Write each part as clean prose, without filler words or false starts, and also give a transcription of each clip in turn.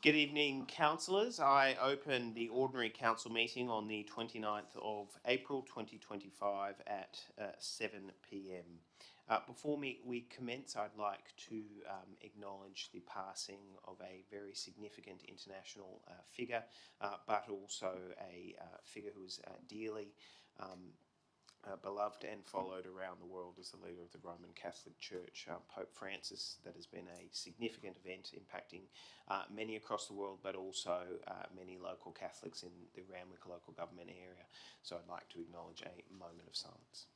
Good evening, councillors. I open the ordinary council meeting on the 29th of April 2025 at 7 p.m. Before we commence, I'd like to acknowledge the passing of a very significant international figure, but also a figure who was dearly beloved and followed around the world as the leader of the Roman Catholic Church, Pope Francis. That has been a significant event impacting many across the world, but also many local Catholics in the Randwick local government area. So I'd like to acknowledge a moment of silence.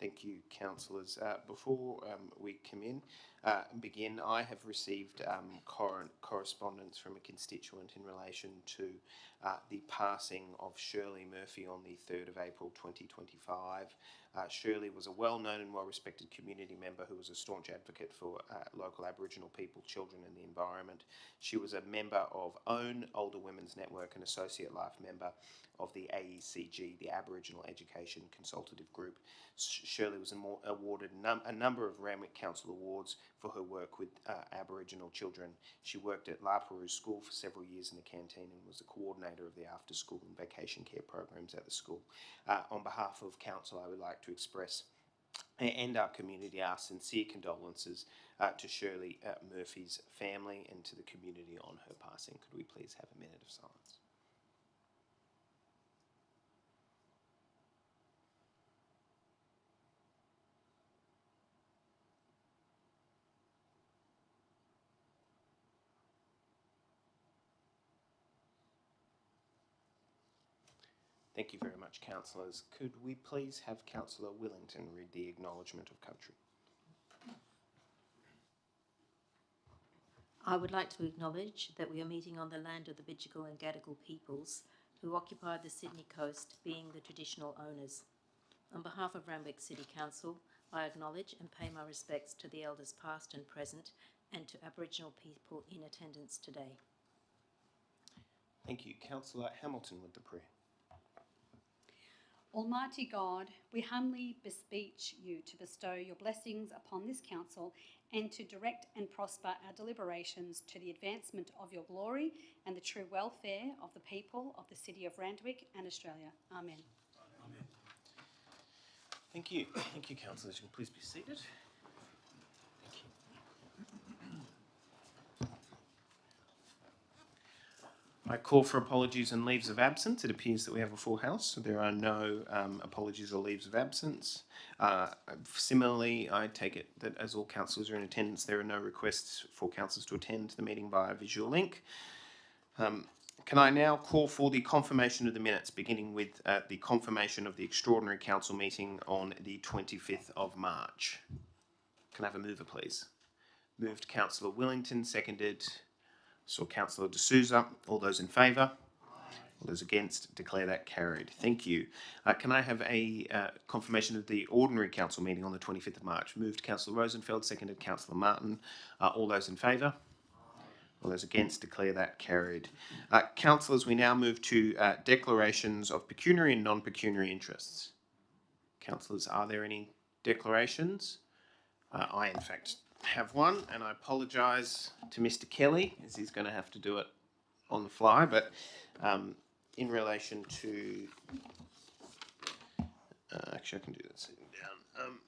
Thank you, councillors. Before we begin, I have received correspondence from a constituent in relation to the passing of Shirley Murphy on the 3rd of April 2025. Shirley was a well-known and well-respected community member who was a staunch advocate for local Aboriginal people, children and the environment. She was a member of OWN, Older Women's Network, and Associate Life member of the AECG, the Aboriginal Education Consultative Group. Shirley was awarded a number of Randwick Council awards for her work with Aboriginal children. She worked at La Perouse School for several years in the canteen and was the coordinator of the after-school and vacation care programs at the school. On behalf of Council, I would like to express and our community our sincere condolences to Shirley Murphy's family and to the community on her passing. Could we please have a minute of silence? Thank you very much, councillors. Could we please have Councillor Willington read the acknowledgement of country? I would like to acknowledge that we are meeting on the land of the Bidjigal and Gadigal peoples who occupy the Sydney coast, being the traditional owners. On behalf of Randwick City Council, I acknowledge and pay my respects to the elders past and present and to Aboriginal people in attendance today. Thank you. Councillor Hamilton with the prayer. Almighty God, we humbly beseech you to bestow your blessings upon this council and to direct and prosper our deliberations to the advancement of your glory and the true welfare of the people of the city of Randwick and Australia. Amen. Amen. Thank you. Thank you, councillors. You can please be seated. Thank you. I call for apologies and leaves of absence. It appears that we have a full house, so there are no apologies or leaves of absence. Similarly, I take it that as all councillors are in attendance, there are no requests for councillors to attend the meeting via visual link. Can I now call for the confirmation of the minutes, beginning with the confirmation of the extraordinary council meeting on the 25th of March? Can I have a mover, please? Moved Councillor Willington, seconded Councillor D'Souza. All those in favour? All those against? Declare that carried. Thank you. Can I have a confirmation of the ordinary council meeting on the 25th of March? Moved Councillor Rosenfeld, seconded Councillor Martin. All those in favour? All those against? Declare that carried. Councillors, we now move to declarations of pecuniary and non-pecuniary interests. Councillors, are there any declarations? I, in fact, have one, and I apologise to Mr. Kelly, as he's going to have to do it on the fly, but in relation to... actually, I can do that sitting down.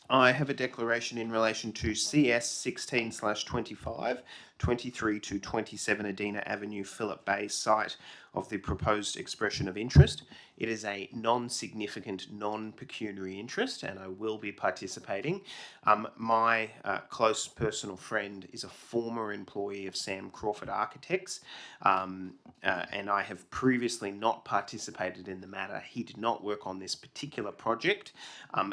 I have a declaration in relation to CS 16/25, 23 to 27 Adina Avenue, Phillip Bay site of the proposed expression of interest. It is a non-significant, non-pecuniary interest, and I will be participating. My close personal friend is a former employee of Sam Crawford Architects, and I have previously not participated in the matter. He did not work on this particular project.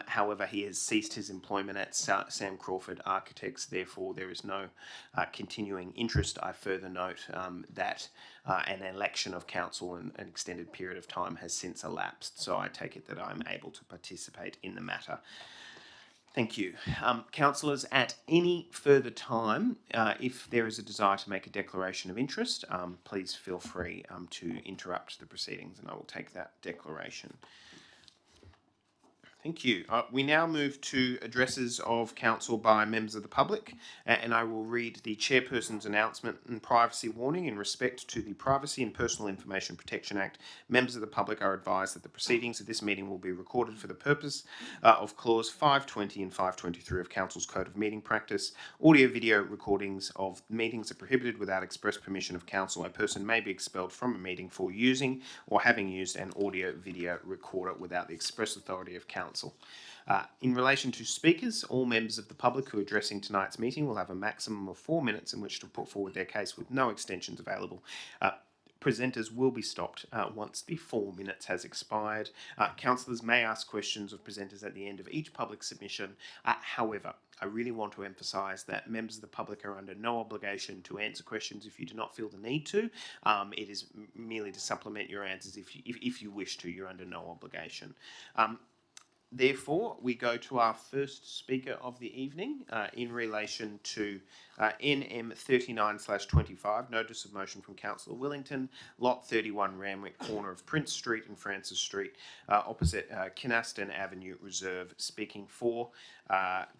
However, he has ceased his employment at Sam Crawford Architects. Therefore, there is no continuing interest. I further note that an election of council in an extended period of time has since elapsed, so I take it that I'm able to participate in the matter. Thank you. Councillors, at any further time, if there is a desire to make a declaration of interest, please feel free to interrupt the proceedings and I will take that declaration. Thank you. We now move to addresses of council by members of the public, and I will read the chairperson's announcement and privacy warning in respect to the Privacy and Personal Information Protection Act. Members of the public are advised that the proceedings of this meeting will be recorded for the purpose of clause 520 and 523 of Council's Code of Meeting Practice. Audio-video recordings of meetings are prohibited without express permission of council. A person may be expelled from a meeting for using or having used an audio-video recorder without the express authority of council. In relation to speakers, all members of the public who are addressing tonight's meeting will have a maximum of 4 minutes in which to put forward their case with no extensions available. Presenters will be stopped once the 4 minutes has expired. Councillors may ask questions of presenters at the end of each public submission. However, I really want to emphasise that members of the public are under no obligation to answer questions if you do not feel the need to. It is merely to supplement your answers if you wish to. You're under no obligation. Therefore, we go to our first speaker of the evening in relation to NM 39/25, Notice of Motion from Councillor Wellington, Lot 31, Randwick, corner of Prince Street and Francis Street, opposite Kynaston Avenue Reserve. Speaking for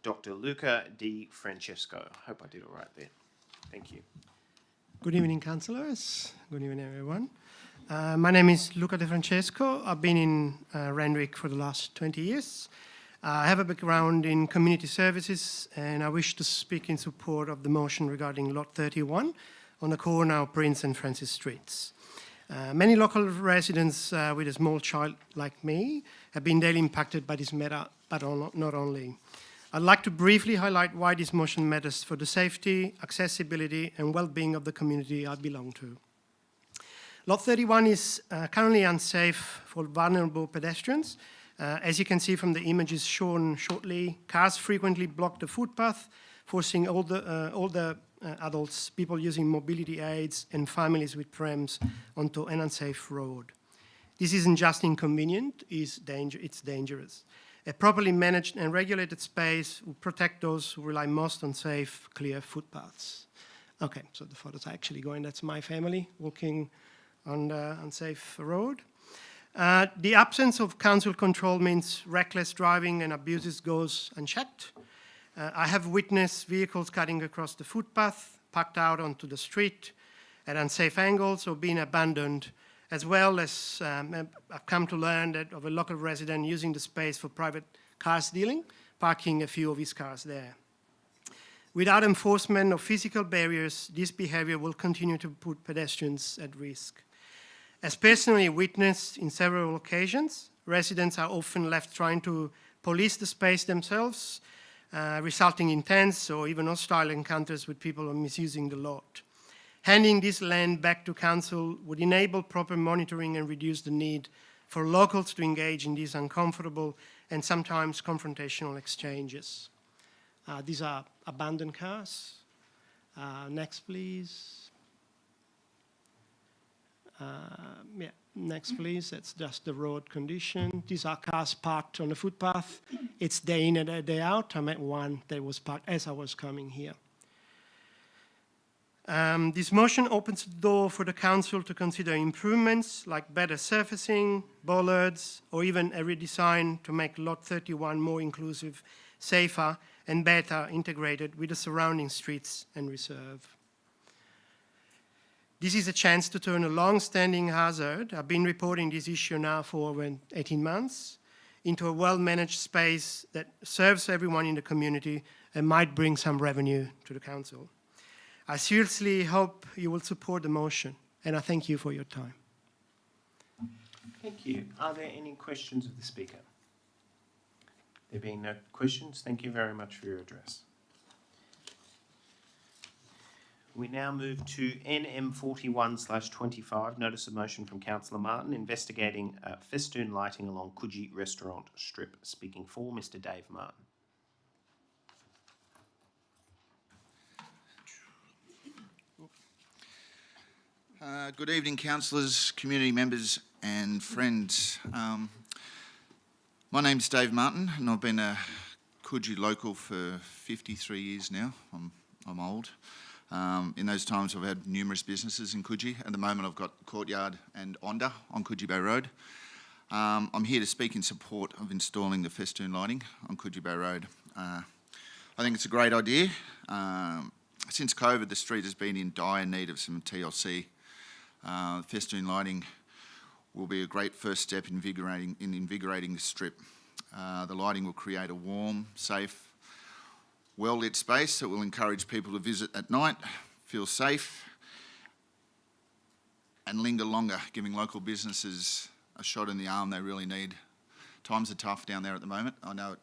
Dr. Luca Di Francesco. I hope I did all right there. Thank you. Good evening, councillors. Good evening, everyone. My name is Luca De Francesco. I've been in Randwick for the last 20 years. I have a background in community services and I wish to speak in support of the motion regarding Lot 31 on the corner of Prince and Francis Streets. Many local residents with a small child like me have been daily impacted by this matter, but not only. I'd like to briefly highlight why this motion matters for the safety, accessibility and well-being of the community I belong to. Lot 31 is currently unsafe for vulnerable pedestrians. As you can see from the images shown shortly, cars frequently block the footpath, forcing older adults, people using mobility aids, and families with prams onto an unsafe road. This isn't just inconvenient, it's dangerous. A properly managed and regulated space will protect those who rely most on safe, clear footpaths. Okay, so the photos are actually going, that's my family walking on the unsafe road. The absence of council control means reckless driving and abuses goes unchecked. I have witnessed vehicles cutting across the footpath, parked out onto the street at unsafe angles or being abandoned, as well as I've come to learn that of a local resident using the space for private car stealing, parking a few of his cars there. Without enforcement of physical barriers, this behavior will continue to put pedestrians at risk. As personally witnessed in several occasions, residents are often left trying to police the space themselves, resulting in tense or even hostile encounters with people misusing the lot. Handing this land back to council would enable proper monitoring and reduce the need for locals to engage in these uncomfortable and sometimes confrontational exchanges. These are abandoned cars. Next, please. Next please, that's just the road condition. These are cars parked on the footpath. It's day in and day out. I met one that was parked as I was coming here. This motion opens the door for the council to consider improvements like better surfacing, bollards, or even a redesign to make Lot 31 more inclusive, safer, and better integrated with the surrounding streets and reserve. This is a chance to turn a long-standing hazard, I've been reporting this issue now for over 18 months, into a well-managed space that serves everyone in the community and might bring some revenue to the council. I seriously hope you will support the motion, and I thank you for your time. Thank you. Are there any questions of the speaker? There being no questions, thank you very much for your address. We now move to NM 41/25, Notice of Motion from Councillor Martin, investigating festoon lighting along Coogee Restaurant Strip. Speaking for Mr. Dave Martin. Good evening, councillors, community members and friends. My name's Dave Martin and I've been a Coogee local for 53 years now. I'm old. In those times, I've had numerous businesses in Coogee. At the moment, I've got Courtyard and Onda on Coogee Bay Road. I'm here to speak in support of installing the festoon lighting on Coogee Bay Road. I think it's a great idea. Since COVID, the street has been in dire need of some TLC. Festoon lighting will be a great first step in invigorating the strip. The lighting will create a warm, safe, well-lit space that will encourage people to visit at night, feel safe, and linger longer, giving local businesses a shot in the arm they really need. Times are tough down there at the moment. I know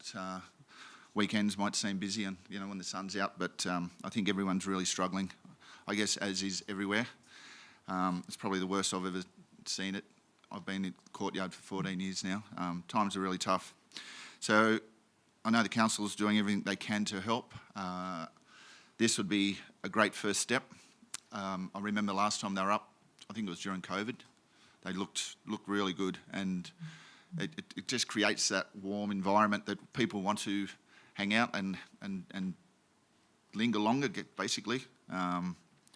weekends might seem busy and when the sun's out, but I think everyone's really struggling. I guess as is everywhere. It's probably the worst I've ever seen it. I've been in Courtyard for 14 years now. Times are really tough. So I know the council is doing everything they can to help. This would be a great first step. I remember last time they were up, I think it was during COVID. They looked really good, and it just creates that warm environment that people want to hang out and linger longer, basically,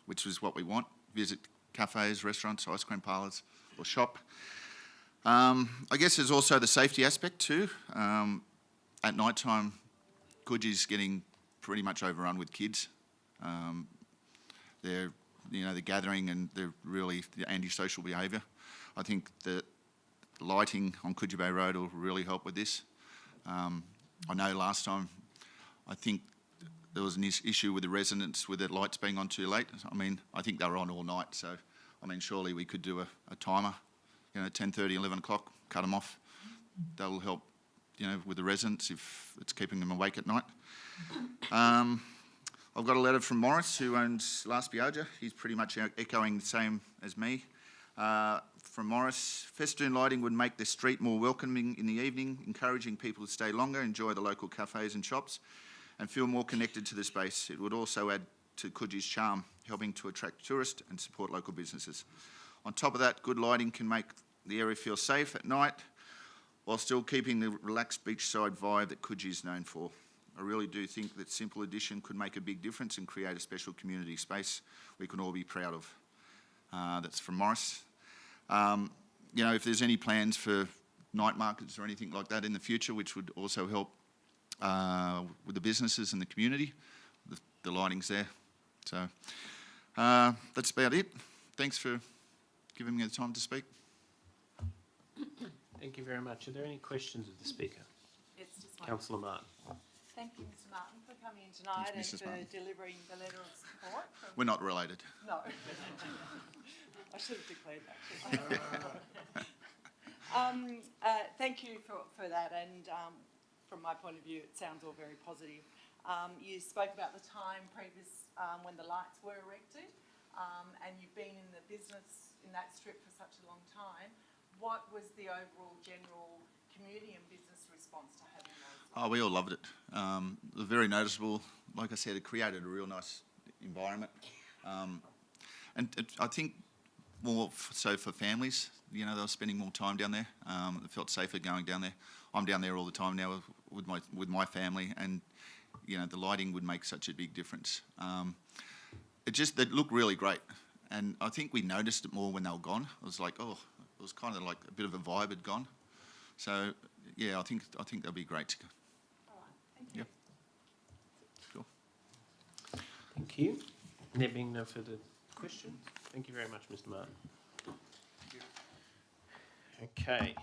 which is what we want. Visit cafes, restaurants, ice cream parlours, or shop. I guess there's also the safety aspect too. At night time, Coogie's getting pretty much overrun with kids. They're gathering and they're really the antisocial behaviour. I think the lighting on Coogee Bay Road will really help with this. I know last time, I think there was an issue with the residents with the lights being on too late. I mean, I think they were on all night, so I mean, surely we could do a timer, 10:30, 11 o'clock, cut them off. That will help, with the residents if it's keeping them awake at night. I've got a letter from Morris, who owns Las Biaggia. He's pretty much echoing the same as me. From Morris, festoon lighting would make the street more welcoming in the evening, encouraging people to stay longer, enjoy the local cafes and shops, and feel more connected to the space. It would also add to Coogee's charm, helping to attract tourists and support local businesses. On top of that, good lighting can make the area feel safe at night, while still keeping the relaxed beachside vibe that Coogee is known for. I really do think that simple addition could make a big difference and create a special community space we can all be proud of. That's from Morris. If there's any plans for night markets or anything like that in the future, which would also help with the businesses and the community, the lighting's there. So that's about it. Thanks for giving me the time to speak. Thank you very much. Are there any questions of the speaker? It's just one. Councillor Martin. Thank you, Mr. Martin, for coming in tonight and Mrs. for Martin. delivering the letter of support. We're not related. No. I should have declared that. Thank you for that, and from my point of view, it sounds all very positive. You spoke about the time previous when the lights were erected, and you've been in the business in that strip for such a long time. What was the overall general community and business response to having those? Oh, we all loved it. It was very noticeable. Like I said, it created a real nice environment. I think more so for families, they were spending more time down there. It felt safer going down there. I'm down there all the time now with my family, and the lighting would make such a big difference. They looked really great, and I think we noticed it more when they were gone. It was like, it was kind of like a bit of a vibe had gone. So yeah, I think they'll be great to go. All right, thank you. Yep. Sure. Thank you. There being no further questions, thank you very much, Mr. Martin. Okay.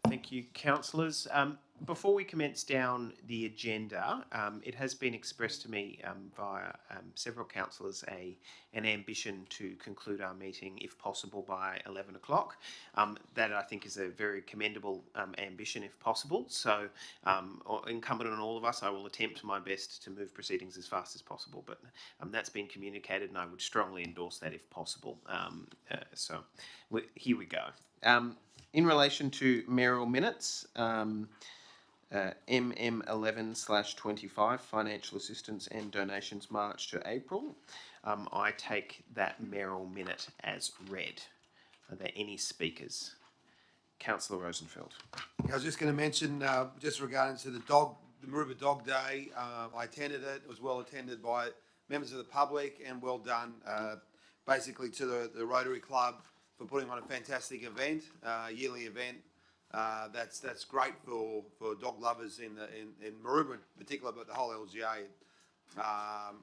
Thank you, councillors. Before we commence down the agenda, it has been expressed to me via several councillors an ambition to conclude our meeting, if possible, by 11 o'clock. That I think is a very commendable ambition, if possible. So, incumbent on all of us, I will attempt my best to move proceedings as fast as possible. But that's been communicated, and I would strongly endorse that if possible. So, here we go. In relation to mayoral minutes, MM11/25, financial assistance and donations March to April, I take that mayoral minute as read. Are there any speakers? Councillor Rosenfeld. I was just going to mention, just regarding to the Maroubra Dog Day, I attended it. It was well attended by members of the public, and well done, basically to the Rotary Club for putting on a fantastic event, yearly event. That's great for dog lovers in Maroubra in particular, but the whole LGA. I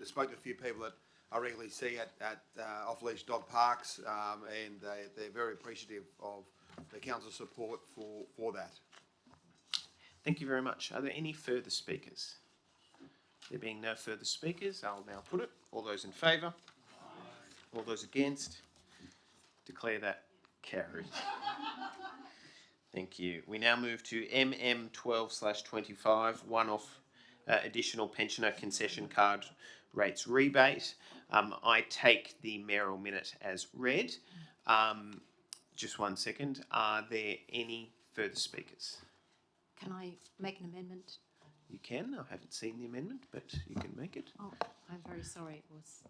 spoke to a few people that I regularly see at off-leash dog parks, and they're very appreciative of the council's support for that. Thank you very much. Are there any further speakers? There being no further speakers, I'll now put it. All those in favour? All those against? Declare that carried. Thank you. We now move to MM12/25, one-off additional pensioner concession card rates rebate. I take the mayoral minute as read. Just 1 second. Are there any further speakers? Can I make an amendment? You can. I haven't seen the amendment, but you can make it. Oh, I'm very sorry. It was.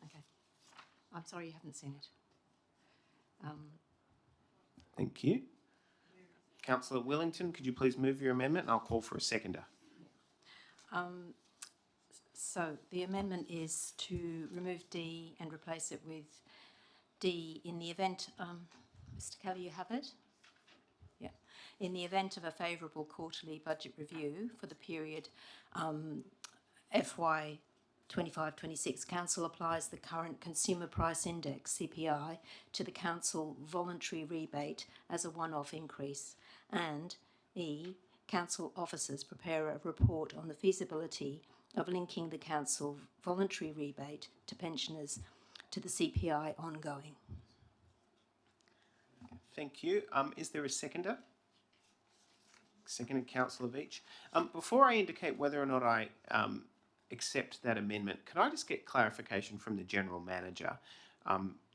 Okay. I'm sorry you haven't seen it. Thank you. Councillor Wellington, could you please move your amendment, and I'll call for a seconder. So the amendment is to remove D and replace it with D in the event, Mr. Kelly, you have it? Yeah. In the event of a favourable quarterly budget review for the period FY 25-26, Council applies the current Consumer Price Index, CPI, to the Council voluntary rebate as a one-off increase. And E, Council officers prepare a report on the feasibility of linking the Council voluntary rebate to pensioners to the CPI ongoing. Thank you. Is there a seconder? Seconded, Councillor Veach. Before I indicate whether or not I accept that amendment, can I just get clarification from the General Manager,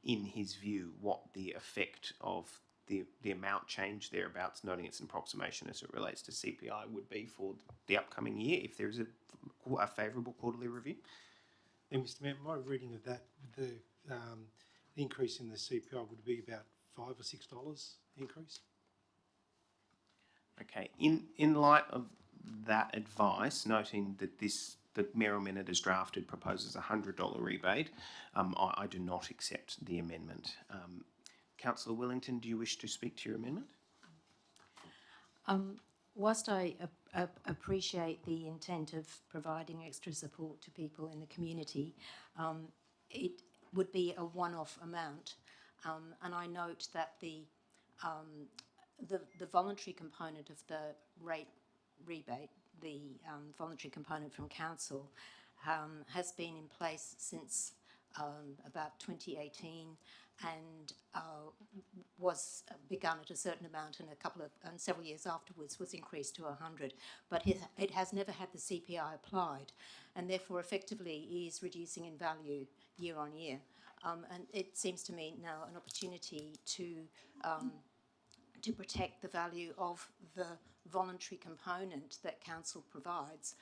in his view, what the effect of the amount change thereabouts, noting it's an approximation as it relates to CPI, would be for the upcoming year if there is a favourable quarterly review? And Mr. Mayor, my reading of that, the increase in the CPI would be about $5 or $6 increase. Okay. In light of that advice, noting that the mayoral minute as drafted proposes a $100 rebate, I do not accept the amendment. Councillor Wellington, do you wish to speak to your amendment? Whilst I appreciate the intent of providing extra support to people in the community, it would be a one-off amount, and I note that the voluntary component of the rate rebate, the voluntary component from council, has been in place since about 2018, and was begun at a certain amount, and several years afterwards was increased to 100. But it has never had the CPI applied, and therefore effectively is reducing in value year on year. And it seems to me now an opportunity to protect the value of the voluntary component that council provides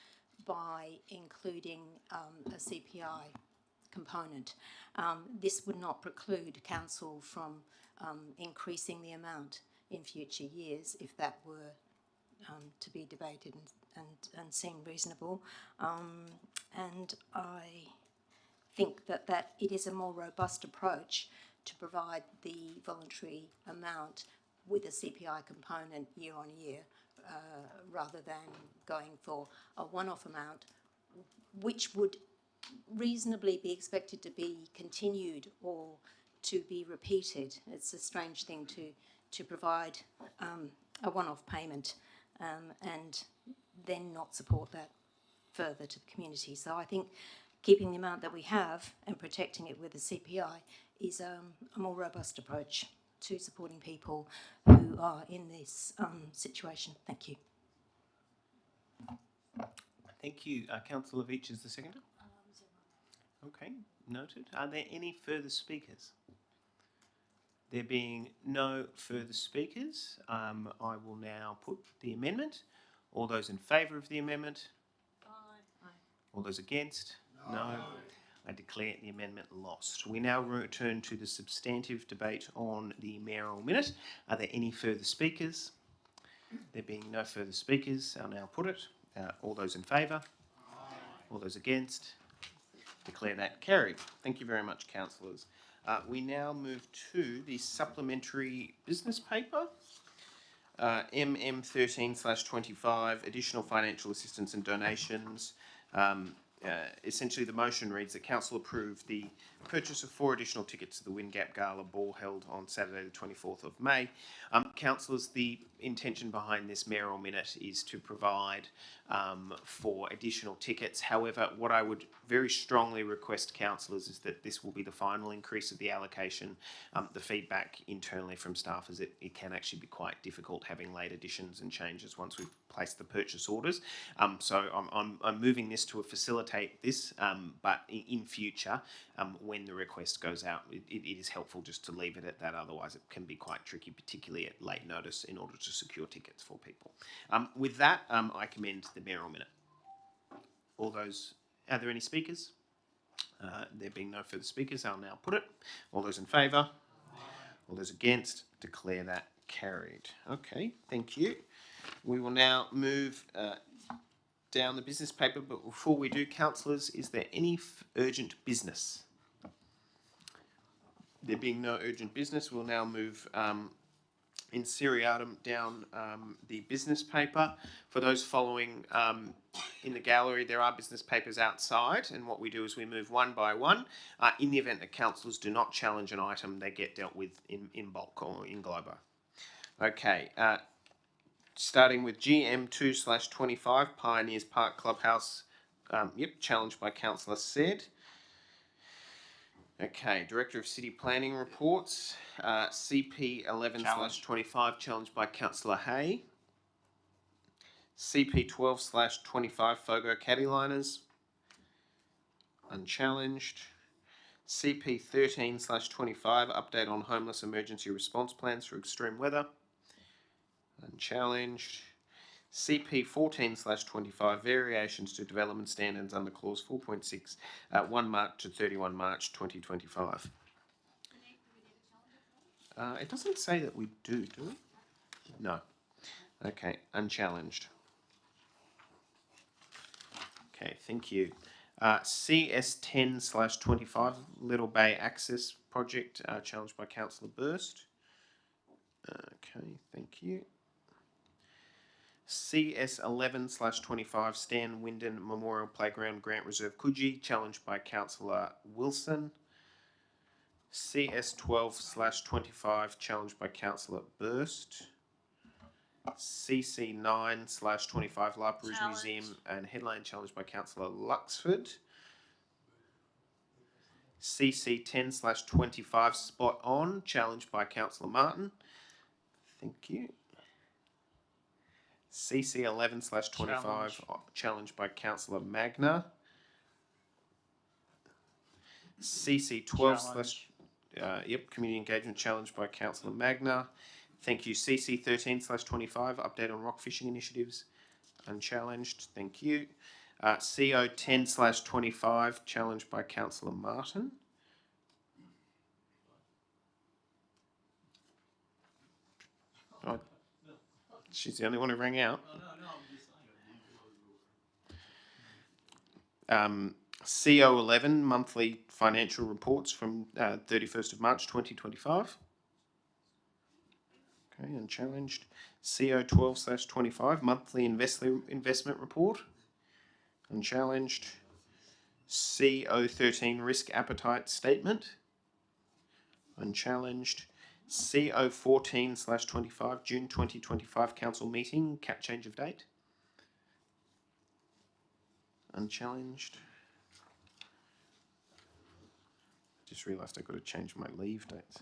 by including a CPI component. This would not preclude council from increasing the amount in future years if that were to be debated and seemed reasonable. And I think that it is a more robust approach to provide the voluntary amount with a CPI component year on year, rather than going for a one-off amount, which would reasonably be expected to be continued or to be repeated. It's a strange thing to provide a one-off payment and then not support that further to the community. So I think keeping the amount that we have and protecting it with the CPI is a more robust approach to supporting people who are in this situation. Thank you. Thank you. Councillor Veach is the seconder. Okay, noted. Are there any further speakers? There being no further speakers, I will now put the amendment. All those in favour of the amendment? Aye. All those against? No. I declare the amendment lost. We now return to the substantive debate on the mayoral minute. Are there any further speakers? There being no further speakers, I'll now put it. All those in favour? All those against? Declare that carried. Thank you very much, councillors. We now move to the supplementary business paper. MM13/25, additional financial assistance and donations. Essentially, the motion reads that council approve the purchase of 4 additional tickets to the Windgap Gala ball held on Saturday the 24th of May. Councillors, the intention behind this mayoral minute is to provide for additional tickets. However, what I would very strongly request councillors is that this will be the final increase of the allocation. The feedback internally from staff is that it can actually be quite difficult having late additions and changes once we've placed the purchase orders. So I'm moving this to facilitate this, but in future, when the request goes out, it is helpful just to leave it at that. Otherwise, it can be quite tricky, particularly at late notice, in order to secure tickets for people. With that, I commend the mayoral minute. All those, are there any speakers? There being no further speakers, I'll now put it. All those in favour? All those against? Declare that carried. Okay, thank you. We will now move down the business paper, but before we do, councillors, is there any urgent business? There being no urgent business, we'll now move in seriatim down the business paper. For those following in the gallery, there are business papers outside, and what we do is we move one by one. In the event that councillors do not challenge an item, they get dealt with in bulk or in globo. Okay, starting with GM2/25, Pioneers Park Clubhouse. Challenged by councillor Said. Okay, Director of City Planning reports. CP11/25, challenged by councillor Hay. CP12/25, Fogo Caddyliners, unchallenged. CP13/25, update on homeless emergency response plans for extreme weather, unchallenged. CP14/25, variations to development standards under clause 4.6, 1 March to 31 March 2025. It doesn't say that we do we? No. Okay, unchallenged. Okay, thank you. CS10/25, Little Bay Access Project, challenged by councillor Burst. Okay, thank you. CS11/25, Stan Wyndon Memorial Playground Grant Reserve Coogee, challenged by councillor Wilson. CS12/25, challenged by councillor Burst. CC9/25, La Perouse Museum and Headland, challenged by councillor Luxford. CC10/25, Spot On, challenged by councillor Martin. Thank you. CC11/25, challenged by councillor Magna. CC12/, community engagement, challenged by councillor Magna. Thank you. CC13/25, update on rock fishing initiatives, unchallenged. Thank you. CO10/25, challenged by councillor Martin. Oh, she's the only one who rang out. CO11, monthly financial reports from 31st of March 2025. Okay, unchallenged. CO12/25, monthly investment report, unchallenged. CO13, risk appetite statement, unchallenged. CO14/25, June 2025 council meeting, change of date, unchallenged. Just realised I've got to change my leave dates.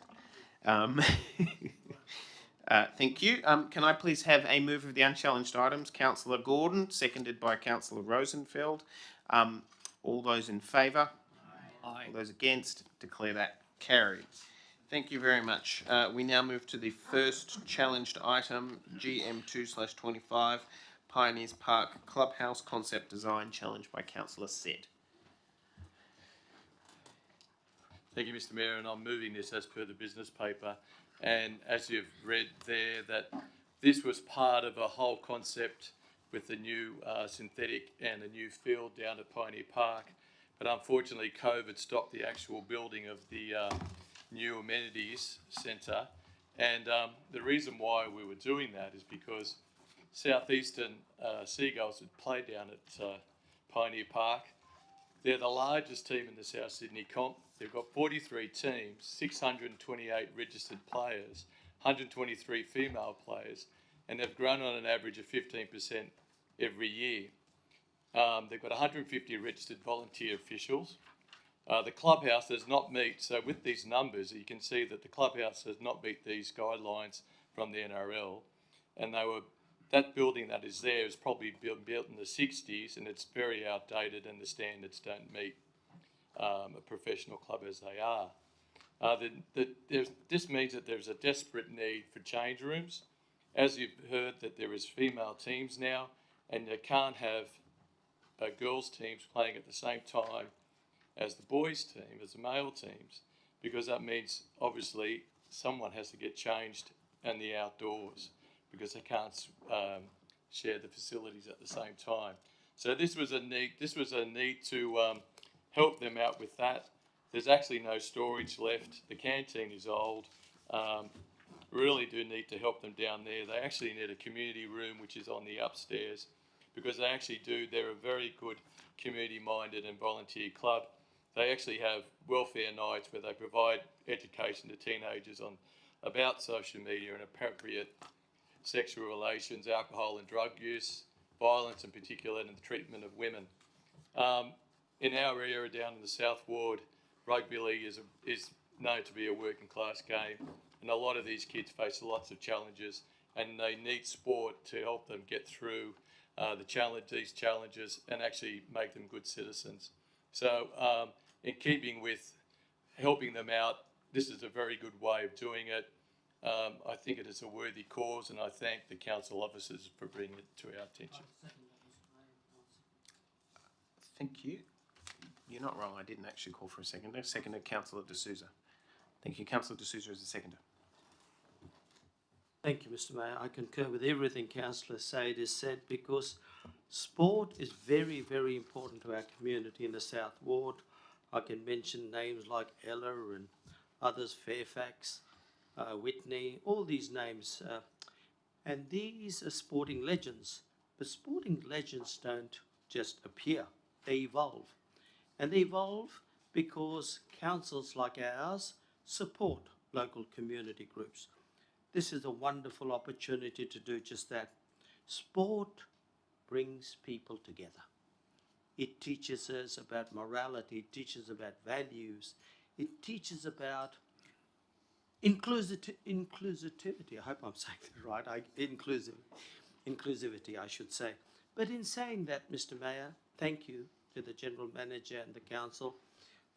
Thank you. Can I please have a move of the unchallenged items? Councillor Gordon, seconded by councillor Rosenfeld. All those in favour? All those against, declare that carried. Thank you very much. We now move to the first challenged item, GM2/25, Pioneers Park Clubhouse Concept Design, challenged by Councillor Sett. Thank you, Mr. Mayor, and I'm moving this as per the business paper. And as you've read there, that this was part of a whole concept with the new synthetic and a new field down at Pioneer Park. But unfortunately, COVID stopped the actual building of the new amenities centre. And the reason why we were doing that is because Southeastern Seagulls had played down at Pioneer Park. They're the largest team in the South Sydney comp. They've got 43 teams, 628 registered players, 123 female players, and they've grown on an average of 15% every year. They've got 150 registered volunteer officials. The clubhouse does not meet, so with these numbers, you can see that the clubhouse does not meet these guidelines from the NRL. And that building that is there is probably built in the 60s, and it's very outdated, and the standards don't meet a professional club as they are. This means that there's a desperate need for change rooms. As you've heard, that there is female teams now, and you can't have girls teams playing at the same time as the boys team, as the male teams, because that means obviously someone has to get changed in the outdoors because they can't share the facilities at the same time. So this was a need to help them out with that. There's actually no storage left. The canteen is old. Really do need to help them down there. They actually need a community room, which is on the upstairs, because they're a very good community-minded and volunteer club. They actually have welfare nights where they provide education to teenagers about social media and appropriate sexual relations, alcohol and drug use, violence in particular, and the treatment of women. In our area down in the South Ward, rugby league is known to be a working class game, and a lot of these kids face lots of challenges, and they need sport to help them get through these challenges and actually make them good citizens. So in keeping with helping them out, this is a very good way of doing it. I think it is a worthy cause, and I thank the council officers for bringing it to our attention. Thank you. You're not wrong, I didn't actually call for a seconder. Seconder, Councillor D'Souza. Thank you. Councillor D'Souza is the seconder. Thank you, Mr. Mayor. I concur with everything Councillor Said has said, because sport is very, very important to our community in the South Ward. I can mention names like Ella and others, Fairfax, Whitney, all these names. And these are sporting legends. But sporting legends don't just appear, they evolve. And they evolve because councils like ours support local community groups. This is a wonderful opportunity to do just that. Sport brings people together. It teaches us about morality, it teaches about values, it teaches about inclusivity. I hope I'm saying that right. Inclusivity, I should say. But in saying that, Mr. Mayor, thank you to the General Manager and the Council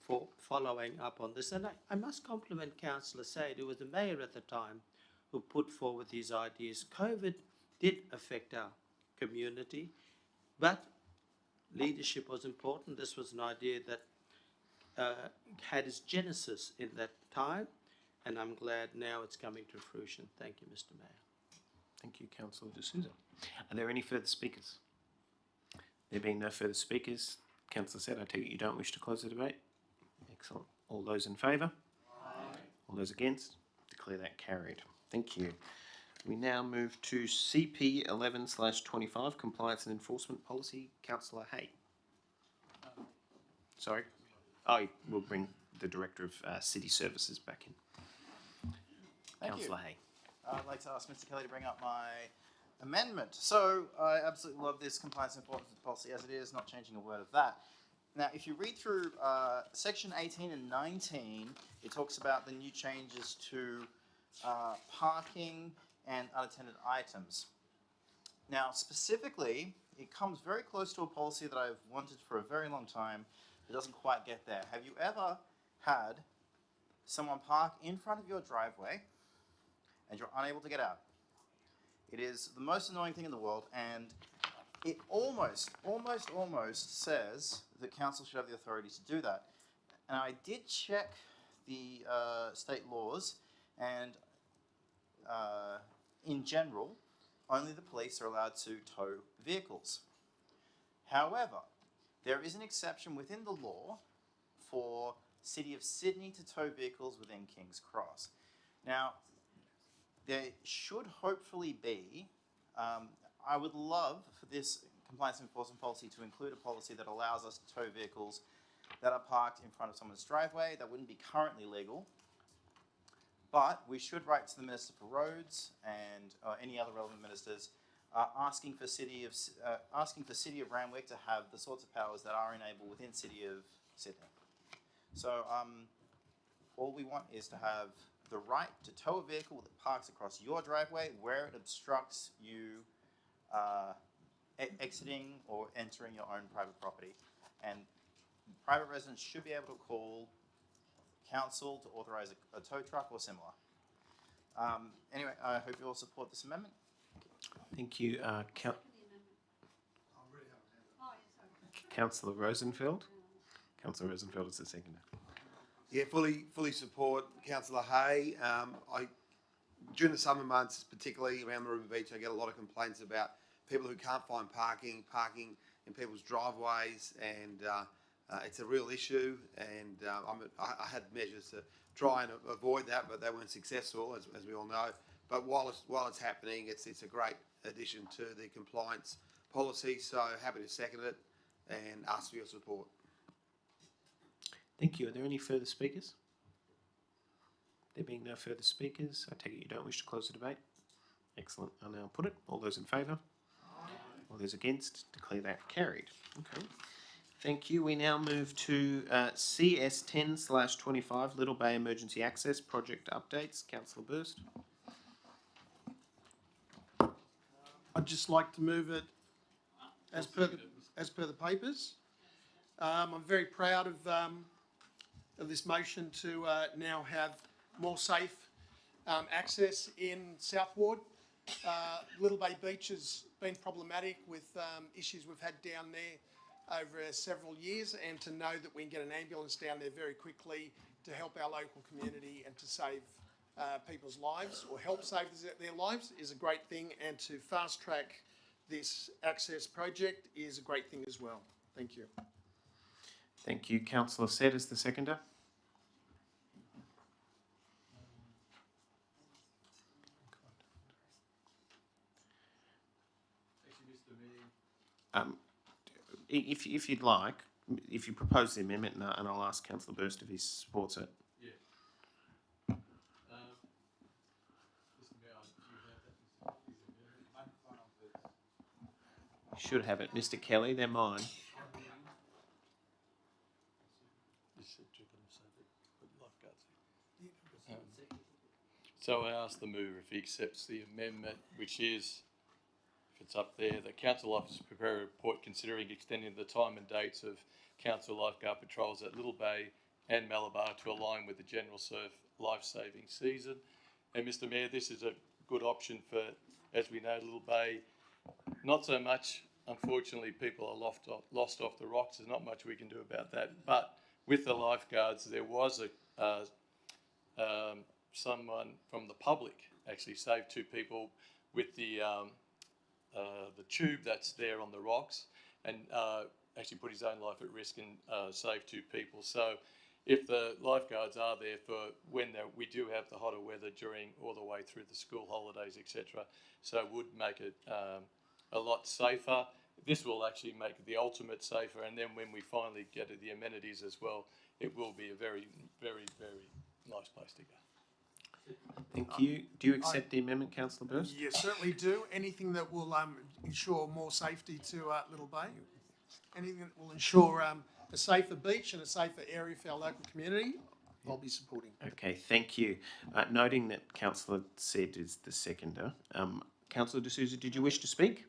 for following up on this. And I must compliment Councillor Said, who was the Mayor at the time, who put forward these ideas. COVID did affect our community, but leadership was important. This was an idea that had its genesis in that time, and I'm glad now it's coming to fruition. Thank you, Mr. Mayor. Thank you, Councillor D'Souza. Are there any further speakers? There being no further speakers, Councillor Sett, I take it you don't wish to close the debate? Excellent. All those in favour? Aye. All those against? Declare that carried. Thank you. We now move to CP 11/25, Compliance and Enforcement Policy. Councillor Hay. Sorry? Oh, we'll bring the Director of City Services back in. Councillor Hay. I'd like to ask Mr. Kelly to bring up my amendment. So I absolutely love this compliance and enforcement policy as it is, not changing a word of that. Now, if you read through section 18 and 19, it talks about the new changes to parking and unattended items. Now, specifically, it comes very close to a policy that I've wanted for a very long time, It doesn't quite get there. Have you ever had someone park in front of your driveway and you're unable to get out? It is the most annoying thing in the world, and it almost says that council should have the authority to do that. And I did check the state laws, and in general, only the police are allowed to tow vehicles. However, there is an exception within the law for City of Sydney to tow vehicles within King's Cross. Now, there should hopefully be, I would love for this compliance enforcement policy to include a policy that allows us to tow vehicles that are parked in front of someone's driveway. That wouldn't be currently legal, but we should write to the Minister for Roads and any other relevant ministers asking for City of Randwick to have the sorts of powers that are enabled within City of Sydney. So all we want is to have the right to tow a vehicle that parks across your driveway where it obstructs you exiting or entering your own private property. And private residents should be able to call council to authorise a tow truck or similar. Anyway, I hope you all support this amendment. Thank you, Councillor Rosenfeld. Councillor Rosenfeld is the seconder. Yeah, fully support Councillor Hay. During the summer months, particularly around Maroubra Beach, I get a lot of complaints about people who can't find parking in people's driveways, and it's a real issue. And I had measures to try and avoid that, but they weren't successful, as we all know. But while it's happening, it's a great addition to the compliance policy. So happy to second it and ask for your support. Thank you. Are there any further speakers? There being no further speakers, I take it you don't wish to close the debate? Excellent. I'll now put it. All those in favour? All those against? Declare that carried. Okay. Thank you. We now move to CS 10/25 Little Bay Emergency Access Project updates. Councillor Burst. I'd just like to move it as per the papers. I'm very proud of this motion to now have more safe access in South Ward. Little Bay Beach has been problematic with issues we've had down there over several years, and to know that we can get an ambulance down there very quickly to help our local community and to save people's lives, or help save their lives, is a great thing, and to fast track this access project is a great thing as well. Thank you. Thank you. Councillor Sett is the seconder. If you'd like, if you propose the amendment, and I'll ask Councillor Burst if he supports it. Yeah. You should have it. Mr. Kelly, they're mine. So I ask the mover if he accepts the amendment, which is, if it's up there, the council officers prepare a report considering extending the time and dates of council lifeguard patrols at Little Bay and Malabar to align with the general surf life-saving season. And Mr. Mayor, this is a good option for, as we know, Little Bay, not so much, unfortunately, people are lost off the rocks. There's not much we can do about that. But with the lifeguards, there was someone from the public actually saved two people with the tube that's there on the rocks, and actually put his own life at risk and saved two people. So if the lifeguards are there for when we do have the hotter weather during all the way through the school holidays, etc., so it would make it a lot safer. This will actually make it the ultimate safer, and then when we finally get to the amenities as well, it will be a very, very, very nice place to go. Thank you. Do you accept the amendment, Councillor Burst? Yes, certainly do. Anything that will ensure more safety to Little Bay. Anything that will ensure a safer beach and a safer area for our local community, I'll be supporting. Okay, thank you. Noting that Councillor Sett is the seconder, Councillor D'Souza, did you wish to speak?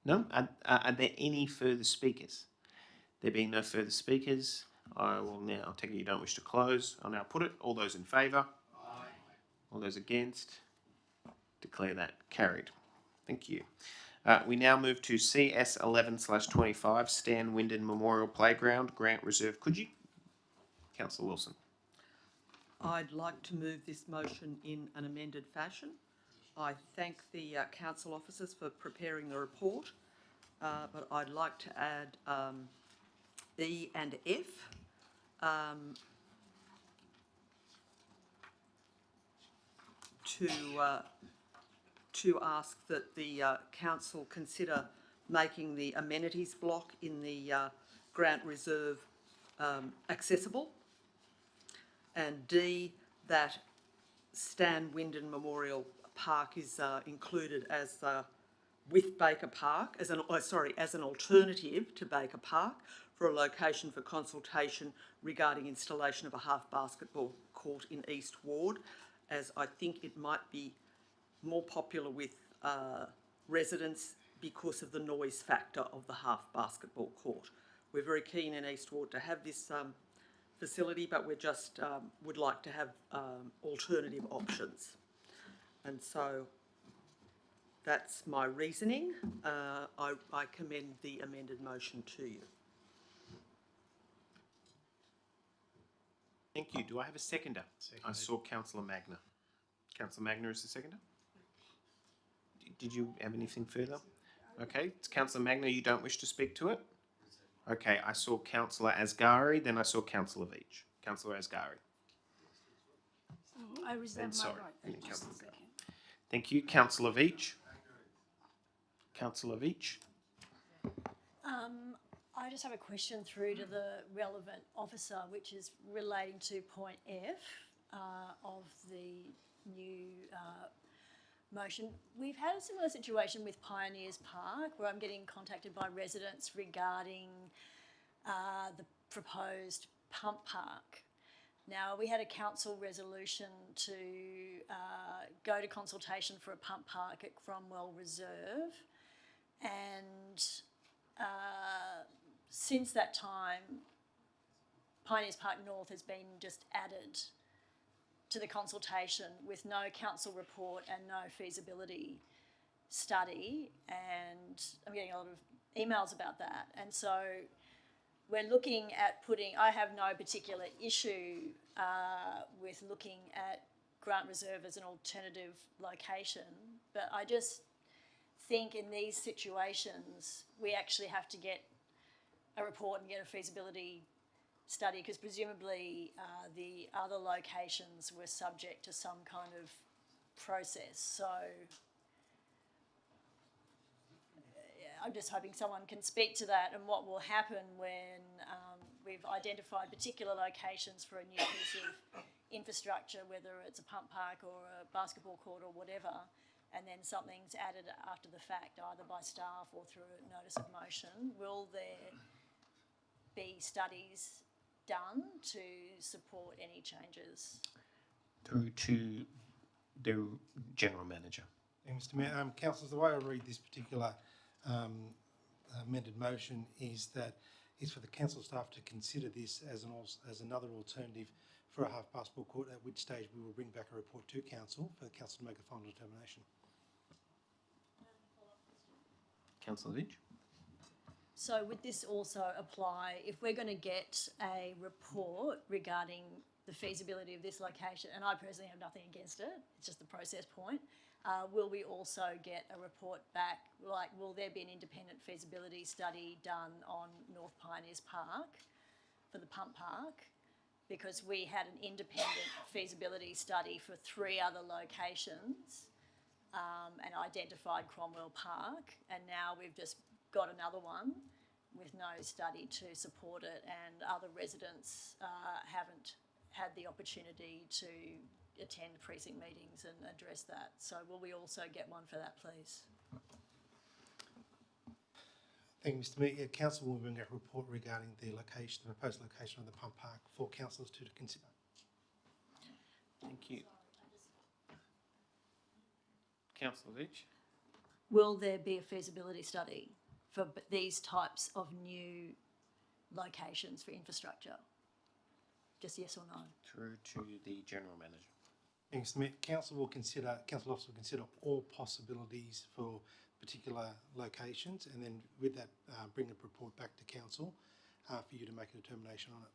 No? Are there any further speakers? There being no further speakers, I will now take it you don't wish to close. I'll now put it. All those in favour? Aye. All those against? Declare that carried. Thank you. We now move to CS 11/25, Stan Wyndon Memorial Playground, Grant Reserve. Could you, Councillor Wilson? I'd like to move this motion in an amended fashion. I thank the council officers for preparing the report, but I'd like to add E and F. To ask that the council consider making the amenities block in the Grant Reserve accessible. And D, that Stan Wyndon Memorial Park is included as with Baker Park, as an alternative to Baker Park for a location for consultation regarding installation of a half basketball court in East Ward, as I think it might be more popular with residents because of the noise factor of the half basketball court. We're very keen in East Ward to have this facility, but we just would like to have alternative options. And so that's my reasoning. I commend the amended motion to you. Thank you. Do I have a seconder? I saw Councillor Magna. Councillor Magna is the seconder? Did you have anything further? Okay, it's Councillor Magna. You don't wish to speak to it? Okay, I saw Councillor Asghari, then I saw Councillor Veach. Councillor Asghari. I reserve my right. Thank you. Councillor Veach. Councillor Veach. I just have a question through to the relevant officer, which is relating to point F of the new motion. We've had a similar situation with Pioneers Park where I'm getting contacted by residents regarding the proposed pump park. Now, we had a council resolution to go to consultation for a pump park at Cromwell Reserve, and since that time, Pioneers Park North has been just added to the consultation with no council report and no feasibility study, and I'm getting a lot of emails about that. And so we're looking at I have no particular issue with looking at Grant Reserve as an alternative location, but I just think in these situations we actually have to get a report and get a feasibility study, because presumably the other locations were subject to some kind of process. So I'm just hoping someone can speak to that and what will happen when we've identified particular locations for a new piece of infrastructure, whether it's a pump park or a basketball court or whatever, and then something's added after the fact, either by staff or through a notice of motion. Will there be studies done to support any changes? Through to the General Manager. Mr Mayor, councillors, the way I read this particular amended motion is that it's for the council staff to consider this as another alternative for a half basketball court, at which stage we will bring back a report to council for the council to make a final determination. Councillor Veach. So would this also apply if we're going to get a report regarding the feasibility of this location, and I personally have nothing against it, it's just the process point, will we also get a report back, like will there be an independent feasibility study done on North Pioneers Park for the pump park? Because we had an independent feasibility study for 3 other locations and identified Cromwell Park, and now we've just got another one with no study to support it, and other residents haven't had the opportunity to attend precinct meetings and address that. So will we also get one for that, please? Thank you, Mr Mayor. Council will bring a report regarding the proposed location of the pump park for councillors to consider. Thank you. Councillor Veach. Will there be a feasibility study for these types of new locations for infrastructure? Just yes or no? Through to the General Manager. Thanks, Mayor. Council officer will consider all possibilities for particular locations, and then with that, bring the report back to council for you to make a determination on it.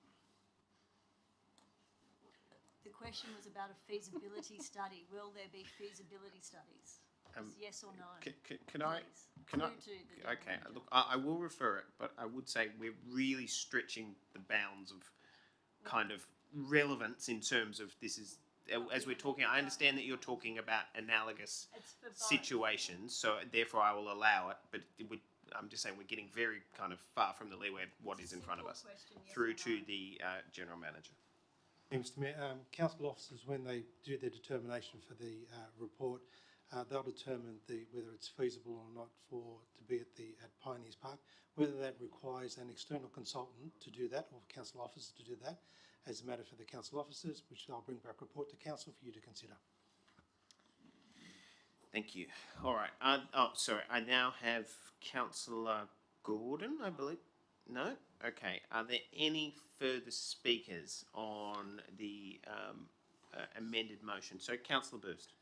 The question was about a feasibility study. Will there be feasibility studies? Just yes or no? Can I? Please. Can I? Through to the General Okay, Manager. look, I will refer it, but I would say we're really stretching the bounds of kind of relevance in terms of this is, as we're talking, I understand that you're talking about analogous It's for both. situations, so therefore I will allow it, but I'm just saying we're getting very kind of far from the leeway of what is in front of us. Question, yes Through or to no? the General Manager. Thanks, Mr. Mayor. Council officers, when they do their determination for the report, they'll determine whether it's feasible or not to be at Pioneers Park, whether that requires an external consultant to do that or council officers to do that, as a matter for the council officers, which they'll bring back a report to council for you to consider. Thank you. All right. I now have Councillor Gordon, I believe. No? Okay. Are there any further speakers on the amended motion? So, Councillor Burst.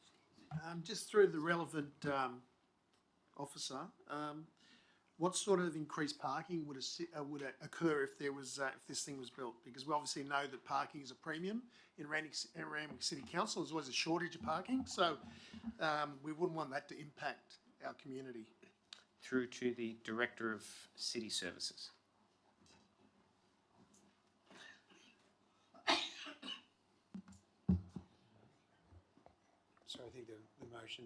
Just through the relevant officer, what sort of increased parking would occur if if this thing was built? Because we obviously know that parking is a premium in Randwick City Council. There's always a shortage of parking, so we wouldn't want that to impact our community. Through to the Director of City Services. So I think the motion.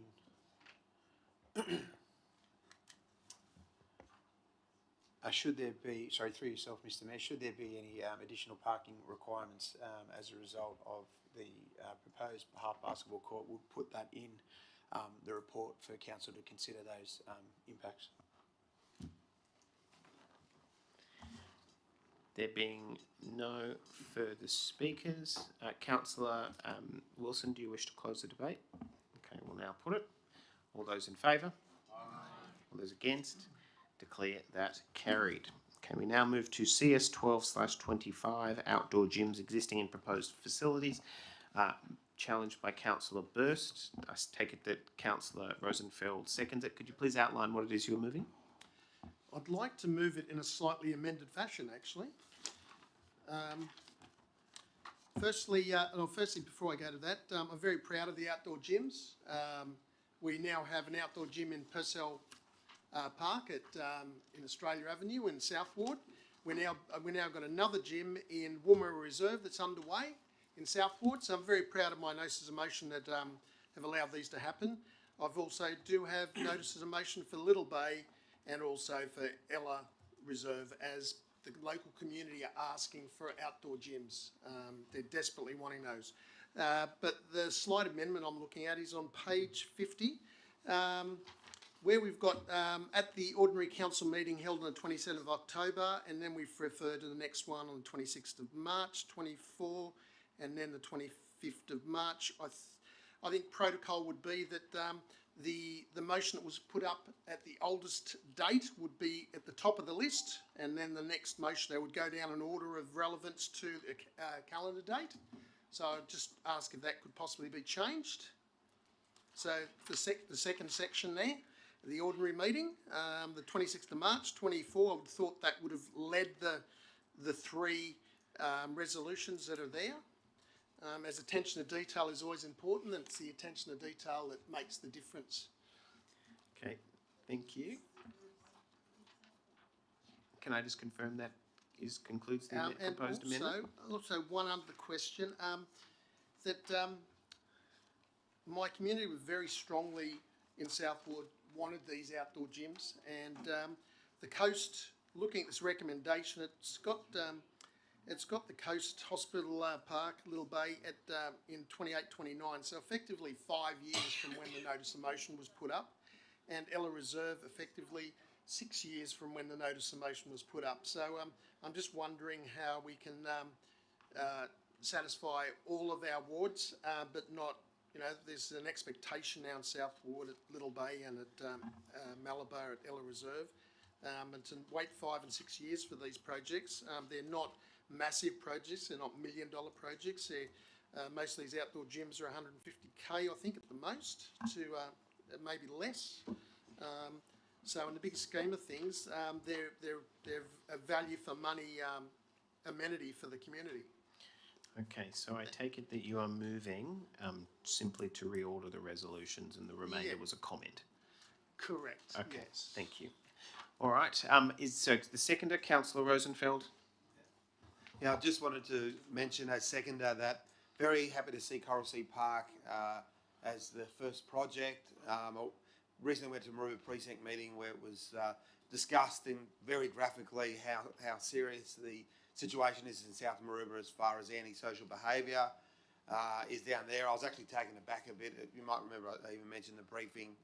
Should there be, sorry, through yourself, Mr. Mayor, should there be any additional parking requirements as a result of the proposed half basketball court, we'll put that in the report for council to consider those impacts. There being no further speakers, Councillor Wilson, do you wish to close the debate? Okay, we'll now put it. All those in favour? All those against? Declare that carried. Okay, we now move to CS 12/25, outdoor gyms, existing and proposed facilities. Challenged by Councillor Burst. I take it that Councillor Rosenfeld seconds it. Could you please outline what it is you're moving? I'd like to move it in a slightly amended fashion, actually. Firstly, before I go to that, I'm very proud of the outdoor gyms. We now have an outdoor gym in Purcell Park in Australia Avenue in South Ward. We now got another gym in Woomera Reserve that's underway in South Ward. So I'm very proud of my notices of motion that have allowed these to happen. I've also do have notices of motion for Little Bay and also for Ella Reserve, as the local community are asking for outdoor gyms. They're desperately wanting those. But the slight amendment I'm looking at is on page 50. Where we've got at the ordinary council meeting held on the 27th of October, and then we've referred to the next one on the 26th of March 24, and then the 25th of March. I think protocol would be that the motion that was put up at the oldest date would be at the top of the list, and then the next motion, they would go down in order of relevance to the calendar date. So I'd just ask if that could possibly be changed. So the second section there, the ordinary meeting, the 26th of March, 24, I would have thought that would have led the three resolutions that are there. As attention to detail is always important, and it's the attention to detail that makes the difference. Okay, thank you. Can I just confirm that concludes the proposed amendment? Also one other question, that my community was very strongly in South Ward wanted these outdoor gyms, and the Coast, looking at this recommendation, it's got the Coast Hospital Park, Little Bay, in 28-29, so effectively 5 years from when the notice of motion was put up, and Ella Reserve effectively 6 years from when the notice of motion was put up. So I'm just wondering how we can satisfy all of our wards, but not, there's an expectation now in South Ward at Little Bay and at Malabar at Ella Reserve and to wait 5 and 6 years for these projects. They're not massive projects, they're not $1 million projects. Most of these outdoor gyms are 150K, I think, at the most, to maybe less. So in the big scheme of things, they're a value for money amenity for the community. Okay, so I take it that you are moving simply to reorder the resolutions and the remainder was a comment. Correct. Okay, Yes. thank you. All right, so the seconder, Councillor Rosenfeld? Yeah, I just wanted to mention as seconder that very happy to see Coral Sea Park as the first project. I recently went to Maroubra Precinct meeting where it was discussed in very graphically how serious the situation is in South Maroubra as far as antisocial behaviour is down there. I was actually taken aback a bit. You might remember I even mentioned the briefing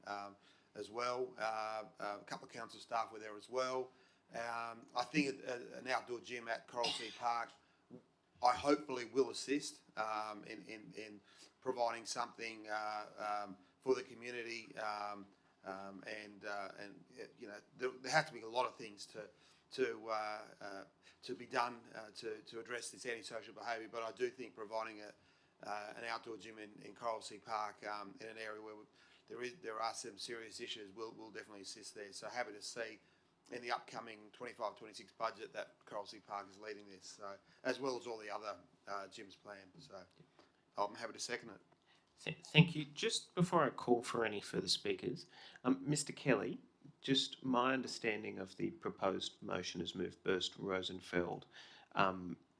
as well. A couple of council staff were there as well. I think an outdoor gym at Coral Sea Park I hopefully will assist in providing something for the community, and you know there has to be a lot of things to be done to address this antisocial behaviour. But I do think providing an outdoor gym in Coral Sea Park in an area where there are some serious issues will definitely assist there. So happy to see in the upcoming 25-26 budget that Coral Sea Park is leading this, so, as well as all the other gyms planned. So I'm happy to second it. Thank you. Just before I call for any further speakers, Mr. Kelly, just my understanding of the proposed motion as moved Burst Rosenfeld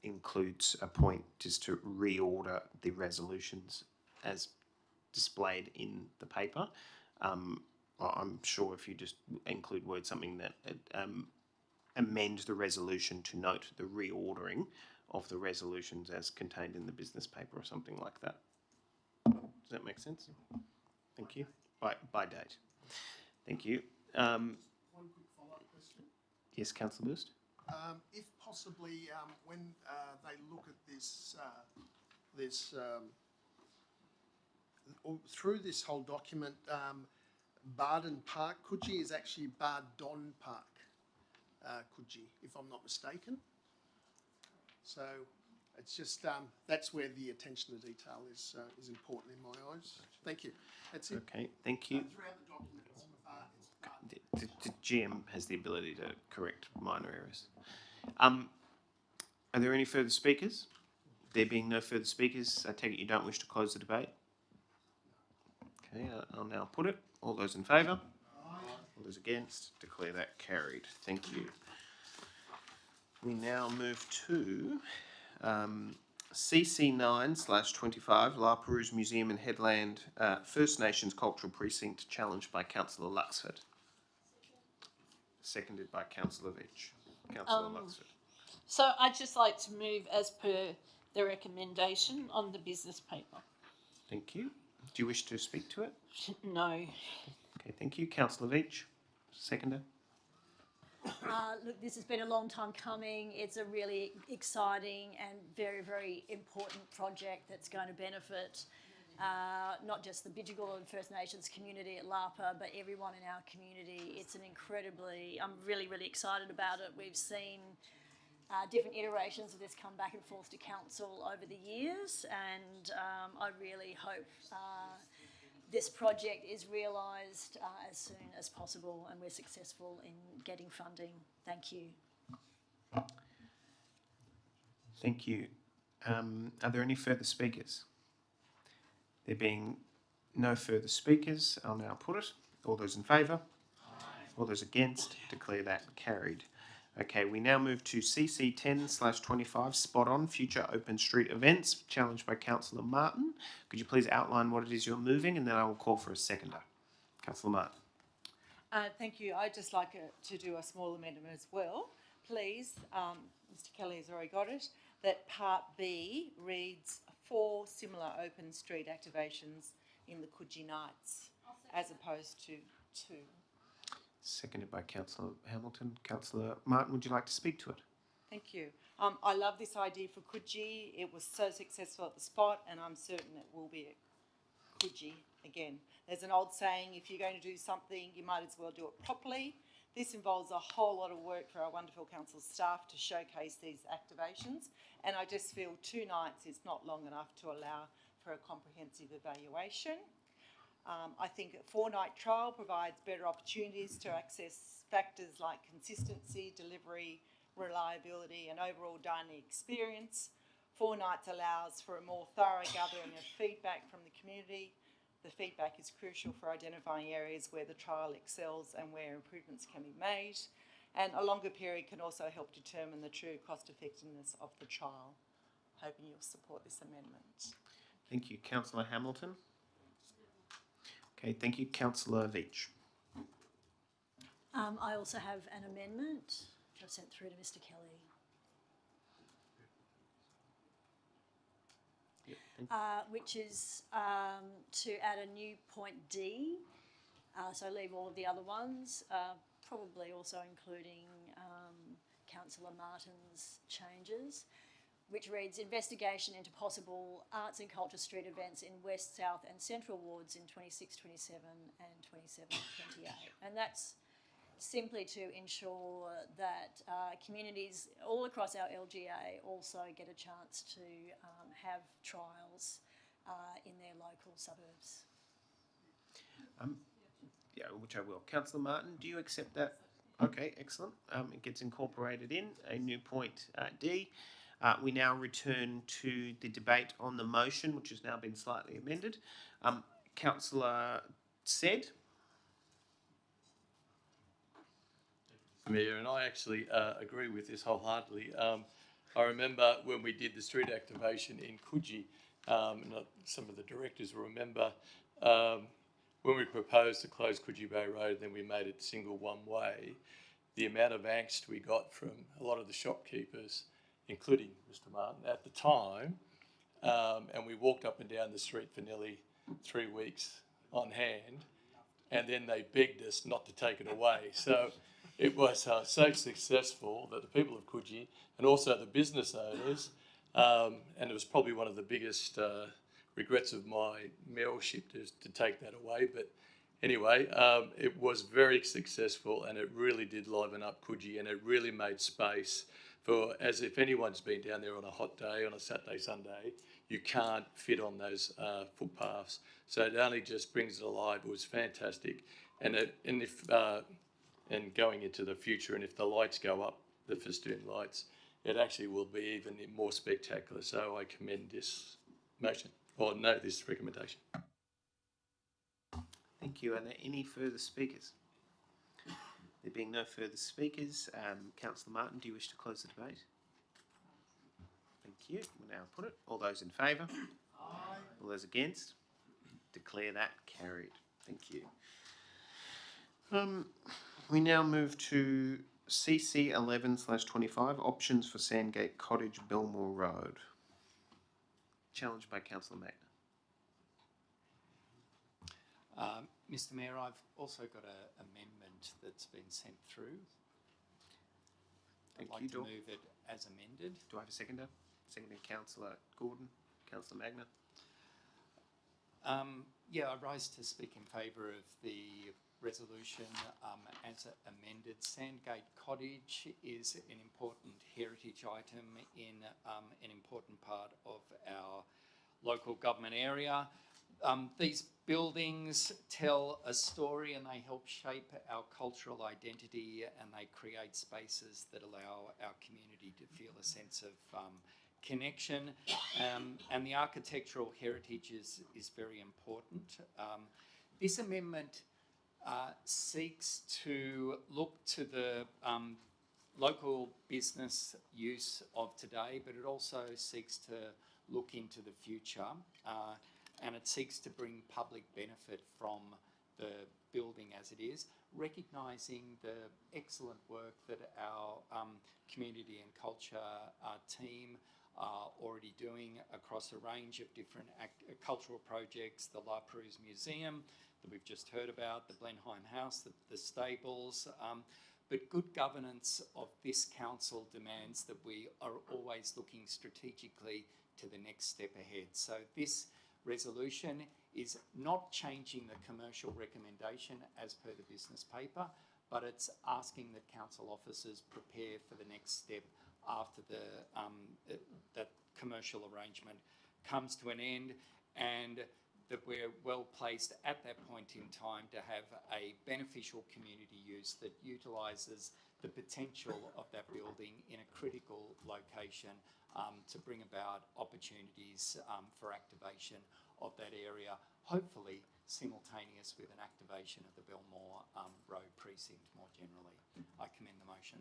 includes a point just to reorder the resolutions as displayed in the paper. I'm sure if you just include words, something that amend the resolution to note the reordering of the resolutions as contained in the business paper or something like that. Does that make sense? Thank you. By date. Thank you. One quick follow-up question. Yes, Councillor Burst. If possibly, when they look at this, through this whole document, Barden Park, Coogee is actually Bardon Park, Coogee, if I'm not mistaken. So it's just that's where the attention to detail is important in my eyes. Thank you. That's it. Okay, thank you. Throughout the document, it's Barden. The GM has the ability to correct minor errors. Are there any further speakers? There being no further speakers, I take it you don't wish to close the debate? Okay, I'll now put it. All those in favour? All those against? Declare that carried. Thank you. We now move to CC9/25, La Perouse Museum and Headland First Nations Cultural Precinct, challenged by Councillor Luxford. Seconded by Councillor Veitch. Councillor Luxford. So I'd just like to move as per the recommendation on the business paper. Thank you. Do you wish to speak to it? No. Okay, thank you. Councillor Veitch, seconder. Look, this has been a long time coming. It's a really exciting and very, very important project that's going to benefit not just the Bidjigal and First Nations community at Lapa, but everyone in our community. It's an I'm really, really excited about it. We've seen different iterations of this come back and forth to council over the years, and I really hope this project is realised as soon as possible and we're successful in getting funding. Thank you. Thank you. Are there any further speakers? There being no further speakers, I'll now put it. All those in favour? All those against? Declare that carried. Okay, we now move to CC10/25, Spot On, Future Open Street Events, challenged by Councillor Martin. Could you please outline what it is you're moving, and then I will call for a seconder. Councillor Martin. Thank you. I'd just like to do a small amendment as well. Please, Mr. Kelly has already got it, that Part B reads 4 similar open street activations in the Coogee Nights, as opposed to 2. Seconded by Councillor Hamilton. Councillor Martin, would you like to speak to it? Thank you. I love this idea for Coogee. It was so successful at the Spot, and I'm certain it will be at Coogee again. There's an old saying, if you're going to do something, you might as well do it properly. This involves a whole lot of work for our wonderful council staff to showcase these activations, and I just feel 2 nights is not long enough to allow for a comprehensive evaluation. I think a 4-night trial provides better opportunities to access factors like consistency, delivery, reliability and overall dining experience. 4 nights allows for a more thorough gathering of feedback from the community. The feedback is crucial for identifying areas where the trial excels and where improvements can be made. And a longer period can also help determine the true cost effectiveness of the trial. Hoping you'll support this amendment. Thank you. Councillor Hamilton. Okay, thank you. Councillor Veach. I also have an amendment which I've sent through to Mr. Kelly. Which is to add a new point D, so leave all of the other ones, probably also including Councillor Martin's changes, which reads investigation into possible arts and culture street events in West, South and Central wards in 26, 27 and 27, 28. And that's simply to ensure that communities all across our LGA also get a chance to have trials in their local suburbs. Yeah, which I will. Councillor Martin, do you accept that? Okay, excellent. It gets incorporated in a new point D. We now return to the debate on the motion, which has now been slightly amended. Councillor said. Mayor, and I actually agree with this wholeheartedly. I remember when we did the street activation in Coogee, and some of the directors will remember, when we proposed to close Coogee Bay Road, then we made it single one way, the amount of angst we got from a lot of the shopkeepers, including Mr. Martin at the time, and we walked up and down the street for nearly 3 weeks on hand, and then they begged us not to take it away. So it was so successful that the people of Coogee and also the business owners, and it was probably one of the biggest regrets of my mayorship to take that away. But anyway, it was very successful and it really did liven up Coogee, and it really made space for, as if anyone's been down there on a hot day, on a Saturday, Sunday, you can't fit on those footpaths. So it only just brings it alive. It was fantastic. And and going into the future, and if the lights go up, the festoon lights, it actually will be even more spectacular. So I commend this motion, or no, this recommendation. Thank you. Are there any further speakers? There being no further speakers, Councillor Martin, do you wish to close the debate? Thank you. We'll now put it. All those in favour? Aye. All those against? Declare that carried. Thank you. We now move to CC 11/25, options for Sandgate Cottage, Belmore Road. Challenged by Councillor Magna. Mr. Mayor, I've also got an amendment that's been sent through. I'd like to move it as amended. Do I have a seconder? Seconded Councillor Gordon. Councillor Magna. Yeah, I rise to speak in favour of the resolution as amended. Sandgate Cottage is an important heritage item in an important part of our local government area. These buildings tell a story and they help shape our cultural identity, and they create spaces that allow our community to feel a sense of connection, and the architectural heritage is very important. This amendment seeks to look to the local business use of today, but it also seeks to look into the future, and it seeks to bring public benefit from the building as it is, recognising the excellent work that our community and culture team are already doing across a range of different cultural projects, the La Perouse Museum that we've just heard about, the Blenheim House, the stables, but good governance of this council demands that we are always looking strategically to the next step ahead. So this resolution is not changing the commercial recommendation as per the business paper, but it's asking that council officers prepare for the next step after that commercial arrangement comes to an end, and that we're well placed at that point in time to have a beneficial community use that utilises the potential of that building in a critical location to bring about opportunities for activation of that area, hopefully simultaneous with an activation of the Belmore Road precinct more generally. I commend the motion.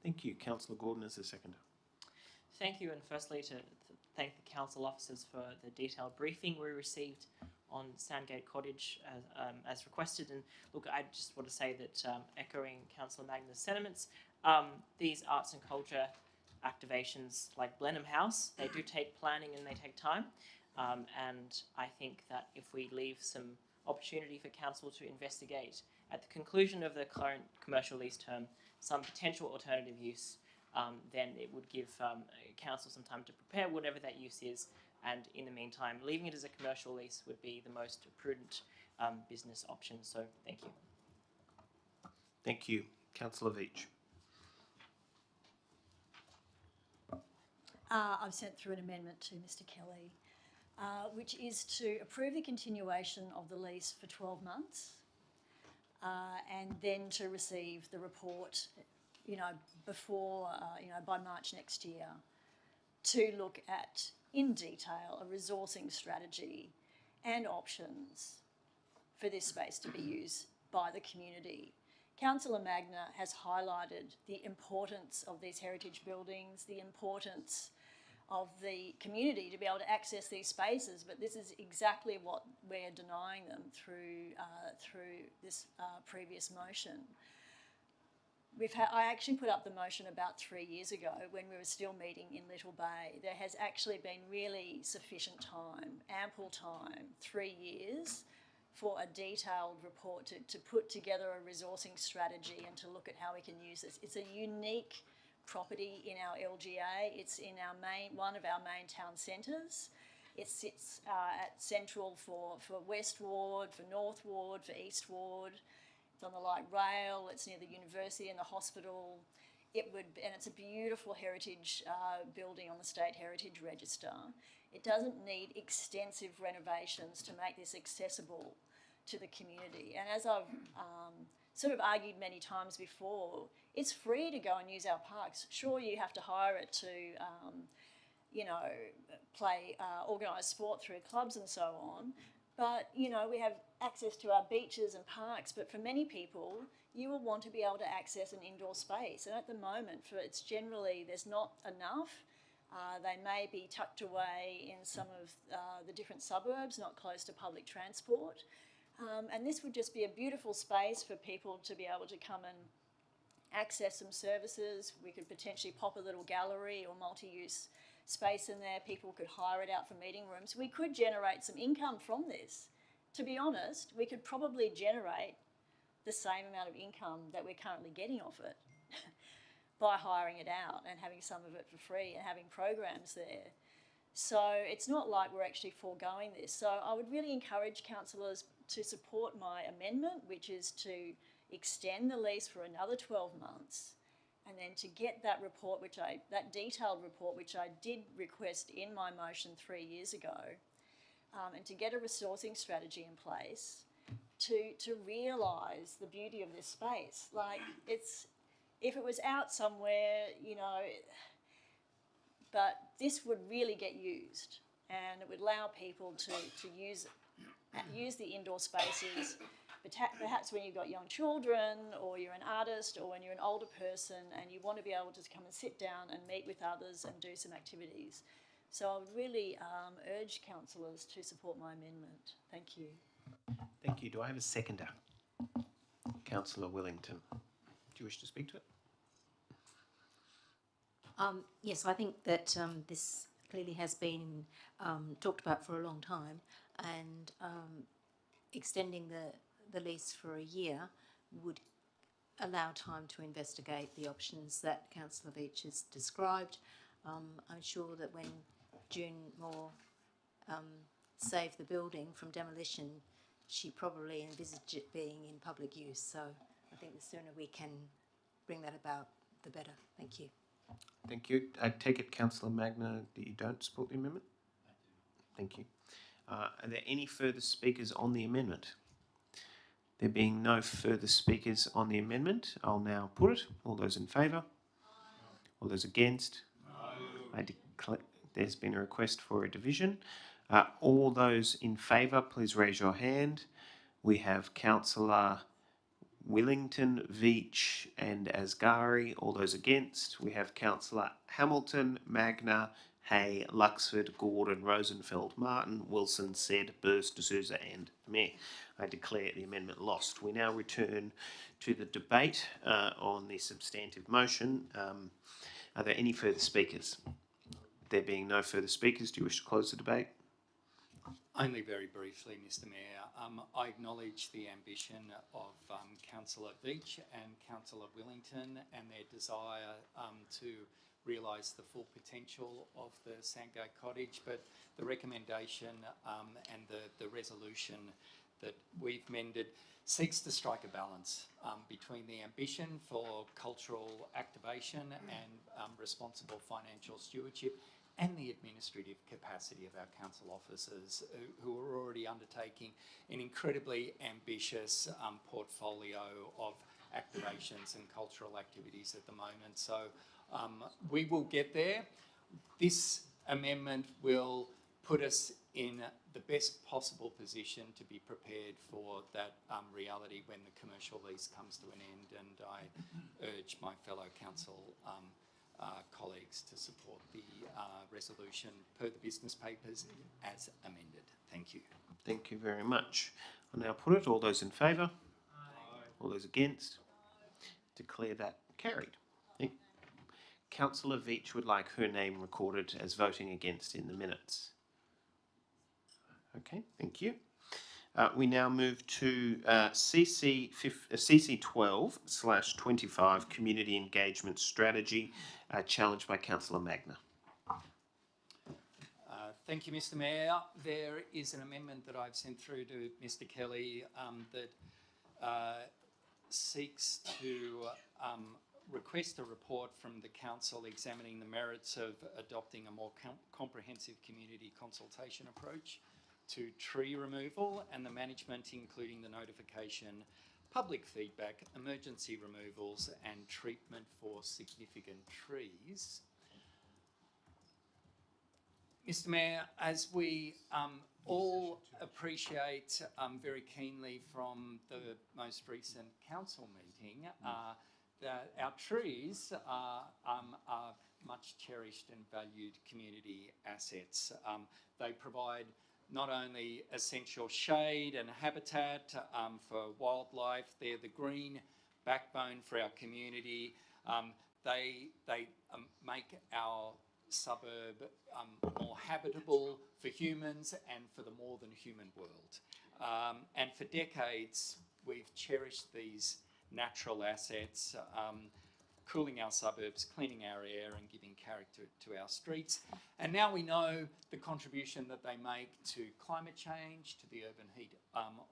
Thank you. Councillor Gordon is the seconder. Thank you, and firstly to thank the council officers for the detailed briefing we received on Sandgate Cottage as requested. And look, I just want to say that echoing Councillor Magna's sentiments, these arts and culture activations like Blenheim House, they do take planning and they take time. And I think that if we leave some opportunity for council to investigate at the conclusion of the current commercial lease term some potential alternative use, then it would give council some time to prepare whatever that use is, and in the meantime leaving it as a commercial lease would be the most prudent business option. So thank you. Thank you. Councillor Veach. I've sent through an amendment to Mr Kelly, which is to approve the continuation of the lease for 12 months and then to receive the report, before, by March next year, to look at, in detail, a resourcing strategy and options for this space to be used by the community. Councillor Magna has highlighted the importance of these heritage buildings, the importance of the community to be able to access these spaces, but this is exactly what we're denying them through this previous motion. I actually put up the motion about 3 years ago when we were still meeting in Little Bay. There has actually been really sufficient time, ample time, 3 years, for a detailed report to put together a resourcing strategy and to look at how we can use this. It's a unique property in our LGA. It's in one of our main town centres. It sits at Central for West Ward, for North Ward, for East Ward. It's on the light rail. It's near the university and the hospital. And it's a beautiful heritage building on the State Heritage Register. It doesn't need extensive renovations to make this accessible to the community. And as I've sort of argued many times before, it's free to go and use our parks. Sure, you have to hire it to, play organised sport through clubs and so on. But, we have access to our beaches and parks. But for many people, you will want to be able to access an indoor space. And at the moment, there's not enough. They may be tucked away in some of the different suburbs, not close to public transport. And this would just be a beautiful space for people to be able to come and access some services. We could potentially pop a little gallery or multi-use space in there. People could hire it out for meeting rooms. We could generate some income from this. To be honest, we could probably generate the same amount of income that we're currently getting off it by hiring it out and having some of it for free and having programs there. So it's not like we're actually foregoing this. So I would really encourage councillors to support my amendment, which is to extend the lease for another 12 months, and then to get that report, that detailed report, which I did request in my motion 3 years ago, and to get a resourcing strategy in place to realise the beauty of this space. Like, if it was out somewhere, but this would really get used, and it would allow people to use the indoor spaces. Perhaps when you've got young children, or you're an artist, or when you're an older person and you want to be able to come and sit down and meet with others and do some activities. So I would really urge councillors to support my amendment. Thank you. Thank you. Do I have a seconder? Councillor Wellington. Do you wish to speak to it? Yes, I think that this clearly has been talked about for a long time, and extending the lease for a year would allow time to investigate the options that Councillor Veach has described. I'm sure that when June Moore saved the building from demolition, she probably envisaged it being in public use. So I think the sooner we can bring that about, the better. Thank you. Thank you. I take it, Councillor Magna, that you don't support the amendment? Thank you. Are there any further speakers on the amendment? There being no further speakers on the amendment, I'll now put it. All those in favour? All those against? No. I declare there's been a request for a division. All those in favour, please raise your hand. We have Councillor Willington, Veach and Asgari. All those against. We have Councillor Hamilton, Magna, Hay, Luxford, Gordon, Rosenfeld, Martin, Wilson, Said, Burst, D'Souza and Mayor. I declare the amendment lost. We now return to the debate on the substantive motion. Are there any further speakers? There being no further speakers, do you wish to close the debate? Only very briefly, Mr Mayor. I acknowledge the ambition of Councillor Veach and Councillor Willington and their desire to realise the full potential of the Sandgate Cottage, but the recommendation and the resolution that we've mended seeks to strike a balance between the ambition for cultural activation and responsible financial stewardship and the administrative capacity of our council officers who are already undertaking an incredibly ambitious portfolio of activations and cultural activities at the moment. So we will get there. This amendment will put us in the best possible position to be prepared for that reality when the commercial lease comes to an end, and I urge my fellow council colleagues to support the resolution per the business papers as amended. Thank you. Thank you very much. I'll now put it. All those in favour? All those against? Declare that carried. Councillor Veach would like her name recorded as voting against in the minutes. Okay, thank you. We now move to CC 12/25 Community Engagement Strategy, challenged by Councillor Magna. Thank you, Mr Mayor. There is an amendment that I've sent through to Mr Kelly that seeks to request a report from the council examining the merits of adopting a more comprehensive community consultation approach to tree removal and the management, including the notification, public feedback, emergency removals and treatment for significant trees. Mr Mayor, as we all appreciate very keenly from the most recent council meeting, that our trees are much cherished and valued community assets. They provide not only essential shade and habitat for wildlife, they're the green backbone for our community. They make our suburb more habitable for humans and for the more than human world. And for decades, we've cherished these natural assets, cooling our suburbs, cleaning our air and giving character to our streets. And now we know the contribution that they make to climate change, to the urban heat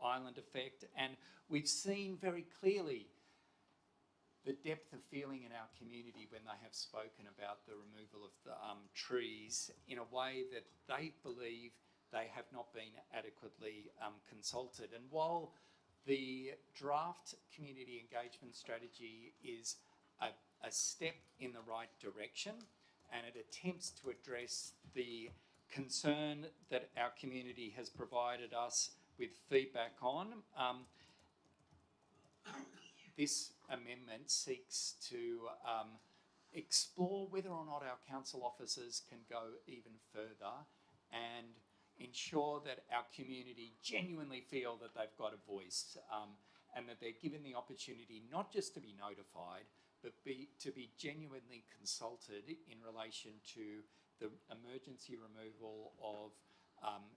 island effect, and we've seen very clearly the depth of feeling in our community when they have spoken about the removal of the trees in a way that they believe they have not been adequately consulted. And while the draft community engagement strategy is a step in the right direction and it attempts to address the concern that our community has provided us with feedback on, this amendment seeks to explore whether or not our council officers can go even further and ensure that our community genuinely feel that they've got a voice and that they're given the opportunity not just to be notified, but to be genuinely consulted in relation to the emergency removal of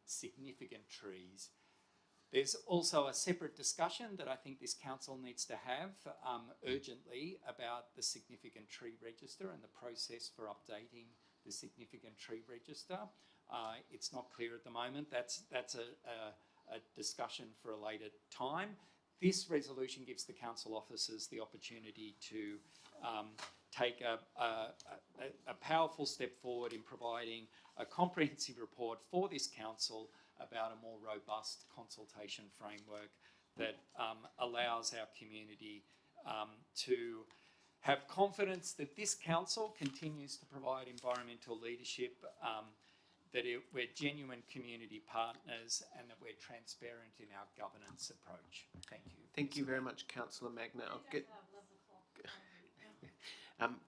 significant trees. There's also a separate discussion that I think this council needs to have urgently about the significant tree register and the process for updating the significant tree register. It's not clear at the moment. That's a discussion for a later time. This resolution gives the council officers the opportunity to take a powerful step forward in providing a comprehensive report for this council about a more robust consultation framework that allows our community to have confidence that this council continues to provide environmental leadership, that we're genuine community partners, and that we're transparent in our governance approach. Thank you. Thank you very much, Councillor Magna. I'll get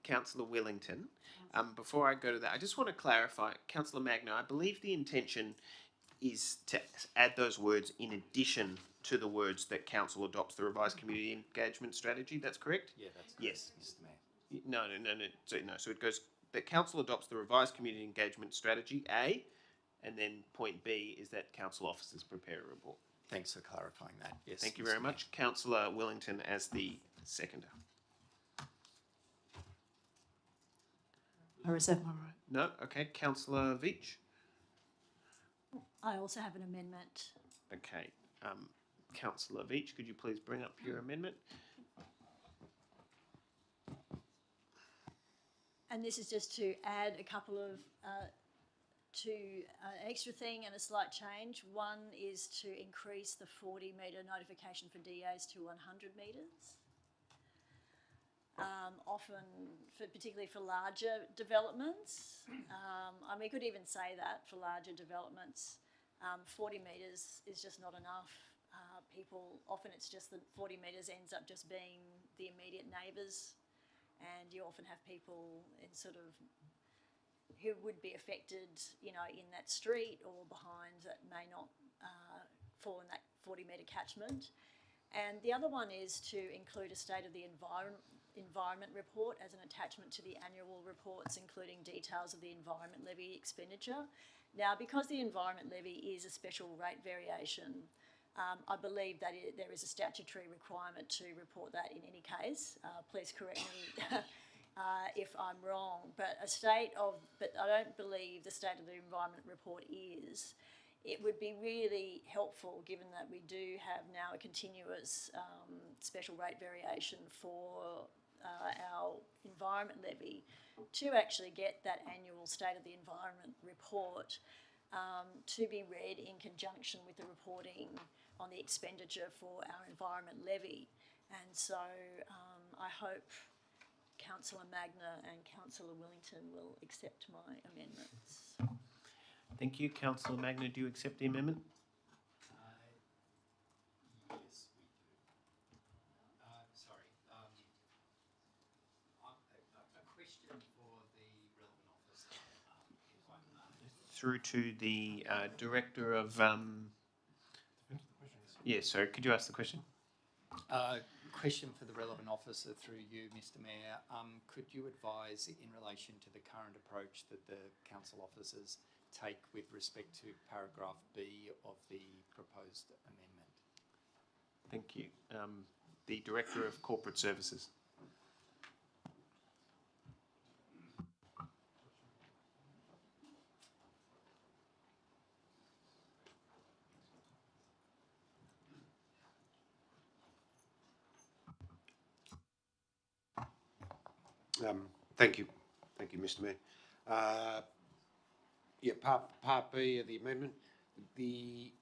Councillor Willington. Before I go to that, I just want to clarify, Councillor Magna, I believe the intention is to add those words in addition to the words that Council adopts the revised community engagement strategy. That's correct? Yeah, that's correct, yes. Mr. Mayor. No. So it goes, the Council adopts the revised community engagement strategy, A, and then point B is that Council officers prepare a report. Thanks for clarifying that. Yes. Thank you very much. Councillor Willington as the seconder. I reserve my right. No? Okay. Councillor Veach? I also have an amendment. Okay. Councillor Veach, could you please bring up your amendment? And this is just to add a couple of extra thing and a slight change. One is to increase the 40-metre notification for DAs to 100 metres. Often, particularly for larger developments, we could even say that for larger developments, 40 metres is just not enough. Often it's just that 40 metres ends up just being the immediate neighbours, and you often have people in who would be affected, in that street or behind that may not fall in that 40-metre catchment. And the other one is to include a state of the environment report as an attachment to the annual reports, including details of the environment levy expenditure. Now, because the environment levy is a special rate variation, I believe that there is a statutory requirement to report that in any case. Please correct me if I'm wrong, but I don't believe the state of the environment report is. It would be really helpful, given that we do have now a continuous special rate variation for our environment levy, to actually get that annual state of the environment report to be read in conjunction with the reporting on the expenditure for our environment levy. And so I hope Councillor Magna and Councillor Willington will accept my amendments. Thank you. Councillor Magna, do you accept the amendment? Yes, we do. Sorry. A question for the relevant officer, if I may. Through to the Director of... Yes, sorry, could you ask the question? Question for the relevant officer through you, Mr. Mayor. Could you advise in relation to the current approach that the council officers take with respect to paragraph B of the proposed amendment? Thank you. The Director of Corporate Services. Thank you, Mr. Mayor. Part B of the amendment. The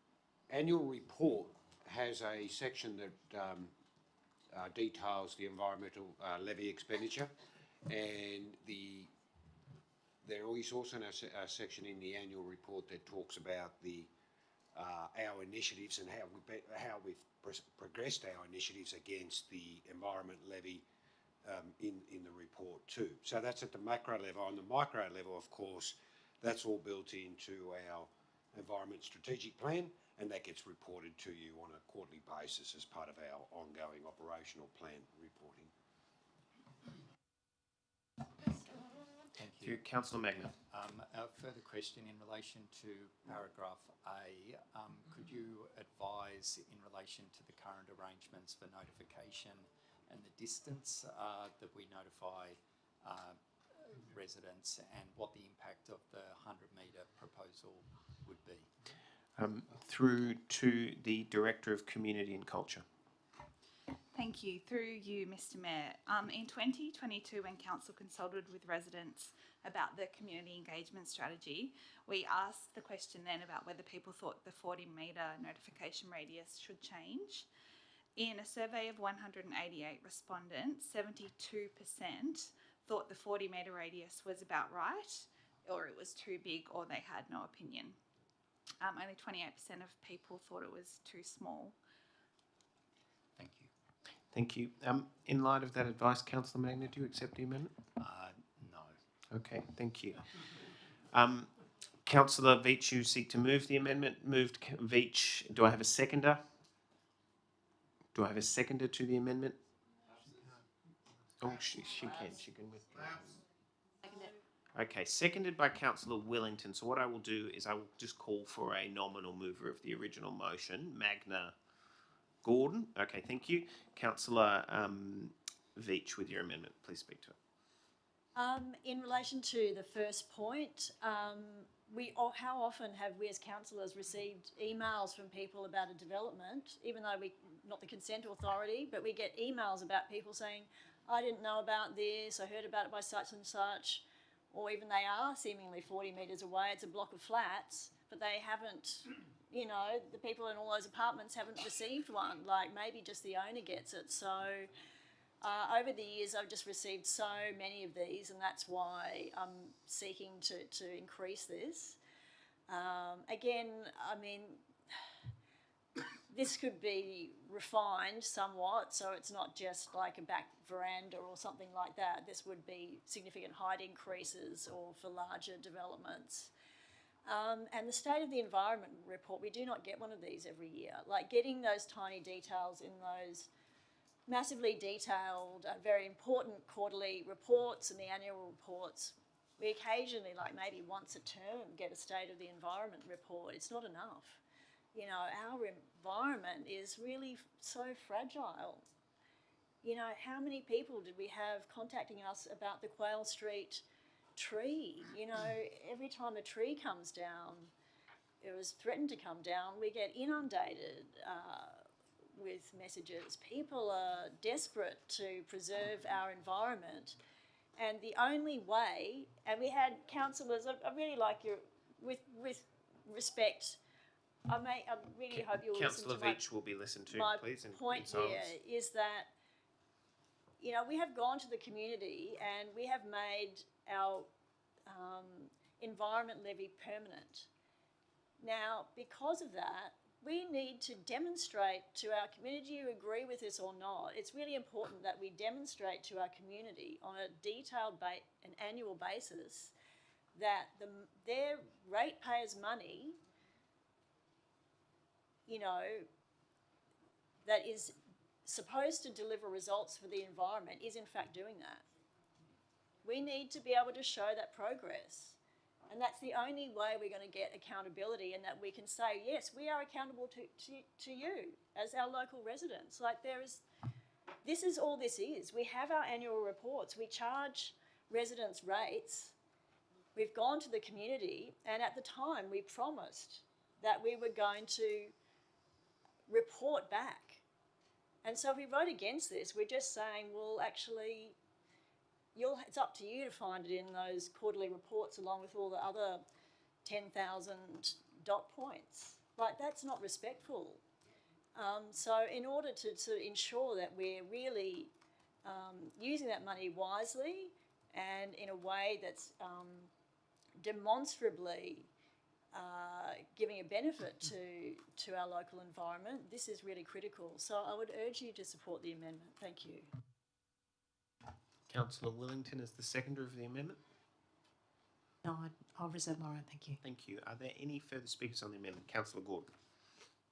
annual report has a section that details the environmental levy expenditure, and there is also a section in the annual report that talks about our initiatives and how we've progressed our initiatives against the environment levy in the report too. So that's at the macro level. On the micro level, of course, that's all built into our environment strategic plan, and that gets reported to you on a quarterly basis as part of our ongoing operational plan reporting. Thank you. Councillor Magna. A further question in relation to paragraph A. Could you advise in relation to the current arrangements for notification and the distance that we notify residents, and what the impact of the 100-metre proposal would be? Through to the Director of Community and Culture. Thank you. Through you, Mr. Mayor. In 2022, when Council consulted with residents about the community engagement strategy, we asked the question then about whether people thought the 40-metre notification radius should change. In a survey of 188 respondents, 72% thought the 40-metre radius was about right, or it was too big, or they had no opinion. Only 28% of people thought it was too small. Thank you. Thank you. In light of that advice, Councillor Magna, do you accept the amendment? No. Okay, thank you. Councillor Veach, you seek to move the amendment. Moved Veach. Do I have a seconder? Do I have a seconder to the amendment? Oh, she can withdraw. Okay, seconded by Councillor Wellington. So what I will do is I will just call for a nominal mover of the original motion, Magna Gordon. Okay, thank you. Councillor Veach, with your amendment, please speak to it. In relation to the first point, how often have we as councillors received emails from people about a development, even though we're not the consent authority, but we get emails about people saying, I didn't know about this, I heard about it by such and such, or even they are seemingly 40 metres away, it's a block of flats, but they haven't, you know, the people in all those apartments haven't received one, like maybe just the owner gets it. So over the years I've just received so many of these, and that's why I'm seeking to increase this. Again, I mean, this could be refined somewhat, so it's not just like a back veranda or something like that. This would be significant height increases or for larger developments. And the State of the Environment report, we do not get one of these every year. Like getting those tiny details in those massively detailed, very important quarterly reports and the annual reports, we occasionally, like maybe once a term, get a State of the Environment report. It's not enough. You know, our environment is really so fragile. You know, how many people did we have contacting us about the Quayle Street tree? You know, every time a tree comes down, it was threatened to come down, we get inundated with messages. People are desperate to preserve our environment. And the only way, and we had councillors, I really like your, with respect, I really hope you'll listen to Councillor Veach will be listened to, my please. point here is that, you know, we have gone to the community and we have made our environment levy permanent. Now, because of that, we need to demonstrate to our community, you agree with this or not, it's really important that we demonstrate to our community on a detailed an annual basis that their ratepayers' money, you know, that is supposed to deliver results for the environment is in fact doing that. We need to be able to show that progress. And that's the only way we're going to get accountability, and that we can say, yes, we are accountable to you as our local residents. Like this is all this is. We have our annual reports. We charge residents rates. We've gone to the community, and at the time we promised that we were going to report back. And so if we vote against this, we're just saying, well, actually, it's up to you to find it in those quarterly reports along with all the other 10,000 dot points. Like, that's not respectful. So in order to ensure that we're really using that money wisely and in a way that's demonstrably giving a benefit to our local environment, this is really critical. So I would urge you to support the amendment. Thank you. Councillor Wellington is the seconder of the amendment. No, I'll reserve my right, thank you. Thank you. Are there any further speakers on the amendment? Councillor Gordon.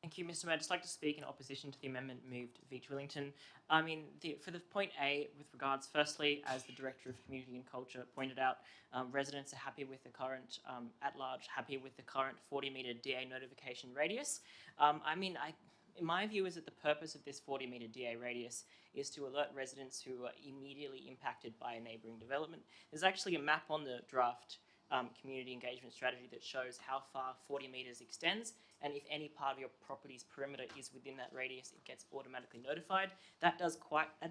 Thank you, Mr. Mayor. I'd just like to speak in opposition to the amendment moved Veach Wellington. I mean, for the point A, with regards, firstly, as the Director of Community and Culture pointed out, residents are happy with the current, at large, happy with the current 40-metre DA notification radius. In my view, is that the purpose of this 40-metre DA radius is to alert residents who are immediately impacted by a neighbouring development. There's actually a map on the draft community engagement strategy that shows how far 40 metres extends, and if any part of your property's perimeter is within that radius, it gets automatically notified. That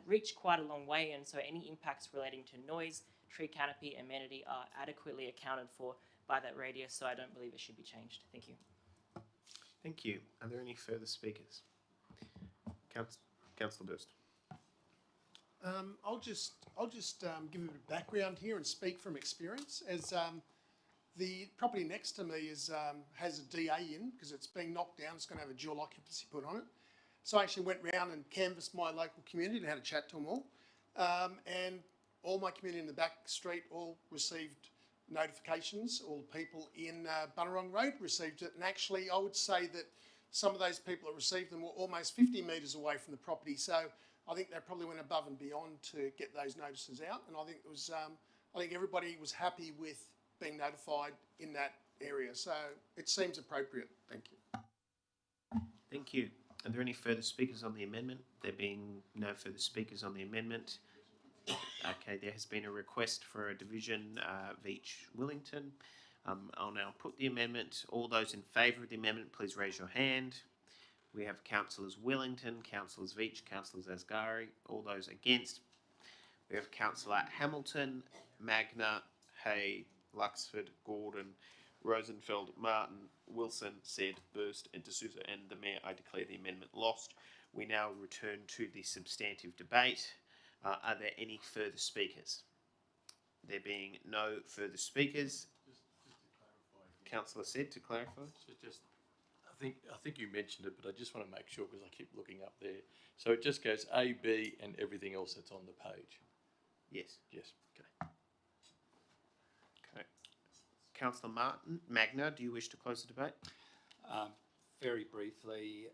reach quite a long way, and so any impacts relating to noise, tree canopy, amenity are adequately accounted for by that radius, so I don't believe it should be changed. Thank you. Thank you. Are there any further speakers? Councillor Durst. I'll just give a bit of background here and speak from experience. As the property next to me has a DA in because it's being knocked down. It's going to have a dual occupancy put on it. So I actually went round and canvassed my local community and had a chat to them all. And all my community in the back street all received notifications. All the people in Bunnerong Road received it. And actually, I would say that some of those people that received them were almost 50 metres away from the property. So I think they probably went above and beyond to get those notices out. And I think it was, I think everybody was happy with being notified in that area. So it seems appropriate. Thank you. Thank you. Are there any further speakers on the amendment? There being no further speakers on the amendment. Okay, there has been a request for a division, Veach Willington. I'll now put the amendment. All those in favour of the amendment, please raise your hand. We have Councillors Willington, Councillors Veach, Councillors Asghari. All those against. We have Councillor Hamilton, Magna, Hay, Luxford, Gordon, Rosenfeld, Martin, Wilson, Said, Burst and D'Souza, and the Mayor. I declare the amendment lost. We now return to the substantive debate. Are there any further speakers? There being no further speakers. Councillor Said, to clarify. I think you mentioned it, but I just want to make sure because I keep looking up there. So it just goes A, B, and everything else that's on the page. Yes. Yes. Okay. Okay. Councillor Martin, Magna, do you wish to close the debate? Very briefly,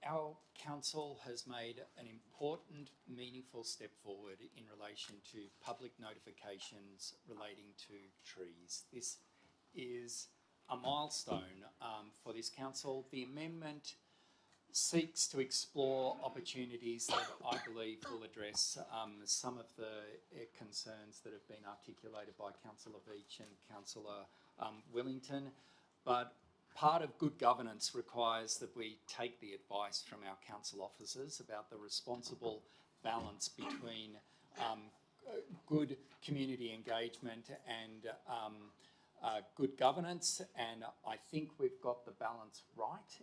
our council has made an important, meaningful step forward in relation to public notifications relating to trees. This is a milestone for this council. The amendment seeks to explore opportunities that I believe will address some of the concerns that have been articulated by Councillor Veach and Councillor Willington, but part of good governance requires that we take the advice from our council officers about the responsible balance between good community engagement and good governance, and I think we've got the balance right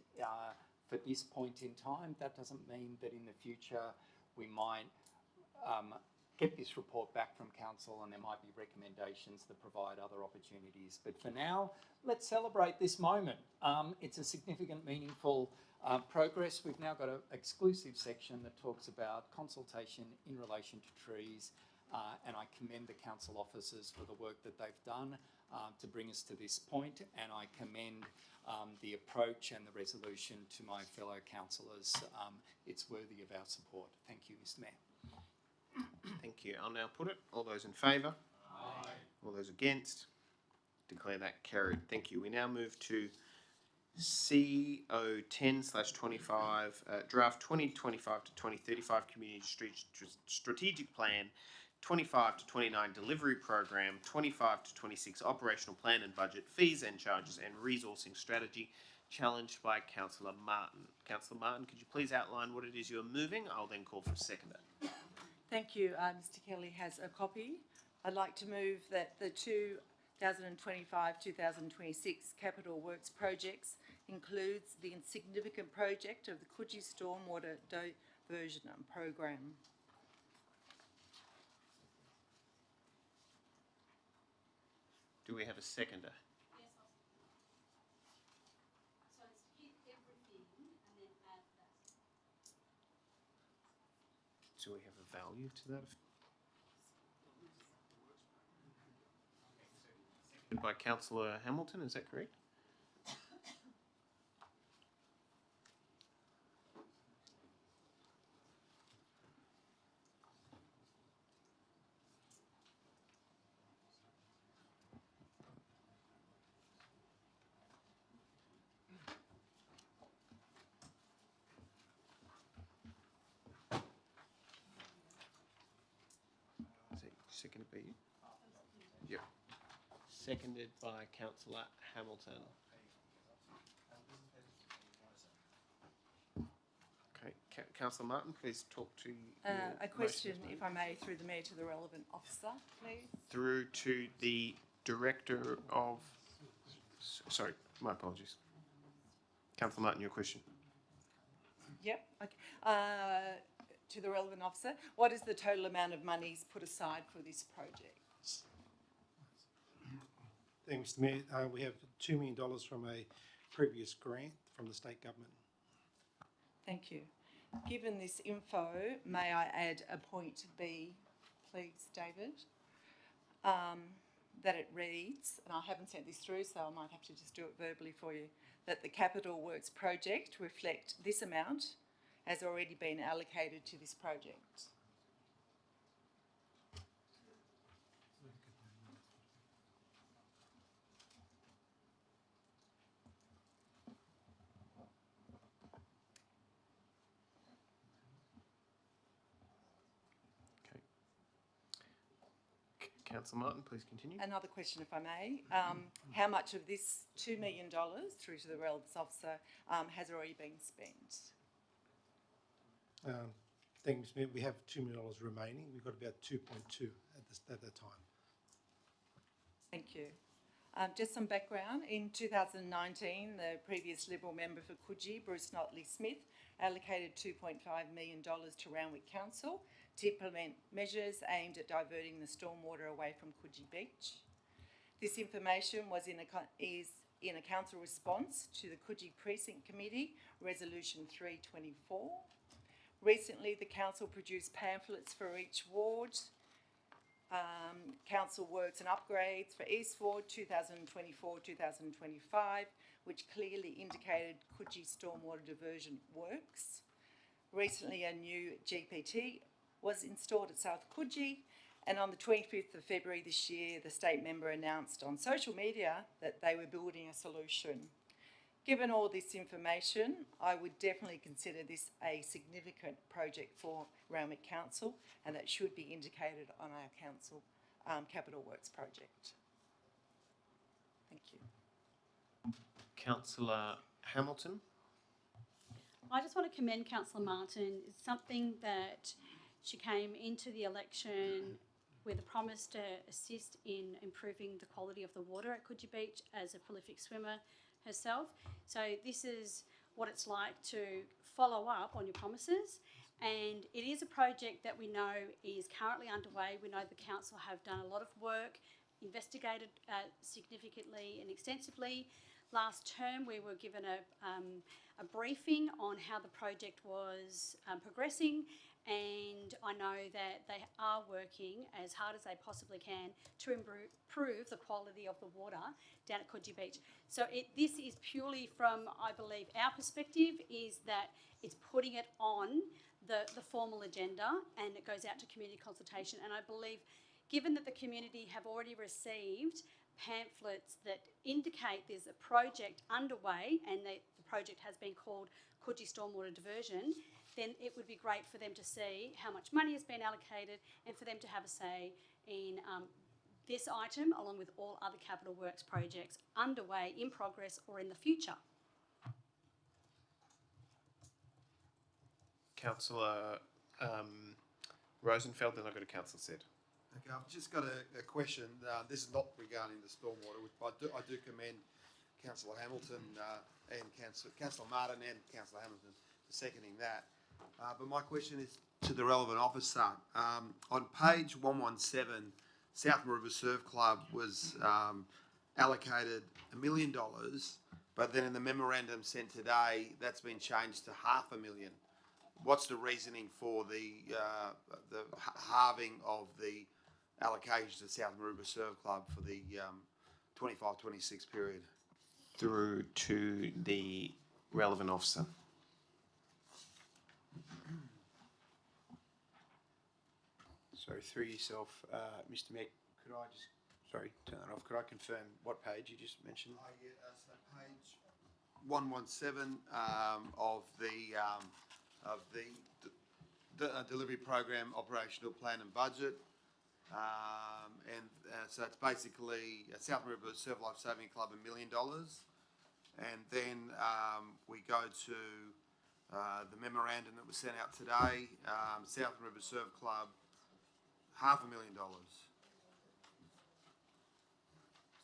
for this point in time. That doesn't mean that in the future we might get this report back from council and there might be recommendations that provide other opportunities. But for now, let's celebrate this moment. It's a significant, meaningful progress. We've now got an exclusive section that talks about consultation in relation to trees, and I commend the council officers for the work that they've done to bring us to this point, and I commend the approach and the resolution to my fellow councillors. It's worthy of our support. Thank you, Mr. Mayor. Thank you. I'll now put it. All those in favour? Aye. All those against? Declare that carried. Thank you. We now move to CO10/25, draft 2025 to 2035 Community Strategic Plan, 25 to 29 Delivery Program, 25 to 26 Operational Plan and Budget, Fees and Charges and Resourcing Strategy, challenged by Councillor Martin. Councillor Martin, could you please outline what it is you're moving? I'll then call for a seconder. Thank you. Mr. Kelly has a copy. I'd like to move that the 2025-2026 capital works projects includes the insignificant project of the Coogee Stormwater Diversion Program. Do we have a seconder? Yes, so it's hit everything and then add that. Do we have a value to that? By Councillor Hamilton, is that correct? Seconded by you? Yep. Seconded by Councillor Hamilton. Councillor Martin, please talk to your A question, motion. if I may, through the Mayor to the relevant officer, please. Through to the Director of... Sorry, my apologies. Councillor Martin, your question. Yep, okay. To the relevant officer, what is the total amount of monies put aside for this project? Thank you, Mr Mayor. We have $2 million from a previous grant from the state government. Thank you. Given this info, may I add a point B, please, David? That it reads, and I haven't sent this through, so I might have to just do it verbally for you, that the Capital Works project reflect this amount has already been allocated to this project. Councillor Martin, please continue. Another question, if I may. How much of this $2 million, through to the relevance officer, has already been spent? Thank you, Mr Mayor. We have $2 million remaining. We've got about 2.2 at that time. Thank you. Just some background. In 2019, the previous Liberal member for Coogee, Bruce Notley-Smith, allocated $2.5 million to Randwick Council to implement measures aimed at diverting the stormwater away from Coogee Beach. This information was is in a council response to the Coogee Precinct Committee, Resolution 324. Recently, the council produced pamphlets for each ward, council works and upgrades for East Ward 2024-2025, which clearly indicated Coogee stormwater diversion works. Recently, a new GPT was installed at South Coogee, and on the 25th of February this year, the state member announced on social media that they were building a solution. Given all this information, I would definitely consider this a significant project for Randwick Council, and that should be indicated on our council capital works project. Thank you. Councillor Hamilton. I just want to commend Councillor Martin. It's something that she came into the election with a promise to assist in improving the quality of the water at Coogee Beach as a prolific swimmer herself. So this is what it's like to follow up on your promises. And it is a project that we know is currently underway. We know the council have done a lot of work, investigated significantly and extensively. Last term, we were given a briefing on how the project was progressing, and I know that they are working as hard as they possibly can to improve the quality of the water down at Coogee Beach. So this is purely from, I believe, our perspective, is that it's putting it on the formal agenda, and it goes out to community consultation. And I believe, given that the community have already received pamphlets that indicate there's a project underway and the project has been called Coogee Stormwater Diversion, then it would be great for them to see how much money has been allocated and for them to have a say in this item, along with all other capital works projects underway, in progress or in the future. Councillor Rosenfeld, then I've got a councillor said. Okay, I've just got a question. This is not regarding the stormwater, but I do commend Councillor Hamilton and Councillor Martin and Councillor Hamilton for seconding that. But my question is to the relevant officer. On page 117, South Maroubra Surf Club was allocated $1 million, but then in the memorandum sent today, that's been changed to $500,000. What's the reasoning for the halving of the allocations to South Maroubra Surf Club for the 25-26 period? Through to the relevant officer. Sorry, through yourself, Mr Mayor, could I just, sorry, turn that off. Could I confirm what page you just mentioned? So page 117 of the delivery program, operational plan and budget. So it's basically South Maroubra Surf Life Saving Club $1 million. And then we go to The memorandum that was sent out today, South River Surf Club, $500,000.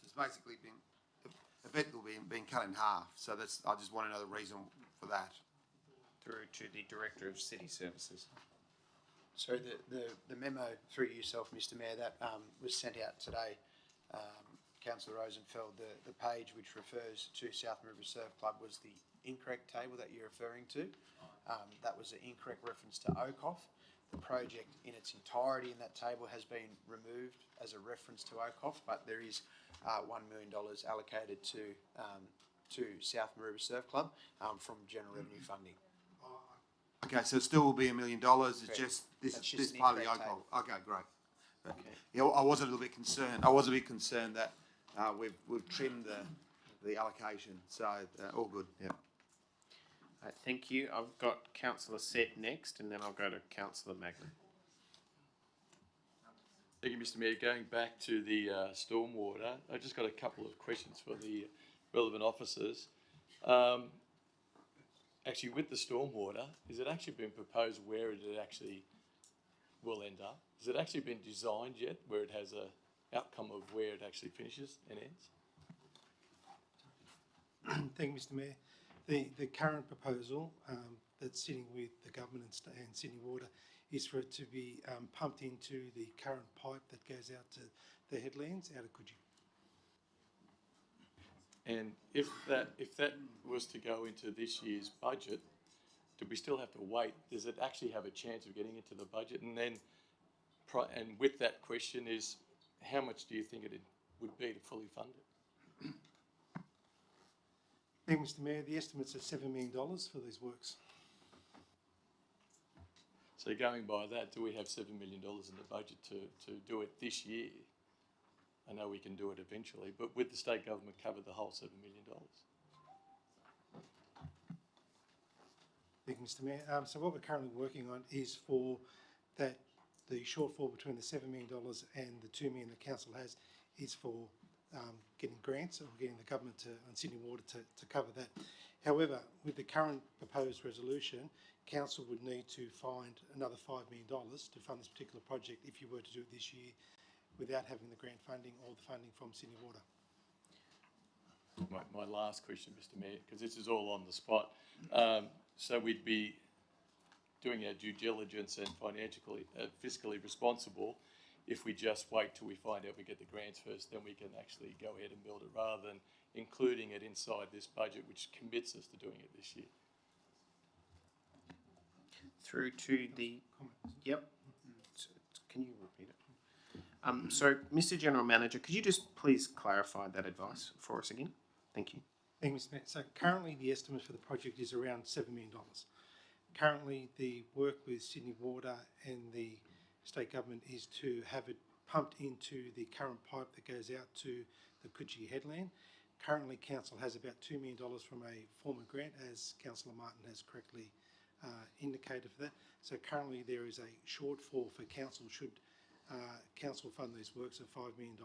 So it's basically been, effectively been cut in half. So that's, I just want to know the reason for that. Through to the Director of City Services. So the memo through yourself, Mr Mayor, that was sent out today, Councillor Rosenfeld, the page which refers to South River Surf Club was the incorrect table that you're referring to. That was an incorrect reference to OCOF. The project in its entirety in that table has been removed as a reference to OCOF, but there is $1 million allocated to South River Surf Club from general revenue funding. Okay, so it still will be $1 million. It's just this part of the incorrect OCOL. Okay, great. Okay. Yeah, I was a little bit concerned. I was a bit concerned that we've trimmed the allocation. So all good. Yeah. Thank you. I've got Councillor Sett next, and then I'll go to Councillor Magnan. Thank you, Mr Mayor. Going back to the stormwater, I just got a couple of questions for the relevant officers. Actually, with the stormwater, is it actually been proposed where it actually will end up? Has it actually been designed yet, where it has a outcome of where it actually finishes and ends? Thank you, Mr Mayor. The current proposal that's sitting with the government and Sydney Water is for it to be pumped into the current pipe that goes out to the headlands out of Coogee. And if that was to go into this year's budget, do we still have to wait? Does it actually have a chance of getting into the budget? And then, and with that question is, how much do you think it would be to fully fund it? Thank you, Mr Mayor. The estimates are $7 million for these works. So going by that, do we have $7 million in the budget to do it this year? I know we can do it eventually, but would the state government cover the whole $7 million? Thank you, Mr Mayor. So what we're currently working on is for that the shortfall between the $7 million and the $2 million the council has is for getting grants or getting the government and Sydney Water to cover that. However, with the current proposed resolution, council would need to find another $5 million to fund this particular project if you were to do it this year without having the grant funding or the funding from Sydney Water. My last question, Mr Mayor, because this is all on the spot. So we'd be doing our due diligence and fiscally responsible if we just wait till we find out we get the grants first, then we can actually go ahead and build it rather than including it inside this budget, which commits us to doing it this year. Through to the... Yep. Can you repeat it? So, Mr General Manager, could you just please clarify that advice for us again? Thank you. Thank you, Mr Mayor. So currently the estimate for the project is around $7 million. Currently the work with Sydney Water and the state government is to have it pumped into the current pipe that goes out to the Coogee headland. Currently council has about $2 million from a former grant, as Councillor Martin has correctly indicated for that. So currently there is a shortfall for council should council fund these works of $5 million.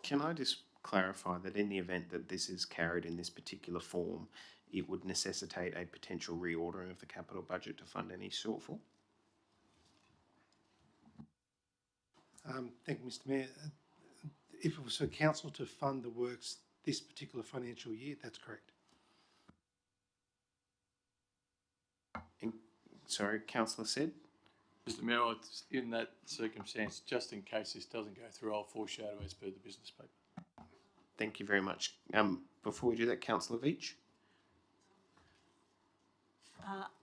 Can I just clarify that in the event that this is carried in this particular form, it would necessitate a potential reordering of the capital budget to fund any shortfall? Thank you, Mr Mayor. If it was for council to fund the works this particular financial year, that's correct. Sorry, Councillor Sett? Mr Mayor, in that circumstance, just in case this doesn't go through, I'll foreshadow as per the business paper. Thank you very much. Before we do that, Councillor Veach?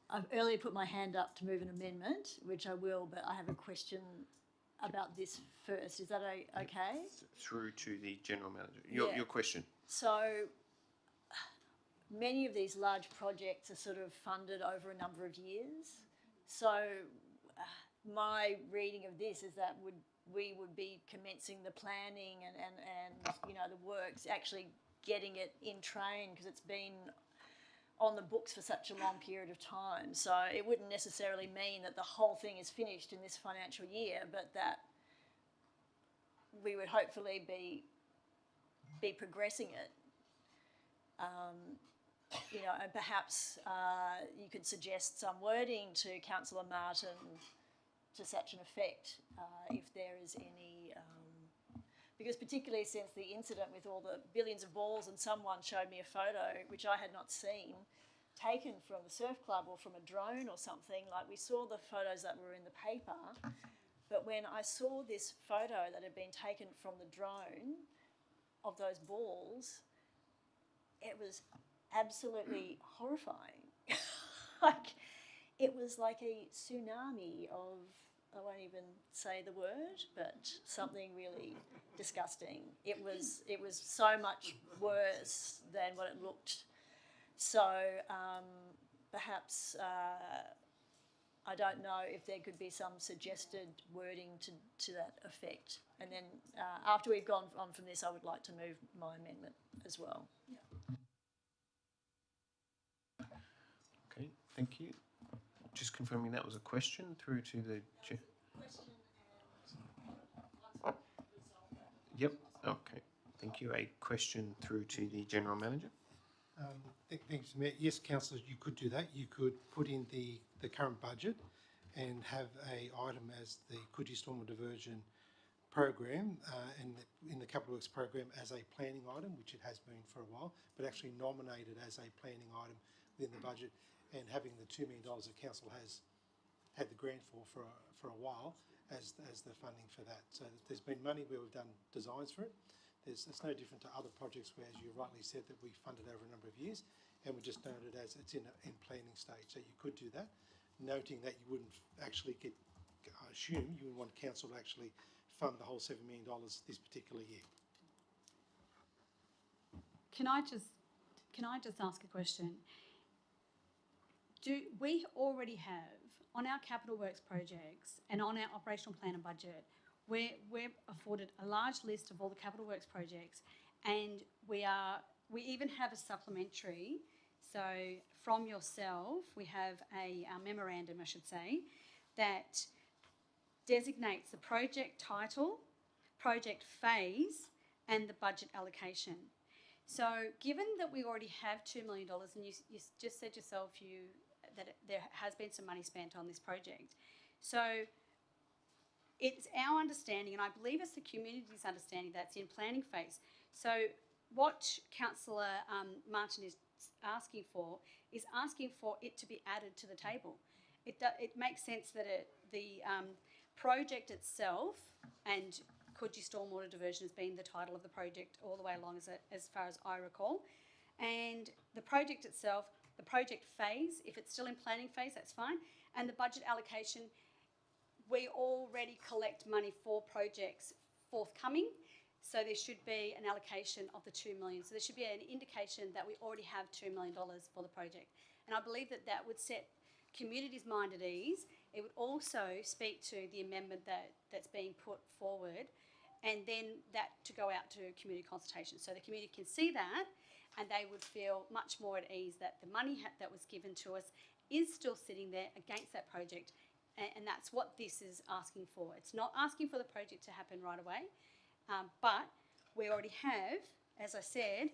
I've earlier put my hand up to move an amendment, which I will, but I have a question about this first. Is that okay? Through to the General Manager. Your question. So many of these large projects are sort of funded over a number of years. So my reading of this is that we would be commencing the planning and you know, the works, actually getting it in train because it's been on the books for such a long period of time. So it wouldn't necessarily mean that the whole thing is finished in this financial year, but that we would hopefully be progressing it. You know, and perhaps you could suggest some wording to Councillor Martin to such an effect, if there is any, because particularly since the incident with all the billions of balls, and someone showed me a photo which I had not seen, taken from the surf club or from a drone or something. Like, we saw the photos that were in the paper, but when I saw this photo that had been taken from the drone of those balls, it was absolutely horrifying. Like, it was like a tsunami of, I won't even say the word, but something really disgusting. It was so much worse than what it looked. So perhaps, I don't know if there could be some suggested wording to that effect. And then after we've gone on from this, I would like to move my amendment as well. Okay, thank you. Just confirming that was a question through to the chair. Yep, okay, thank you. A question through to the General Manager. Thanks, Mayor. Yes, councillors, you could do that. You could put in the current budget and have a item as the Coogee Stormwater Diversion program and in the Capital Works program as a planning item, which it has been for a while, but actually nominated as a planning item within the budget, and having the $2 million the council has had the grant for a while as the funding for that. So there's been money where we've done designs for it. It's no different to other projects where, as you rightly said, that we funded over a number of years, and we just noted as it's in planning stage. So you could do that, noting that you wouldn't actually get, I assume you would want council to actually fund the whole $7 million this particular year. Can I just ask a question? Do we already have on our capital works projects and on our operational plan and budget, we're afforded a large list of all the capital works projects, and we even have a supplementary. So from yourself, we have a memorandum, I should say, that designates the project title, project phase, and the budget allocation. So given that we already have $2 million, and you just said yourself that there has been some money spent on this project, so it's our understanding, and I believe it's the community's understanding, that's in planning phase. So what Councillor Martin is asking for it to be added to the table. It makes sense that the project itself, and Coogee Stormwater Diversion has been the title of the project all the way along as far as I recall, and the project itself, the project phase, if it's still in planning phase, that's fine, and the budget allocation, we already collect money for projects forthcoming, so there should be an allocation of the $2 million. So there should be an indication that we already have $2 million for the project. And I believe that would set community's mind at ease. It would also speak to the amendment that's being put forward, and then that to go out to community consultation. So the community can see that, and they would feel much more at ease that the money that was given to us is still sitting there against that project. And that's what this is asking for. It's not asking for the project to happen right away, but we already have, as I said,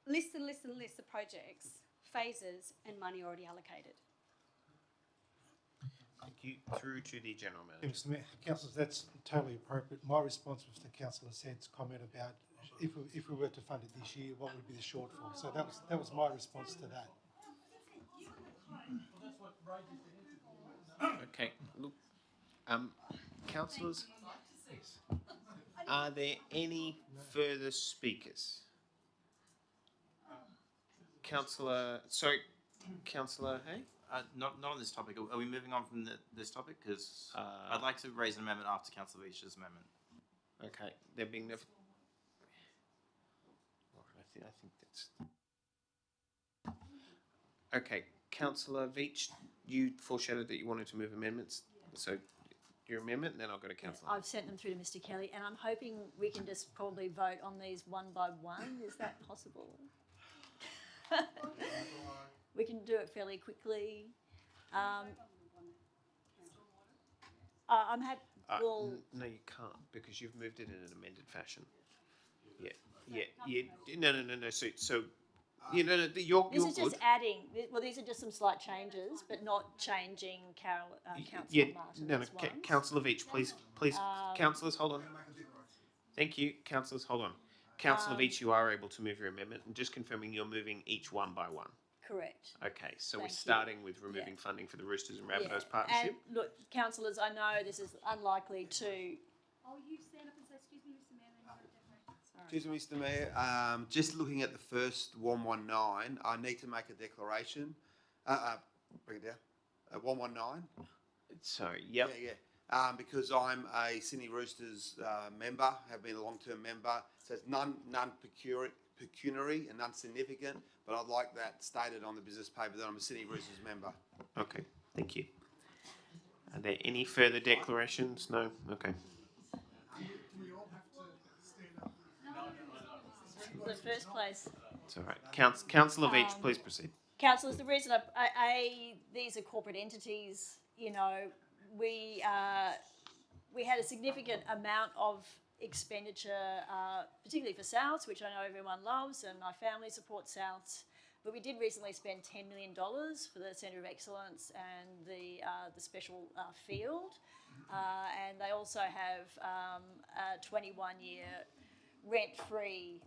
lists and lists and lists of projects, phases, and money already allocated. Thank you. Through to the General Manager. Mr. Mayor, councillors, that's totally appropriate. My response was to Councillor Said's comment about if we were to fund it this year, what would be the shortfall? So that was my response to that. Okay, look, councillors, are there any further speakers? Councillor Hay? Not on this topic. Are we moving on from this topic? Because I'd like to raise an amendment after Councillor Veach's amendment. Okay, there being no... I think that's... Okay, Councillor Veach, you foreshadowed that you wanted to move amendments, so your amendment, and then I'll go to Councillor. I've sent them through to Mr. Kelly, and I'm hoping we can just probably vote on these one by one. Is that possible? We can do it fairly quickly. I'm happy. No, you can't, because you've moved it in an amended fashion. No. So, you're This you're is good. just adding, well, these are just some slight changes, but not changing Councillor Yeah, Martin's ones. Councillor Veach, please, councillors, hold on. Thank you, councillors, hold on. Councillor Veach, you are able to move your amendment, and just confirming you're moving each one by one. Correct. Okay, so we're Thank you. starting with removing funding for the Roosters and Rabbitohs Yeah. partnership. And look, councillors, I know this is unlikely to. Oh, you stand up and say, excuse me, Mr. Mayor, and sorry. Excuse me, Mr. Mayor. Just looking at the first 119, I need to make a declaration. Bring it down. 119. Sorry. Yep. Yeah. Because I'm a Sydney Roosters member, have been a long-term member. It says none pecuniary and none significant, but I'd like that stated on the business paper that I'm a Sydney Roosters member. Okay, thank you. Are there any further declarations? No? Okay. The first place. It's all right. Councillor Veach, please proceed. Councillors, the reason these are corporate entities. We had a significant amount of expenditure, particularly for Souths, which I know everyone loves, and my family supports Souths. But we did recently spend $10 million for the Centre of Excellence and the special field, and they also have a 21-year rent-free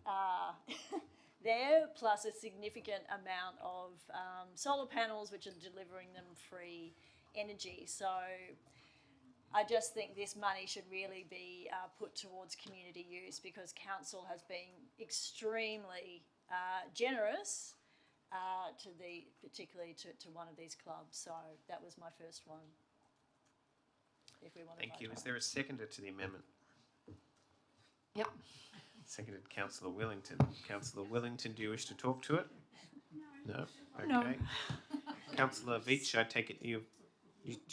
there, plus a significant amount of solar panels, which are delivering them free energy. So I just think this money should really be put towards community use, because council has been extremely generous particularly to one of these clubs. So that was my first one. If we want to. Thank you. Is there a seconder to the amendment? Yep. Seconded, Councillor Wellington. Councillor Wellington, do you wish to talk to it? No. Okay. No. Councillor Veach, I take it do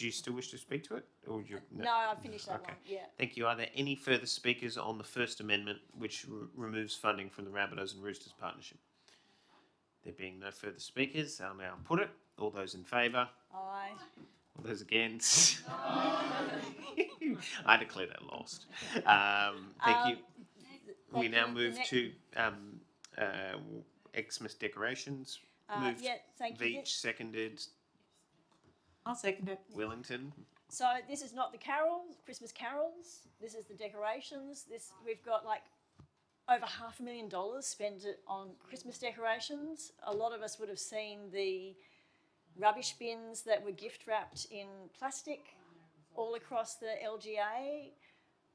you still wish to speak to it? Or no, I finished that one. Yeah. Thank you. Are there any further speakers on the first amendment, which removes funding from the Rabbitohs and Roosters partnership? There being no further speakers, I'll now put it. All those in favour? Aye. All those against? I declare that lost. Thank you. We now move to Xmas decorations. Moved. Yeah, thank you. Veach, seconded. I'll second it. Wellington. So this is not the Christmas carols. This is the decorations. We've got like over $500,000 spent on Christmas decorations. A lot of us would have seen the rubbish bins that were gift wrapped in plastic all across the LGA.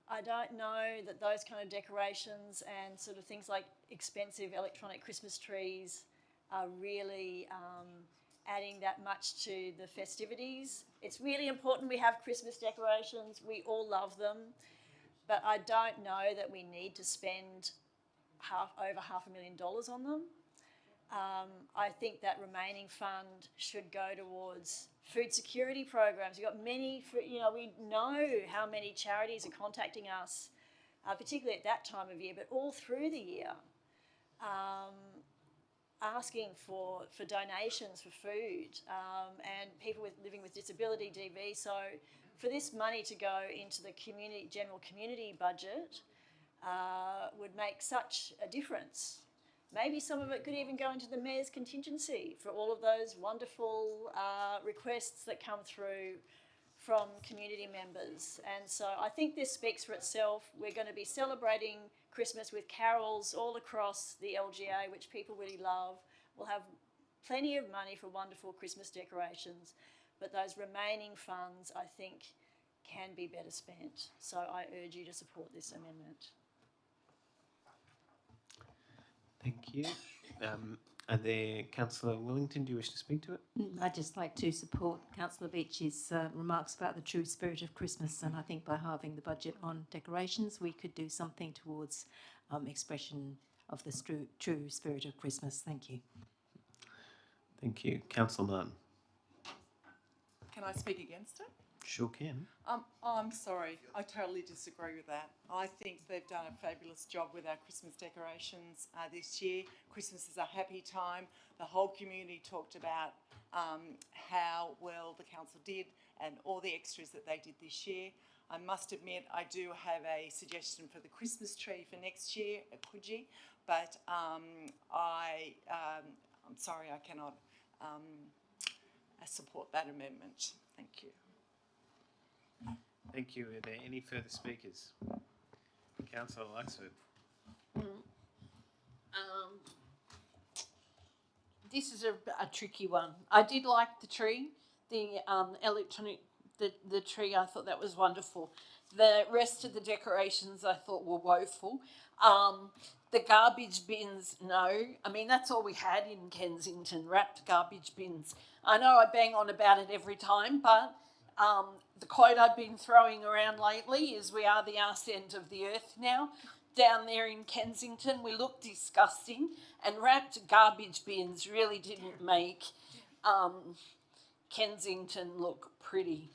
I don't know that those kind of decorations and sort of things like expensive electronic Christmas trees are really adding that much to the festivities. It's really important we have Christmas decorations. We all love them, but I don't know that we need to spend over $500,000 on them. I think that remaining fund should go towards food security programs. We've got many, we know how many charities are contacting us, particularly at that time of year, but all through the year, asking for donations for food, and people living with disability, DV. So for this money to go into the general community budget would make such a difference. Maybe some of it could even go into the Mayor's contingency for all of those wonderful requests that come through from community members. And so I think this speaks for itself. We're going to be celebrating Christmas with carols all across the LGA, which people really love. We'll have plenty of money for wonderful Christmas decorations, but those remaining funds, I think, can be better spent. So I urge you to support this amendment. Thank you. Are there, Councillor Wellington, do you wish to speak to it? I'd just like to support Councillor Veach's remarks about the true spirit of Christmas, and I think by halving the budget on decorations, we could do something towards expression of the true spirit of Christmas. Thank you. Thank you. Councillor Martin. Can I speak against it? Sure can. I'm sorry, I totally disagree with that. I think they've done a fabulous job with our Christmas decorations this year. Christmas is a happy time. The whole community talked about how well the council did and all the extras that they did this year. I must admit, I do have a suggestion for the Christmas tree for next year, a Coogee, but I'm sorry I cannot support that amendment. Thank you. Thank you. Are there any further speakers? Councillor Luxford. This is a tricky one. I did like the tree, the electronic, the tree. I thought that was wonderful. The rest of the decorations I thought were woeful. The garbage bins, no. I mean, that's all we had in Kensington, wrapped garbage bins. I know I bang on about it every time, but the quote I've been throwing around lately is we are the arse end of the earth now. Down there in Kensington, we look disgusting, and wrapped garbage bins really didn't make Kensington look pretty.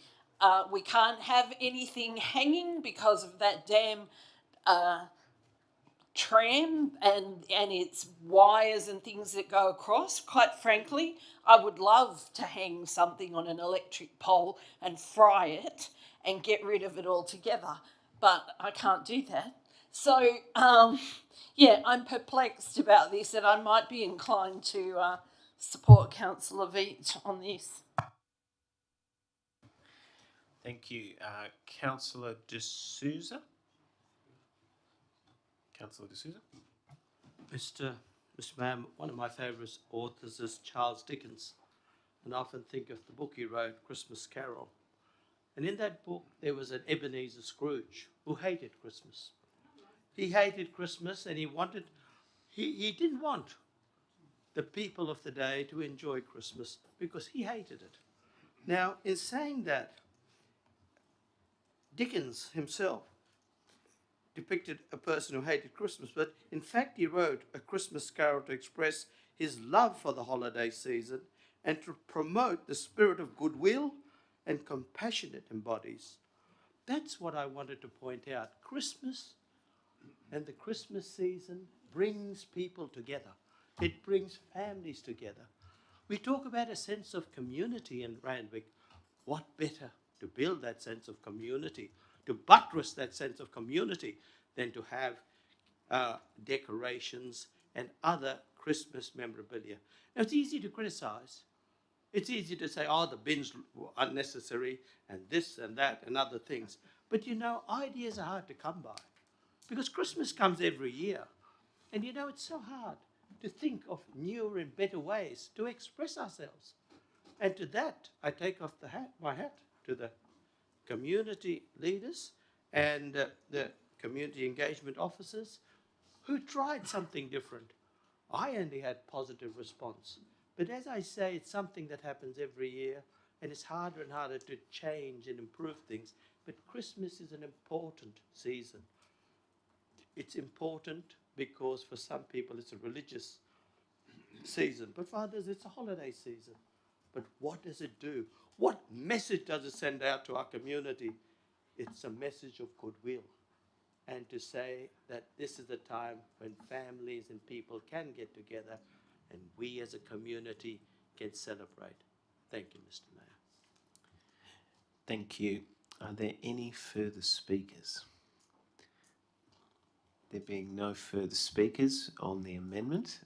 We can't have anything hanging because of that damn tram and its wires and things that go across. Quite frankly, I would love to hang something on an electric pole and fry it and get rid of it altogether, but I can't do that. So, yeah, I'm perplexed about this, and I might be inclined to support Councillor Veach on this. Thank you. Councillor De Souza. Councillor De Souza. Mr. Mayor, one of my favourite authors is Charles Dickens, and I often think of the book he wrote, Christmas Carol. And in that book, there was an Ebenezer Scrooge who hated Christmas. He hated Christmas, and he didn't want the people of the day to enjoy Christmas because he hated it. Now, in saying that, Dickens himself depicted a person who hated Christmas, but in fact he wrote A Christmas Carol to express his love for the holiday season and to promote the spirit of goodwill and compassion it embodies. That's what I wanted to point out. Christmas and the Christmas season brings people together. It brings families together. We talk about a sense of community in Randwick. What better to build that sense of community, to buttress that sense of community, than to have decorations and other Christmas memorabilia. Now, it's easy to criticise. It's easy to say, oh, the bins were unnecessary and this and that and other things. But, you know, ideas are hard to come by because Christmas comes every year. And, you know, it's so hard to think of newer and better ways to express ourselves. And to that, I take off my hat to the community leaders and the community engagement officers who tried something different. I only had positive response. But as I say, it's something that happens every year, and it's harder and harder to change and improve things. But Christmas is an important season. It's important because for some people it's a religious season, but for others it's a holiday season. But what does it do? What message does it send out to our community? It's a message of goodwill, and to say that this is the time when families and people can get together and we as a community can celebrate. Thank you, Mr. Mayor. Thank you. Are there any further speakers? There being no further speakers on the amendment,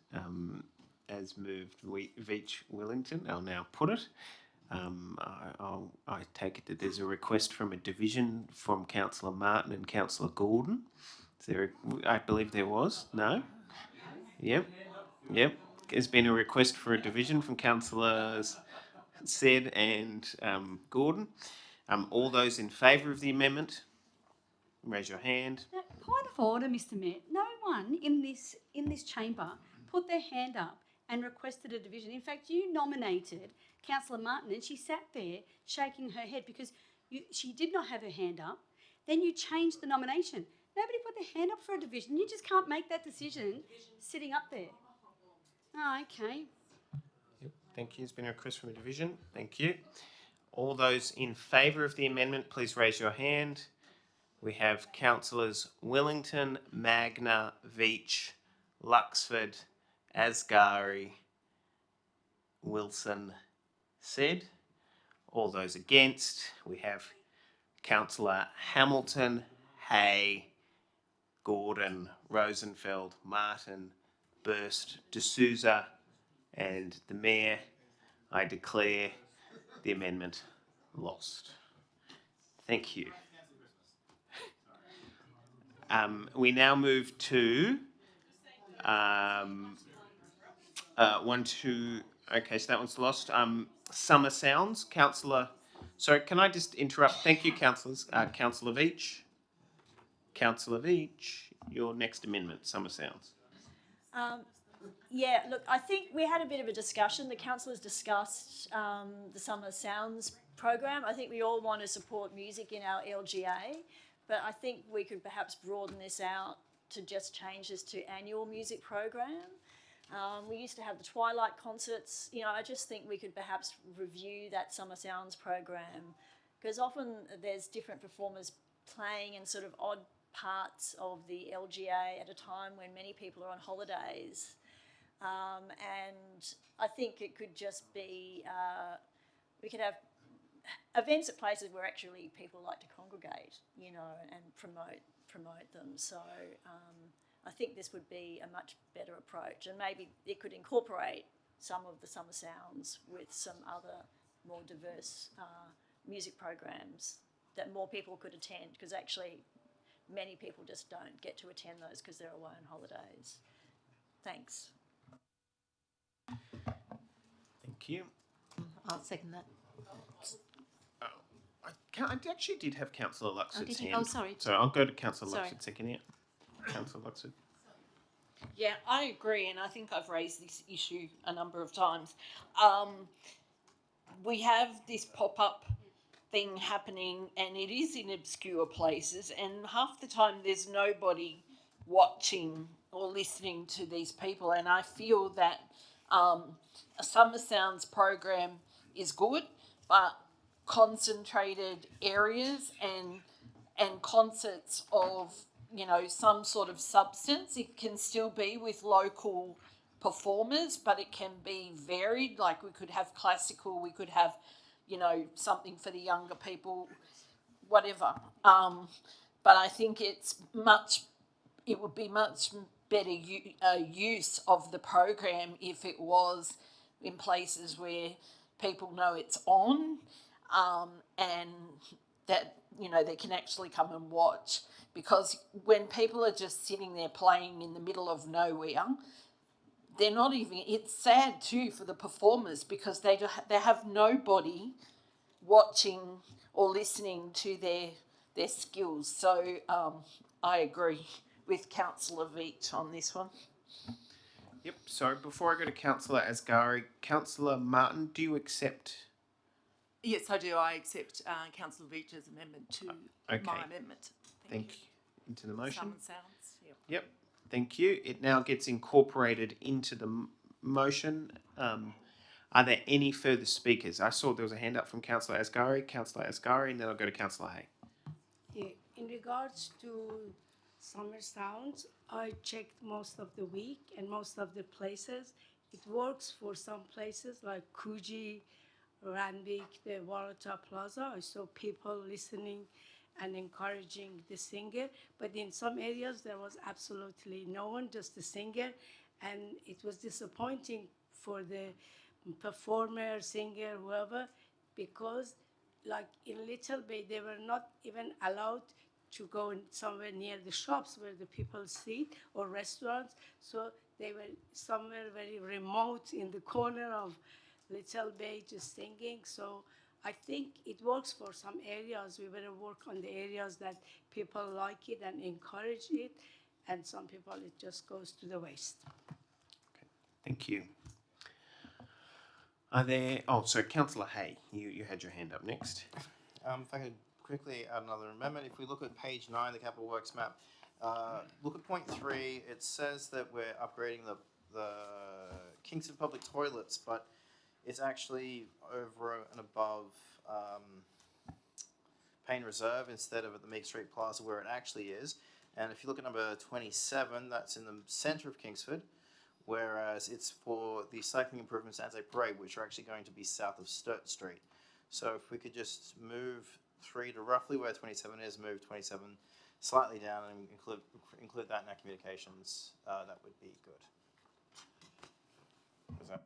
as moved Veach Wellington, I'll now put it. I take it that there's a request from a division from Councillor Martin and Councillor Gordon. Is there? I believe there was. No? Yep. There's been a request for a division from Councillors Said and Gordon. All those in favour of the amendment, raise your hand. Point of order, Mr. Mayor. No one in this chamber put their hand up and requested a division. In fact, you nominated Councillor Martin, and she sat there shaking her head because she did not have her hand up. Then you changed the nomination. Nobody put their hand up for a division. You just can't make that decision sitting up there. Oh, okay. Yep. Thank you. There's been a request from a division. Thank you. All those in favour of the amendment, please raise your hand. We have Councillors Wellington, Magna, Veach, Luxford, Asgari, Wilson, Said. All those against, we have Councillor Hamilton, Hay, Gordon, Rosenfeld, Martin, Burst, D'Souza, and the Mayor. I declare the amendment lost. Thank you. We now move to okay, so that one's lost. Summer Sounds, Councillor. Sorry, can I just interrupt? Thank you, councillors. Councillor Veach. Councillor Veach, your next amendment, Summer Sounds. Yeah, look, I think we had a bit of a discussion. The councillors discussed the Summer Sounds program. I think we all want to support music in our LGA, but I think we could perhaps broaden this out to just change this to annual music program. We used to have the Twilight concerts. You know, I just think we could perhaps review that Summer Sounds program, because often there's different performers playing in sort of odd parts of the LGA at a time when many people are on holidays. And I think it could just be, we could have events at places where actually people like to congregate, you know, and promote them. So I think this would be a much better approach, and maybe it could incorporate some of the Summer Sounds with some other more diverse music programs that more people could attend, because actually many people just don't get to attend those because they're away on holidays. Thanks. Thank you. I'll second that. I actually did have Councillor Luxford's hand. Oh, sorry. So I'll go to Councillor Sorry. Luxford second here. Councillor Luxford. Yeah, I agree, and I think I've raised this issue a number of times. We have this pop-up thing happening, and it is in obscure places, and half the time there's nobody watching or listening to these people, and I feel that a Summer Sounds program is good, but concentrated areas and concerts of, you know, some sort of substance, it can still be with local performers, but it can be varied. Like we could have classical, we could have, you know, something for the younger people, whatever. But I think it would be much better use of the program if it was in places where people know it's on, and that, you know, they can actually come and watch. Because when people are just sitting there playing in the middle of nowhere, they're not even, it's sad too for the performers, because they have nobody watching or listening to their skills. So I agree with Councillor Veach on this one. Yep, sorry, before I go to Councillor Asghari, Councillor Martin, do you accept? Yes, I do. I accept Councillor Veach's amendment to my amendment. Thank you. Into the motion? Summer Sounds, yep. Yep, thank you. It now gets incorporated into the motion. Are there any further speakers? I saw there was a hand up from Councillor Asghari, and then I'll go to Councillor Hay. Yeah, in regards to Summer Sounds, I checked most of the week and most of the places. It works for some places like Coogee, Randwick, the Warata Plaza. I saw people listening and encouraging the singer, but in some areas there was absolutely no one, just the singer, and it was disappointing for the performer, singer, whoever, because like in Little Bay they were not even allowed to go somewhere near the shops where the people sit or restaurants, so they were somewhere very remote in the corner of Little Bay just singing. So I think it works for some areas. We better work on the areas that people like it and encourage it, and some people it just goes to the waste. Okay, thank you. Are there, Councillor Hay, you had your hand up next. If I could quickly add another amendment. If we look at page 9, the capital works map, look at point 3, it says that we're upgrading the Kingston public toilets, but it's actually over and above Payne Reserve instead of at the Meek Street Plaza where it actually is. And if you look at number 27, that's in the centre of Kingsford, whereas it's for the cycling improvements as a parade, which are actually going to be south of Sturt Street. So if we could just move 3 to roughly where 27 is, move 27 slightly down and include that in our communications, that would be good. Is that?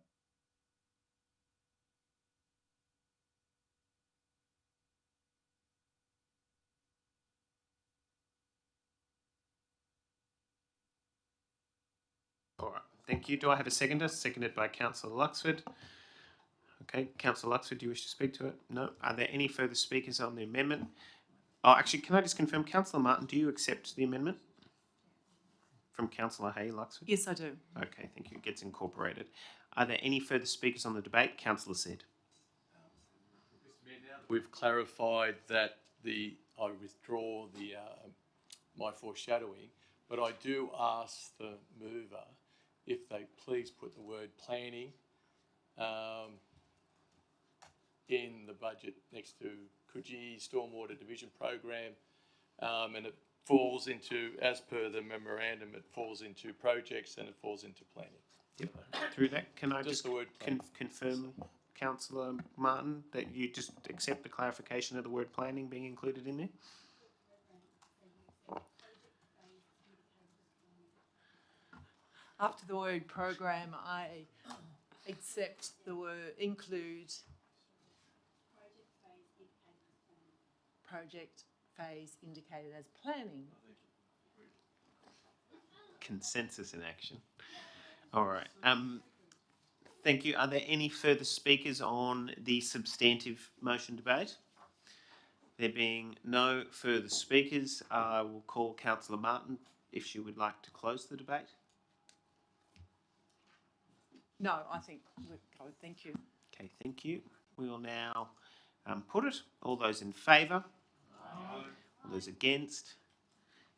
All right, thank you. Do I have a seconder? Seconded by Councillor Luxford. Okay, Councillor Luxford, do you wish to speak to it? No. Are there any further speakers on the amendment? Oh, actually, can I just confirm, Councillor Martin, do you accept the amendment from Councillor Hay, Luxford? Yes, I do. Okay, thank you. It gets incorporated. Are there any further speakers on the debate? Councillor said. We've clarified that I withdraw my foreshadowing, but I do ask the mover if they please put the word planning in the budget next to Coogee Stormwater Division Program, and it falls into, as per the memorandum, it falls into projects and it falls into planning. Yep. Through that, can I just the word confirm, Councillor Martin, that you just accept the clarification of the word planning being included in there? After the word program, I accept the word include project phase indicated as planning. Consensus in action. All right. Thank you. Are there any further speakers on the substantive motion debate? There being no further speakers, I will call Councillor Martin if she would like to close the debate. No, I think we're covered. Thank you. Okay, thank you. We will now put it. All those in favour? Aye. All those against?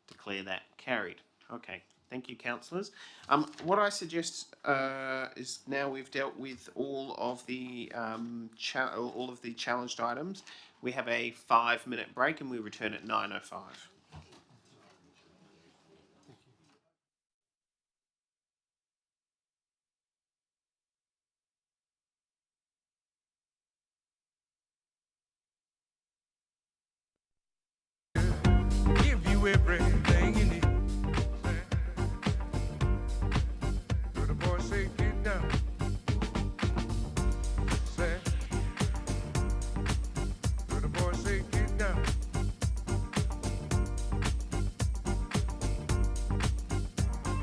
Declare that carried. Okay, thank you, councillors. What I suggest is now we've dealt with all of the challenged items. We have a 5-minute break and we return at 9:05. Give you everything you need. Do the boy say get down? Say, do the boy say get down?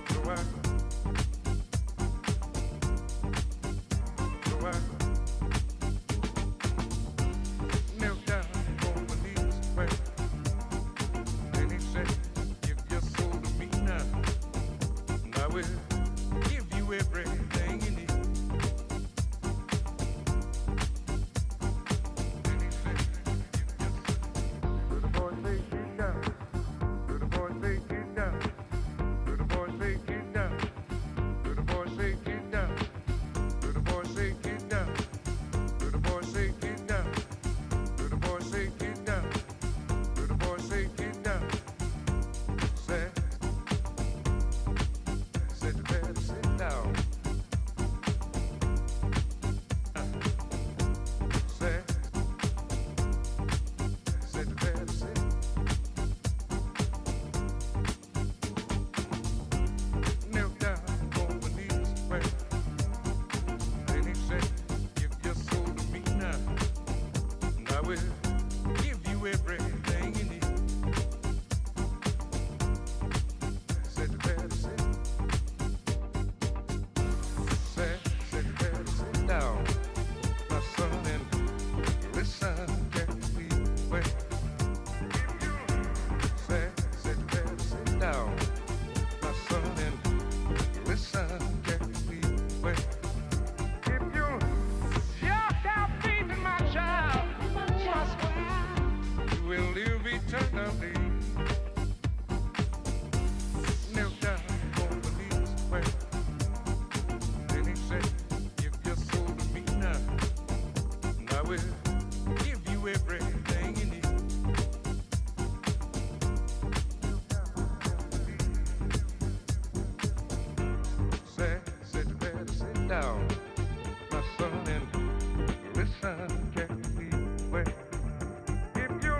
Go out. Go out. Kneel down on my knees, pray. Then he said, give your soul to me now, and I will give you everything you need. Then he said, give your soul. Do the boy say get down? Do the boy say get down? Do the boy say get down? Do the boy say get down? Do the boy say get down? Do the boy say get down? Do the boy say get down? Do the boy say get down? Said you better sit down. Said you better sit. Kneel down on my knees, pray. Then he said, give your soul to me now, and I will give you everything you need. Said you better sit. Said you better sit down, my son, and listen carefully. Wait. Said you better sit down, my son, and listen carefully. Wait. If you have faith in my child, trust me, you will live eternally. Kneel down on the knees, pray. Then he said, give your soul to me now, and I will give you everything you need. Said you better sit down, my son, and listen carefully. Wait. If you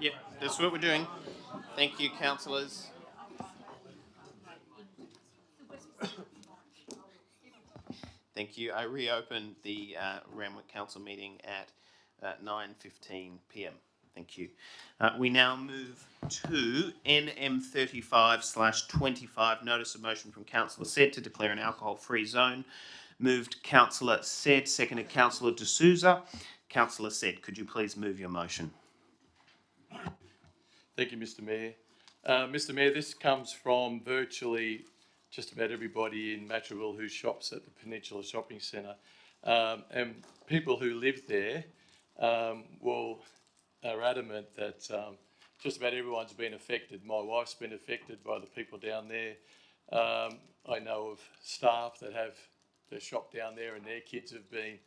Yep, that's what we're doing. Thank you, councillors. Thank you. I reopen the Randwick Council meeting at 9:15 p.m. Thank you. We now move to NM 35/25, notice of motion from Councillor Said to declare an alcohol-free zone. Moved Councillor Said, seconded Councillor D'Souza. Councillor Said, could you please move your motion? Thank you, Mr. Mayor. Mr. Mayor, this comes from virtually just about everybody in Matraville who shops at the Peninsula Shopping Centre. And people who live there are adamant that just about everyone's been affected. My wife's been affected by the people down there. I know of staff that have their shop down there and their kids have been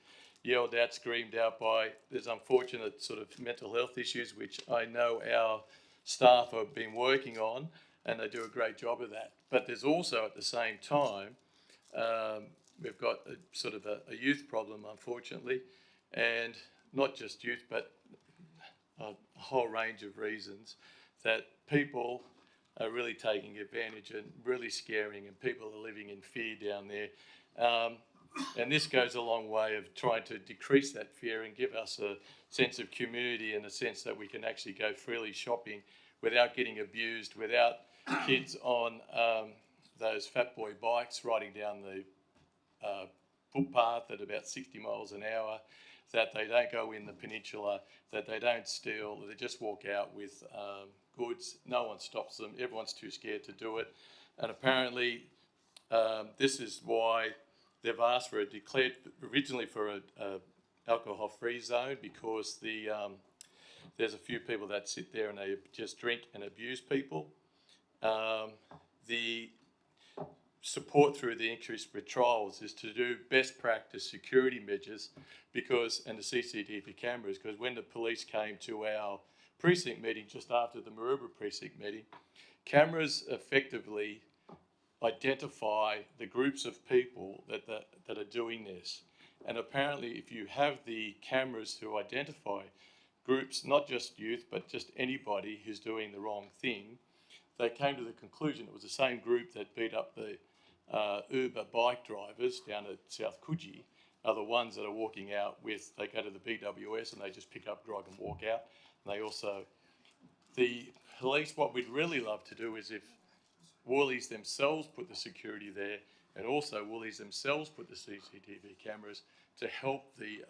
yelled at, screamed out by. There's unfortunate sort of mental health issues, which I know our staff have been working on, and they do a great job of that. But there's also, at the same time, we've got a sort of a youth problem, unfortunately, and not just youth, but a whole range of reasons that people are really taking advantage and really scaring, and people are living in fear down there. And this goes a long way of trying to decrease that fear and give us a sense of community and a sense that we can actually go freely shopping without getting abused, without kids on those fat boy bikes riding down the footpath at about 60 miles an hour, that they don't go in the peninsula, that they don't steal, they just walk out with goods. No one stops them. Everyone's too scared to do it. And apparently this is why they've asked for originally for a alcohol-free zone, because there's a few people that sit there and they just drink and abuse people. The support through the increased patrols is to do best practice security measures and the CCTV cameras, because when the police came to our precinct meeting just after the Maroubra precinct meeting, cameras effectively identify the groups of people that are doing this. And apparently if you have the cameras to identify groups, not just youth, but just anybody who's doing the wrong thing, they came to the conclusion it was the same group that beat up the Uber bike drivers down at South Coogee are the ones that are walking out with, they go to the BWS and they just pick up, drug and walk out. And they also, the police, what we'd really love to do is if Woolies themselves put the security there, and also Woolies themselves put the CCTV cameras to help the,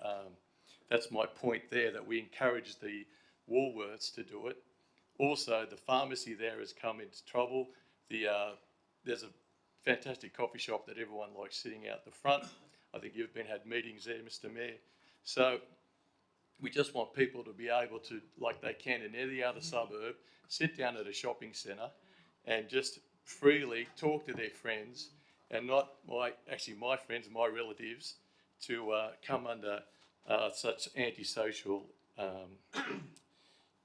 that's my point there, that we encourage the Woolworths to do it. Also, the pharmacy there has come into trouble. There's a fantastic coffee shop that everyone likes sitting out the front. I think you've had meetings there, Mr. Mayor. So we just want people to be able to, like they can in any other suburb, sit down at a shopping centre and just freely talk to their friends, and not my friends, my relatives, to come under such antisocial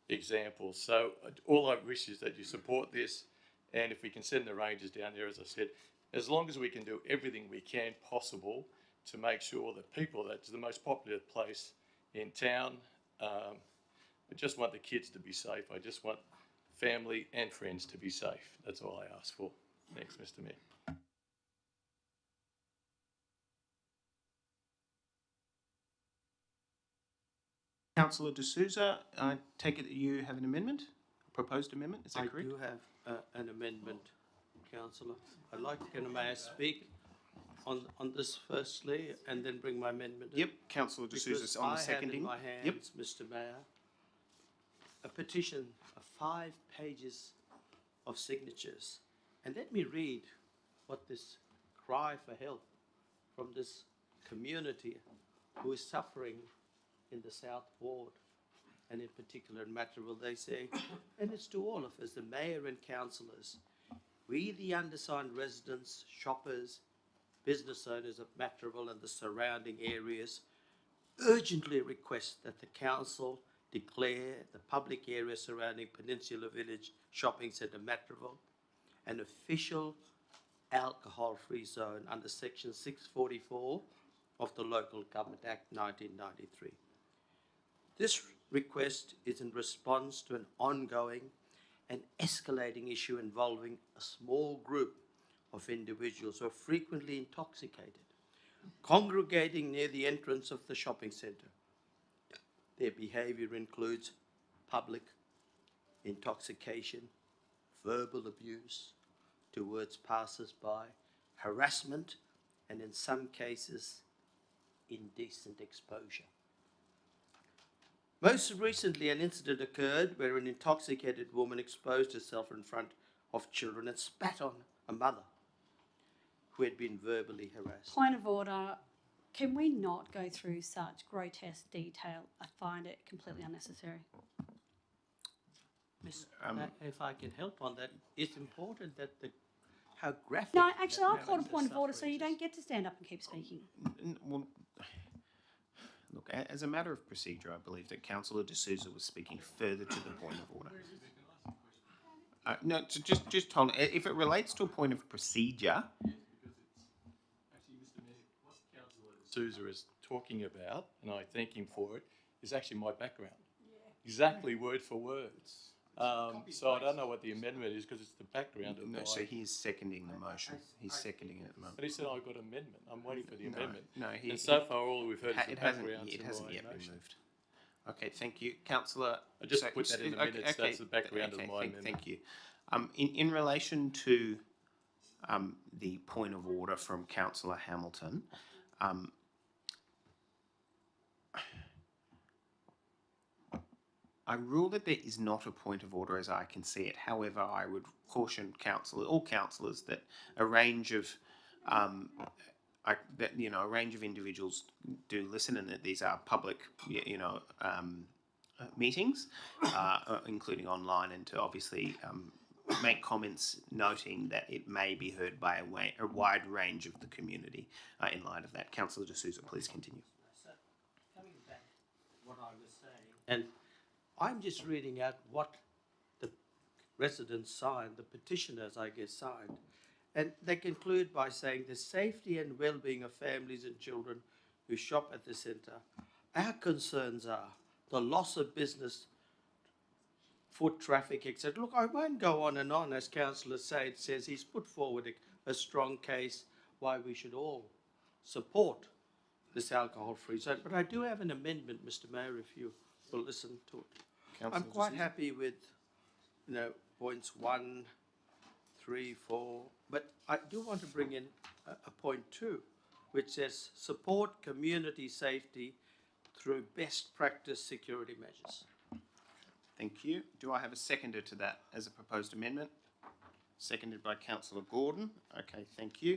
examples. So all I wish is that you support this, and if we can send the rangers down there, as I said, as long as we can do everything we can possible to make sure that people, that's the most popular place in town. I just want the kids to be safe. I just want family and friends to be safe. That's all I ask for. Thanks, Mr. Mayor. Councillor D'Souza, I take it that you have an amendment, a proposed amendment, is that correct? I do have an amendment, Councillor. I'd like to, may I speak on this firstly and then bring my amendment in? Yep, Councillor D'Souza's on the seconding. I have in my hands, Mr. Mayor, a petition of 5 pages of signatures. And let me read what this cry for help from this community who is suffering in the South Ward, and in particular in Matraville, they say, and it's to all of us, the mayor and councillors, we the undersigned residents, shoppers, business owners of Matraville and the surrounding areas urgently request that the council declare the public area surrounding Peninsula Village Shopping Centre Matraville an official alcohol-free zone under Section 644 of the Local Government Act 1993. This request is in response to an ongoing and escalating issue involving a small group of individuals who are frequently intoxicated, congregating near the entrance of the shopping centre. Their behaviour includes public intoxication, verbal abuse towards passers-by, harassment, and in some cases, indecent exposure. Most recently, an incident occurred where an intoxicated woman exposed herself in front of children and spat on a mother who had been verbally harassed. Point of order. Can we not go through such grotesque detail? I find it completely unnecessary. Miss, if I can help on that, it's important that how graphic. No, actually, that I called a the point of order, so you suffrage don't get to stand up and keep speaking. Well, look, as a matter of procedure, I believe that Councillor D'Souza was speaking further to the point of order. No, so just hold on. If it relates to a point of procedure, Sousa is talking about, and I thank him for it, is actually my background. Exactly word for word. So I don't know what the amendment is because it's the background of no, my... so he's seconding the motion. He's seconding it at the moment. But he said I've got amendment. I'm waiting for the amendment. No, and so far all we've heard is the it background. hasn't yet been moved. Okay, thank you. Councillor... I just put that in the minutes, that's the background of my amendment. Thank you. In relation to the point of order from Councillor Hamilton, I rule that there is not a point of order as I can see it. However, I would caution all councillors that a range of a range of individuals do listen, and that these are public, meetings, including online, and to obviously make comments noting that it may be heard by a wide range of the community. In light of that, Councillor D'Souza, please continue. So, coming back to what I was saying, and I'm just reading out what the residents signed, the petitioners, I guess, signed. And they conclude by saying the safety and well-being of families and children who shop at the centre. Our concerns are the loss of business, foot traffic, etc. Look, I won't go on and on, as Councillor Said says. He's put forward a strong case why we should all support this alcohol-free zone. But I do have an amendment, Mr Mayor, if you will listen to it. I'm quite happy with, points 1, 3, 4, but I do want to bring in a point 2, which says support community safety through best practice security measures. Thank you. Do I have a seconder to that as a proposed amendment? Seconded by Councillor Gordon. Okay, thank you.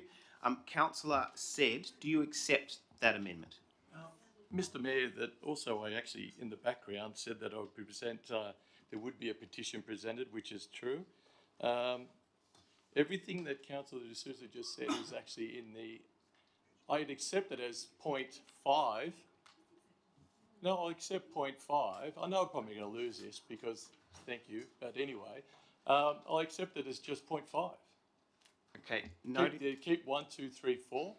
Councillor Said, do you accept that amendment? Mr Mayor, that also I actually, in the background, said that I would there would be a petition presented, which is true. Everything that Councillor D'Souza just said is actually in the... I'd accept it as 0.5. No, I'll accept 0.5. I know I'm probably going to lose this because, thank you, but anyway, I'll accept it as just 0.5. Okay. Keep 1, 2, 3, 4.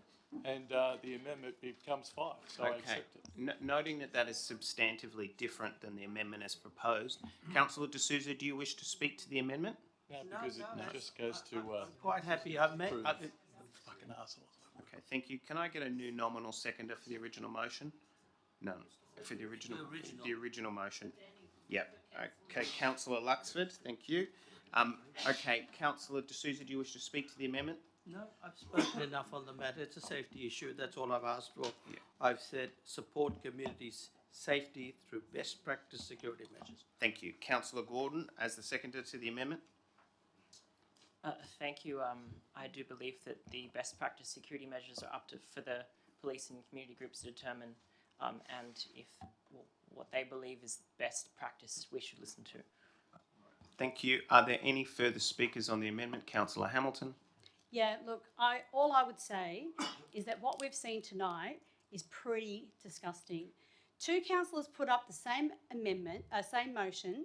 And the amendment becomes 5, so I accept it. Noting that is substantively different than the amendment as proposed, Councillor D'Souza, do you wish to speak to the amendment? No, because it just goes to... I'm quite happy. Fucking asshole. Okay, thank you. Can I get a new nominal seconder for the original motion? No, for the original motion. Yep. Okay, Councillor Luxford, thank you. Okay, Councillor D'Souza, do you wish to speak to the amendment? No, I've spoken enough on the matter. It's a safety issue. That's all I've asked for. Yeah. I've said support communities' safety through best practice security measures. Thank you. Councillor Gordon, as the seconder to the amendment. Thank you. I do believe that the best practice security measures are for the police and community groups to determine, and if what they believe is best practice, we should listen to. Thank you. Are there any further speakers on the amendment? Councillor Hamilton. Yeah, look, all I would say is that what we've seen tonight is pretty disgusting. 2 councillors put up the same amendment, same motion,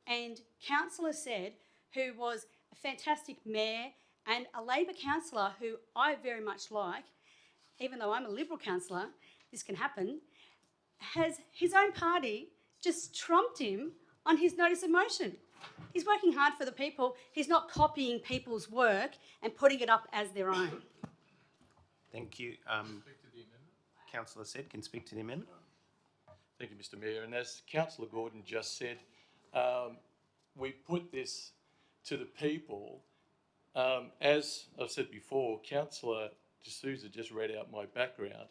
and Councillor Said, who was a fantastic mayor and a Labor councillor who I very much like, even though I'm a Liberal councillor, this can happen, has his own party just trumped him on his notice of motion. He's working hard for the people. He's not copying people's work and putting it up as their own. Thank you. Councillor said, can speak to the amendment. Thank you, Mr Mayor. And as Councillor Gordon just said, we put this to the people. As I've said before, Councillor D'Souza just read out my background.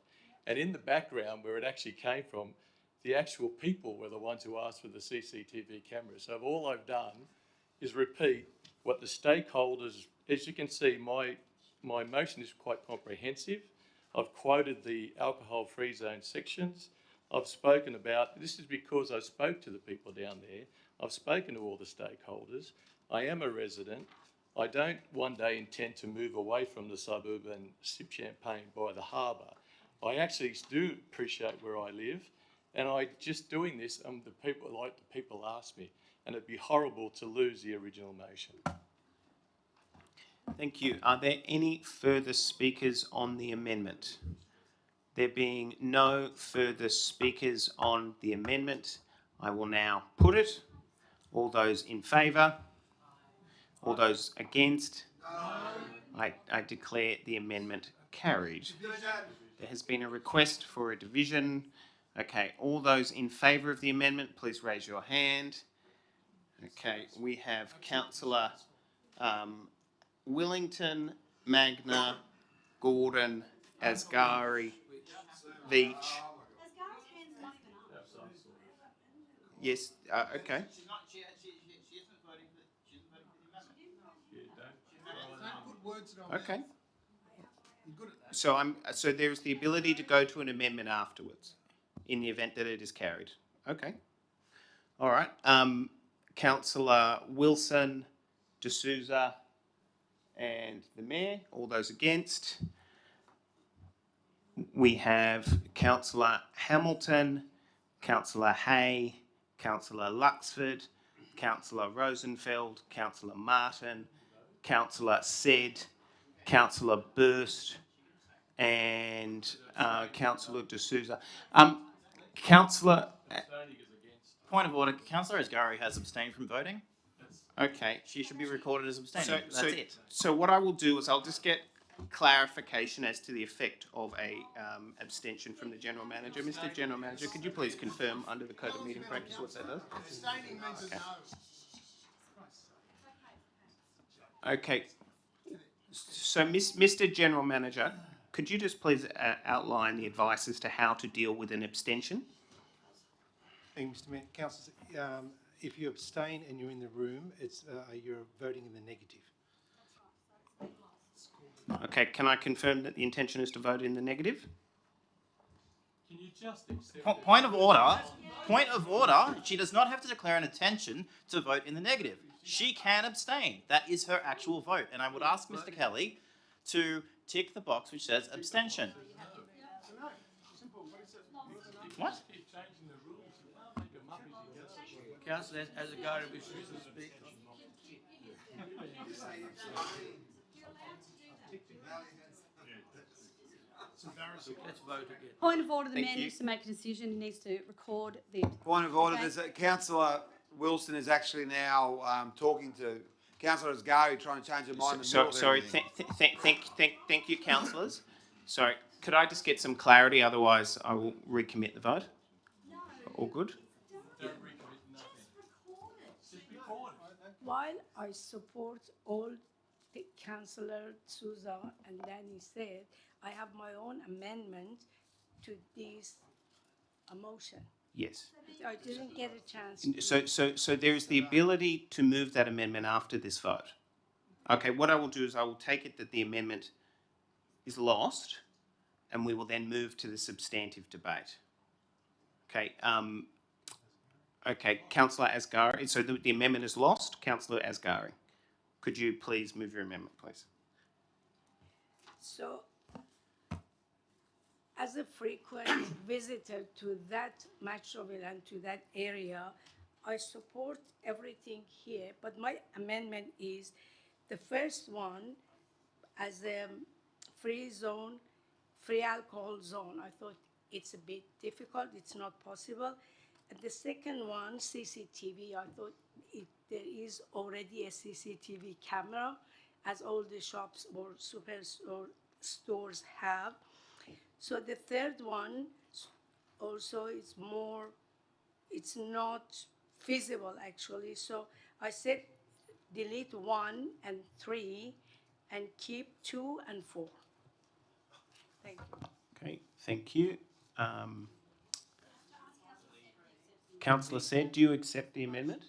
And in the background, where it actually came from, the actual people were the ones who asked for the CCTV cameras. So all I've done is repeat what the stakeholders, as you can see, my motion is quite comprehensive. I've quoted the alcohol-free zone sections. I've spoken about, this is because I spoke to the people down there. I've spoken to all the stakeholders. I am a resident. I don't one day intend to move away from the suburb and sip champagne by the harbour. I actually do appreciate where I live, and I just doing this, the people ask me, and it'd be horrible to lose the original motion. Thank you. Are there any further speakers on the amendment? There being no further speakers on the amendment, I will now put it. All those in favour? All those against? No. I declare the amendment carried. There has been a request for a division. Okay, all those in favour of the amendment, please raise your hand. Okay, we have Councillor Willington, Magna, Gordon, Asghari, Veach. Yes, okay. She isn't voting for the amendment. Okay. So there is the ability to go to an amendment afterwards, in the event that it is carried. Okay. All right. Councillor Wilson, D'Souza, and the Mayor. All those against. We have Councillor Hamilton, Councillor Hay, Councillor Luxford, Councillor Rosenfeld, Councillor Martin, Councillor Said, Councillor Burst, and Councillor D'Souza. Councillor... Point of order. Councillor Asghari has abstained from voting. Okay. She should be recorded as abstaining. That's it. So what I will do is I'll just get clarification as to the effect of a abstention from the General Manager. Mr General Manager, could you please confirm under the Code of Meeting Practice what that does? Abstaining means Okay. no. Okay. So, Mr General Manager, could you just please outline the advice as to how to deal with an abstention? Thank you, Mr Mayor. Councillors, if you abstain and you're in the room, it's you're voting in the negative. Okay, can I confirm that the intention is to vote in the negative? Can you just accept Point of order. Point of order. She does not have to declare an intention to vote in the negative. She can abstain. That is her actual vote. And I would ask Mr Kelly to tick the box which says abstention. What? Councillor Asghari wishes to speak. Let's vote again. Point of order, the Thank man you. needs to make a decision. He needs to record the... Point of order, Okay. there's Councillor Wilson is actually now talking to Councillor Asghari, trying to change her mind in the middle of Sorry, everything. thank you, councillors. Sorry, could I just get some clarity? Otherwise, I will recommit the vote. All good? While I support all the Councillor Souza and Danny said, I have my own amendment to this motion. Yes. I didn't get a chance to... So there is the ability to move that amendment after this vote. Okay, what I will do is I will take it that the amendment is lost, and we will then move to the substantive debate. Okay. Okay, Councillor Asghari. So the amendment is lost. Councillor Asghari, could you please move your amendment, please? So, as a frequent visitor to that Metroville and to that area, I support everything here, but my amendment is the first one as a free zone, free alcohol zone. I thought it's a bit difficult, it's not possible. The second one, CCTV, I thought there is already a CCTV camera, as all the shops or stores have. So the third one also is more, it's not feasible actually. So I said delete 1 and 3 and keep 2 and 4. Thank you. Okay, thank you. Councillor said, do you accept the amendment?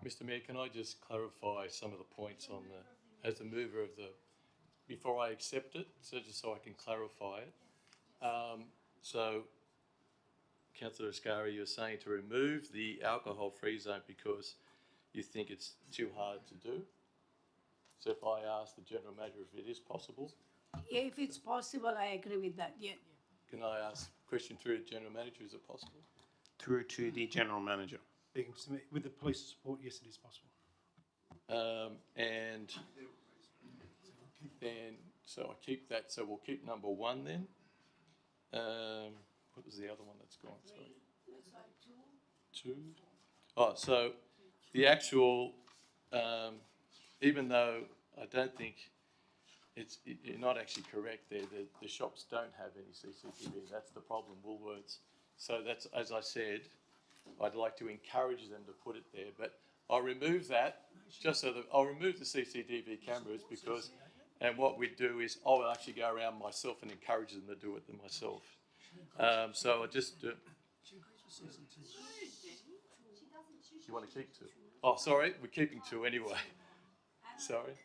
Mr Mayor, can I just clarify some of the points on the, as the mover of the, before I accept it, so just so I can clarify it. So, Councillor Ascari, you're saying to remove the alcohol-free zone because you think it's too hard to do? So if I ask the General Manager if it is possible? Yeah, if it's possible, I agree with that, yeah. Can I ask a question through the General Manager, is it possible? Through to the General Manager. With the police support, yes, it is possible. And then, so I keep that, so we'll keep number 1 then. What was the other one that's gone? Sorry. 2. Oh, so the actual, even though I don't think you're not actually correct there, the shops don't have any CCTV, that's the problem, Woolworths. So that's, as I said, I'd like to encourage them to put it there, but I'll remove that, just so that, I'll remove the CCTV cameras because, and what we do is, I'll actually go around myself and encourage them to do it myself. So I just, you want to keep 2? Oh, sorry, we're keeping 2 anyway. Sorry.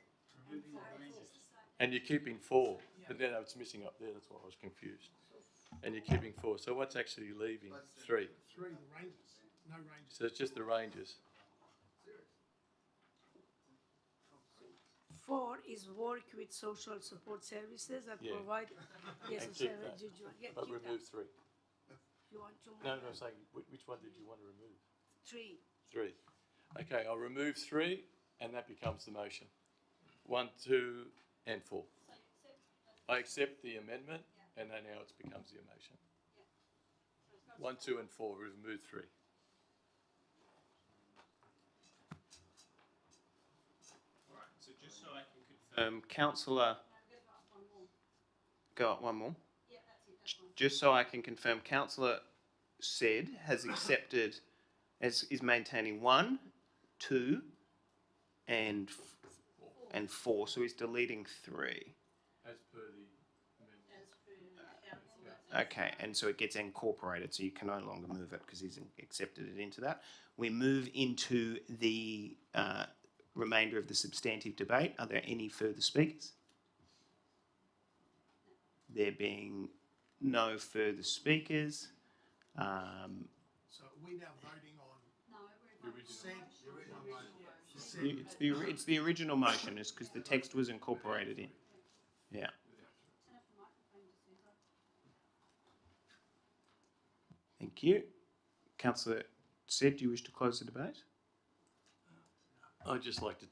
And you're keeping 4, but then it's missing up there, that's why I was confused. And you're keeping 4, so what's actually leaving? 3. 3, the Rangers. No Rangers. So it's just the Rangers. 4 is work with social support services that provide. Yes, And keep that. yeah, But keep remove that. 3. You want to move? No, I'm saying, which one did you want to remove? 3. 3. Okay, I'll remove 3 and that becomes the motion. 1, 2 and 4. I accept the amendment and then now it becomes the motion. 1, 2 and 4, remove 3. So just so I can confirm, Councillor, go up one more. Just so I can confirm, Councillor said has accepted, is maintaining 1, 2, and 4. So he's deleting 3. As per the amendment. Okay, and so it gets incorporated, so you can no longer move it because he's accepted it into that. We move into the remainder of the substantive debate. Are there any further speakers? There being no further speakers. So are we now voting on? No, we're It's the original motion, is because the text was incorporated in. Yeah. Thank you. Councillor said, do you wish to close the debate? I'd just like to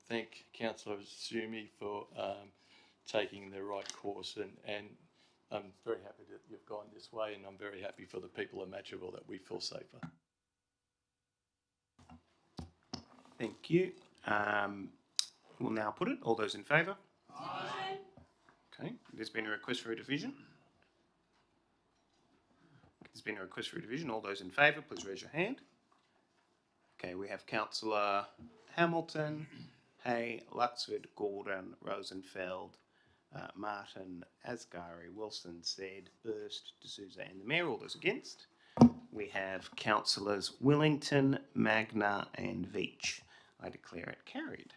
thank Councillor Sumi for taking the right course and I'm very happy that you've gone this way and I'm very happy for the people of Matraville that we feel safer. Thank you. We'll now put it. All those in favour? Aye. Okay, there's been a request for a division. There's been a request for a division. All those in favour, please raise your hand. Okay, we have Councillor Hamilton, Hay, Luxford, Gordon, Rosenfeld, Martin, Asghari, Wilson, Said, Burst, D'Souza and the Mayor. All those against. We have Councillors Willington, Magna and Veach. I declare it carried.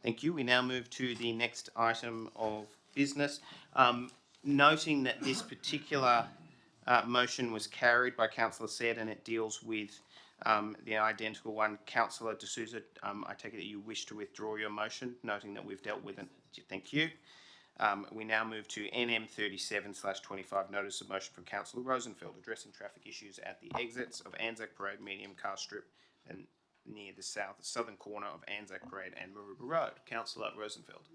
Thank you. We now move to the next item of business. Noting that this particular Motion was carried by Councillor Said, and it deals with the identical one. Councillor De Souza, I take it that you wish to withdraw your motion, noting that we've dealt with it. Thank you. We now move to NM 37/25, notice of motion from Councillor Rosenfeld addressing traffic issues at the exits of Anzac Parade medium car strip and near the southern corner of Anzac Parade and Maroubra Road. Councillor Rosenfeld.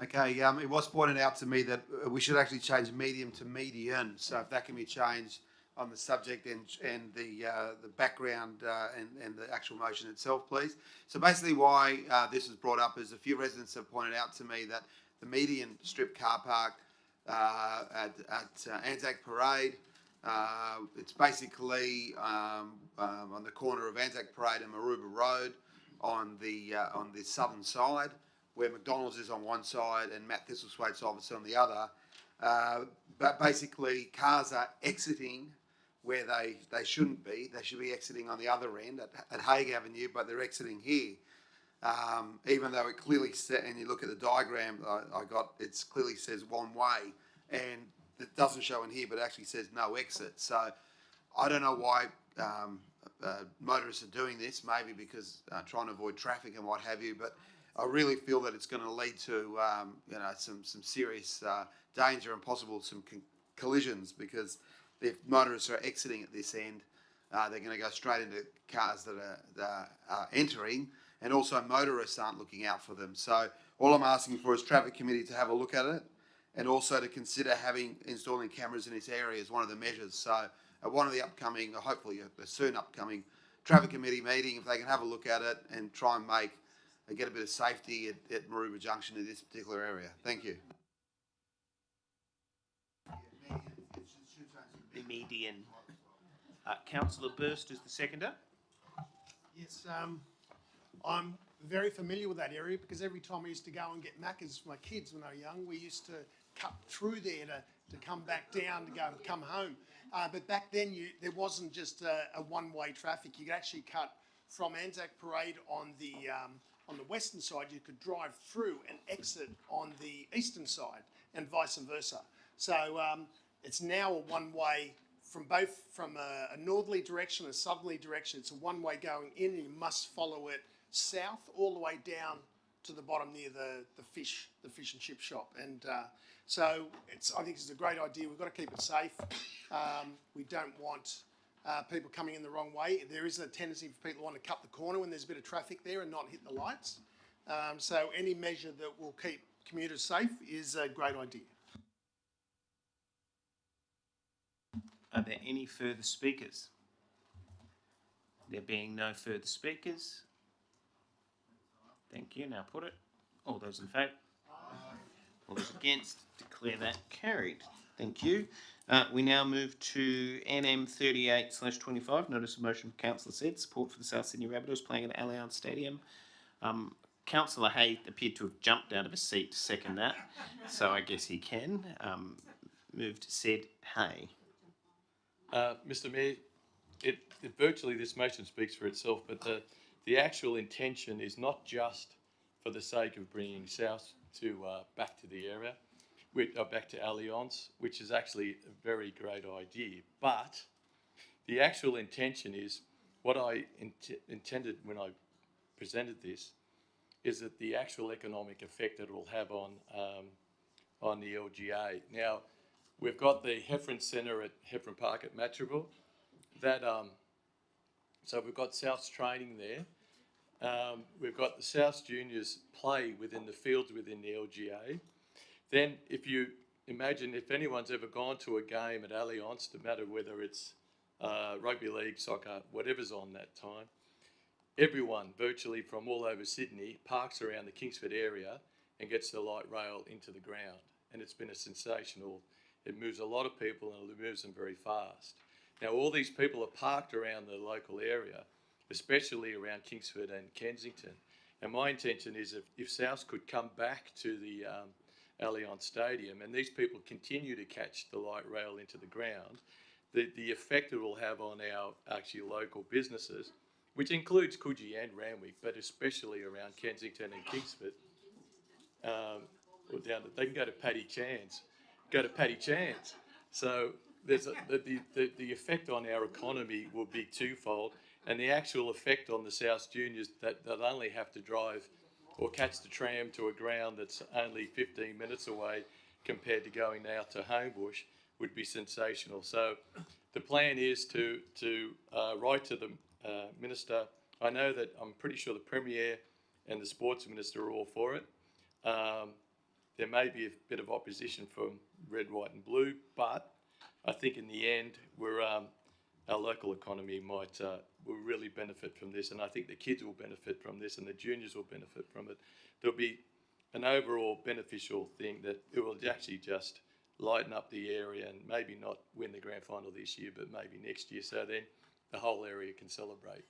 Okay, it was pointed out to me that we should actually change medium to median. So if that can be changed on the subject and the background and the actual motion itself, please. So basically why this is brought up is a few residents have pointed out to me that the median strip car park at Anzac Parade, it's basically on the corner of Anzac Parade and Maroubra Road on the southern side, where McDonald's is on one side and Matt Thistlethwaite's office on the other. But basically cars are exiting where they shouldn't be. They should be exiting on the other end at Hague Avenue, but they're exiting here. Even though it clearly said, and you look at the diagram I got, it clearly says one way, and it doesn't show in here, but it actually says no exit. So I don't know why motorists are doing this, maybe because trying to avoid traffic and what have you, but I really feel that it's going to lead to some serious danger and possible some collisions, because if motorists are exiting at this end, they're going to go straight into cars that are entering, and also motorists aren't looking out for them. So all I'm asking for is Traffic Committee to have a look at it, and also to consider installing cameras in this area as one of the measures. So at one of the upcoming, or hopefully a soon upcoming Traffic Committee meeting, if they can have a look at it and try and get a bit of safety at Maroubra Junction in this particular area. Thank you. The median. Councillor Burst is the seconder. Yes, I'm very familiar with that area because every time I used to go and get Macca's for my kids when they were young, we used to cut through there to come back down to go and come home. But back then there wasn't just a one-way traffic. You could actually cut from Anzac Parade on the western side. You could drive through and exit on the eastern side, and vice versa. So it's now a one-way from a northerly direction and a southerly direction. It's a one-way going in, and you must follow it south all the way down to the bottom near the fish and chip shop. And so I think it's a great idea. We've got to keep it safe. We don't want people coming in the wrong way. There is a tendency for people to want to cut the corner when there's a bit of traffic there and not hit the lights. So any measure that will keep commuters safe is a great idea. Are there any further speakers? There being no further speakers, thank you. Now put it. All those in favour? All those against? Declare that carried. Thank you. We now move to NM 38/25, notice of motion for Councillor Said, support for the South Sydney Rabbitohs playing at Allianz Stadium. Councillor Hay appeared to have jumped out of his seat to second that, so I guess he can. Moved Said Hay. Mr. Mayor, virtually this motion speaks for itself, but the actual intention is not just for the sake of bringing South to back to the area, back to Allianz, which is actually a very great idea. But the actual intention is what I intended when I presented this, is that the actual economic effect that it will have on the LGA. Now, we've got the Heffron Centre at Heffron Park at Matraville. So we've got South's training there. We've got the South Juniors play within the fields within the LGA. Then if you imagine, if anyone's ever gone to a game at Allianz, no matter whether it's rugby league, soccer, whatever's on that time, everyone virtually from all over Sydney parks around the Kingsford area and gets the light rail into the ground. And it's been a sensational, it moves a lot of people and it moves them very fast. Now all these people are parked around the local area, especially around Kingsford and Kensington. And my intention is if South could come back to the Allianz Stadium and these people continue to catch the light rail into the ground, the effect it will have on our actually local businesses, which includes Coogee and Randwick, but especially around Kensington and Kingsford. Or down they can go to Paddy Chan's. So the effect on our economy will be twofold, and the actual effect on the South Juniors that they'll only have to drive or catch the tram to a ground that's only 15 minutes away compared to going now to Homebush would be sensational. So the plan is to write to the Minister. I know that I'm pretty sure the Premier and the Sports Minister are all for it. There may be a bit of opposition from red, white and blue, but I think in the end our local economy will really benefit from this, and I think the kids will benefit from this and the juniors will benefit from it. There'll be an overall beneficial thing that it will actually just lighten up the area and maybe not win the grand final this year, but maybe next year, so then the whole area can celebrate.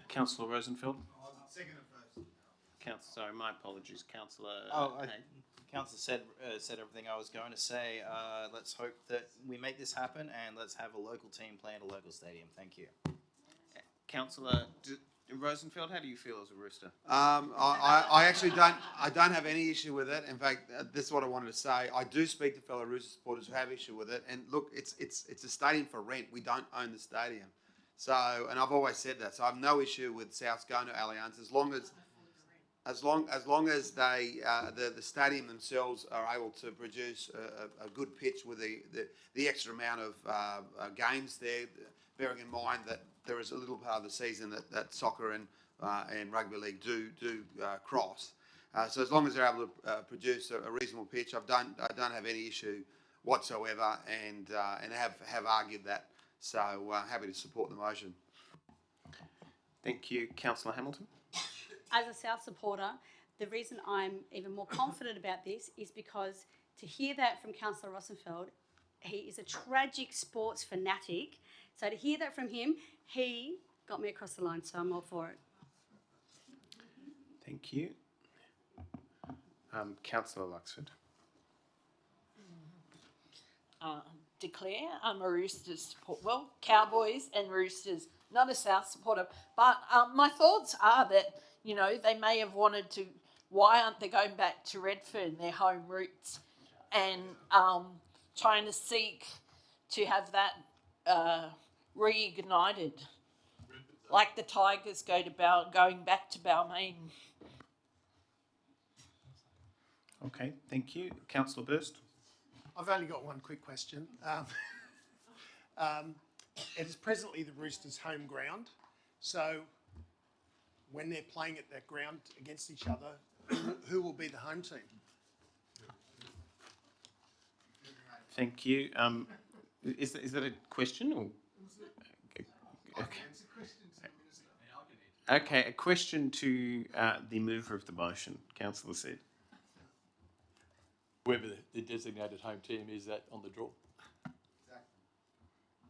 Councillor Rosenfeld? Second and first. Sorry, my apologies, Councillor. Councillor said everything I was going to say. Let's hope that we make this happen, and let's have a local team play at a local stadium. Thank you. Councillor Rosenfeld, how do you feel as a Rooster? I actually don't have any issue with it. In fact, this is what I wanted to say. I do speak to fellow Rooster supporters who have issue with it. And look, it's a stadium for rent. We don't own the stadium. So, and I've always said that. So I have no issue with Souths going to Allianz as long as they the stadium themselves are able to produce a good pitch with the extra amount of games there, bearing in mind that there is a little part of the season that soccer and rugby league do cross. So as long as they're able to produce a reasonable pitch, I don't have any issue whatsoever, and have argued that. So happy to support the motion. Thank you, Councillor Hamilton. As a South supporter, the reason I'm even more confident about this is because to hear that from Councillor Rosenfeld, he is a tragic sports fanatic. So to hear that from him, he got me across the line, so I'm all for it. Thank you. Councillor Luxford. Declare I'm a Roosters support. Well, Cowboys and Roosters, not a South supporter. But my thoughts are that, you know, they may have wanted to, why aren't they going back to Redfern, their home roots, and trying to seek to have that reignited, like the Tigers going back to Balmain. Okay, thank you. Councillor Burst. I've only got one quick question. It is presently the Roosters' home ground, so when they're playing at that ground against each other, who will be the home team? Thank you. Is that a question or? Okay, a question to the mover of the motion, Councillor Said. Whoever the designated home team is that on the draw.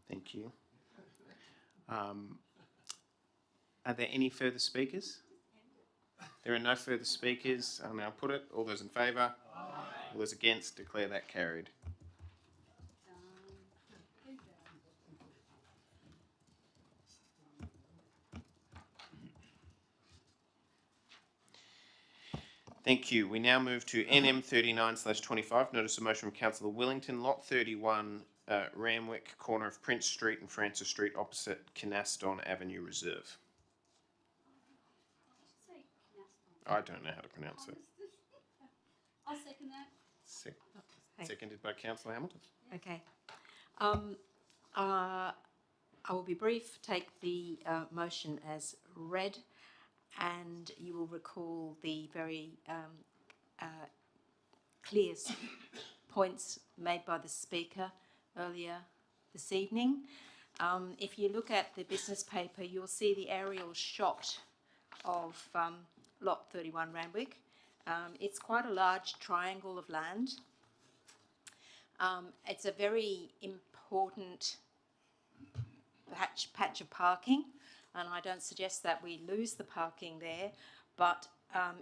Thank you. Are there any further speakers? There are no further speakers. I'll now put it. All those in favour? All those against? Declare that carried. Thank you. We now move to NM 39/25, notice of motion from Councillor Wellington, lot 31, Randwick, corner of Prince Street and Francis Street, opposite Canaston Avenue Reserve. I don't know how to pronounce it. I'll second that. Seconded by Councillor Hamilton. Okay. I will be brief, take the motion as read, and you will recall the very clear points made by the Speaker earlier this evening. If you look at the business paper, you'll see the aerial shot of lot 31 Randwick. It's quite a large triangle of land. It's a very important patch of parking, and I don't suggest that we lose the parking there, but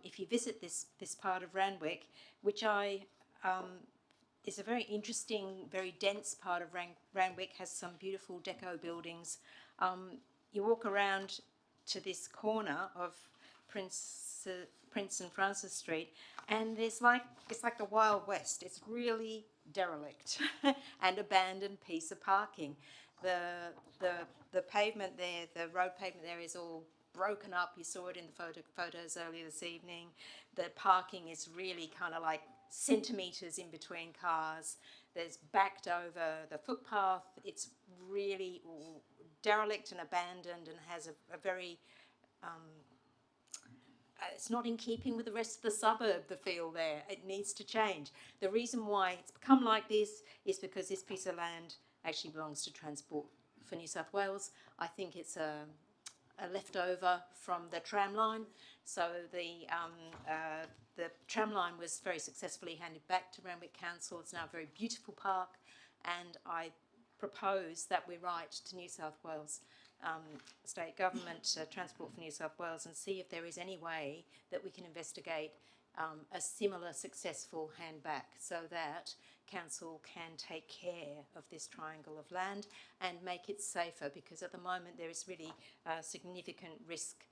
if you visit this part of Randwick, which is a very interesting, very dense part of Randwick, has some beautiful deco buildings. You walk around to this corner of Prince and Francis Street, and it's like the Wild West. It's really, derelict and abandoned piece of parking. The pavement there, the road pavement there is all broken up. You saw it in the photos earlier this evening. The parking is really kind of like centimetres in between cars. There's backed over the footpath. It's really derelict and abandoned and has a very it's not in keeping with the rest of the suburb, the feel there. It needs to change. The reason why it's become like this is because this piece of land actually belongs to Transport for New South Wales. I think it's a leftover from the tram line. So the tram line was very successfully handed back to Randwick Council. It's now a very beautiful park, and I propose that we write to New South Wales State Government, Transport for New South Wales, and see if there is any way that we can investigate a similar successful handback so that Council can take care of this triangle of land and make it safer, because at the moment there is really significant risk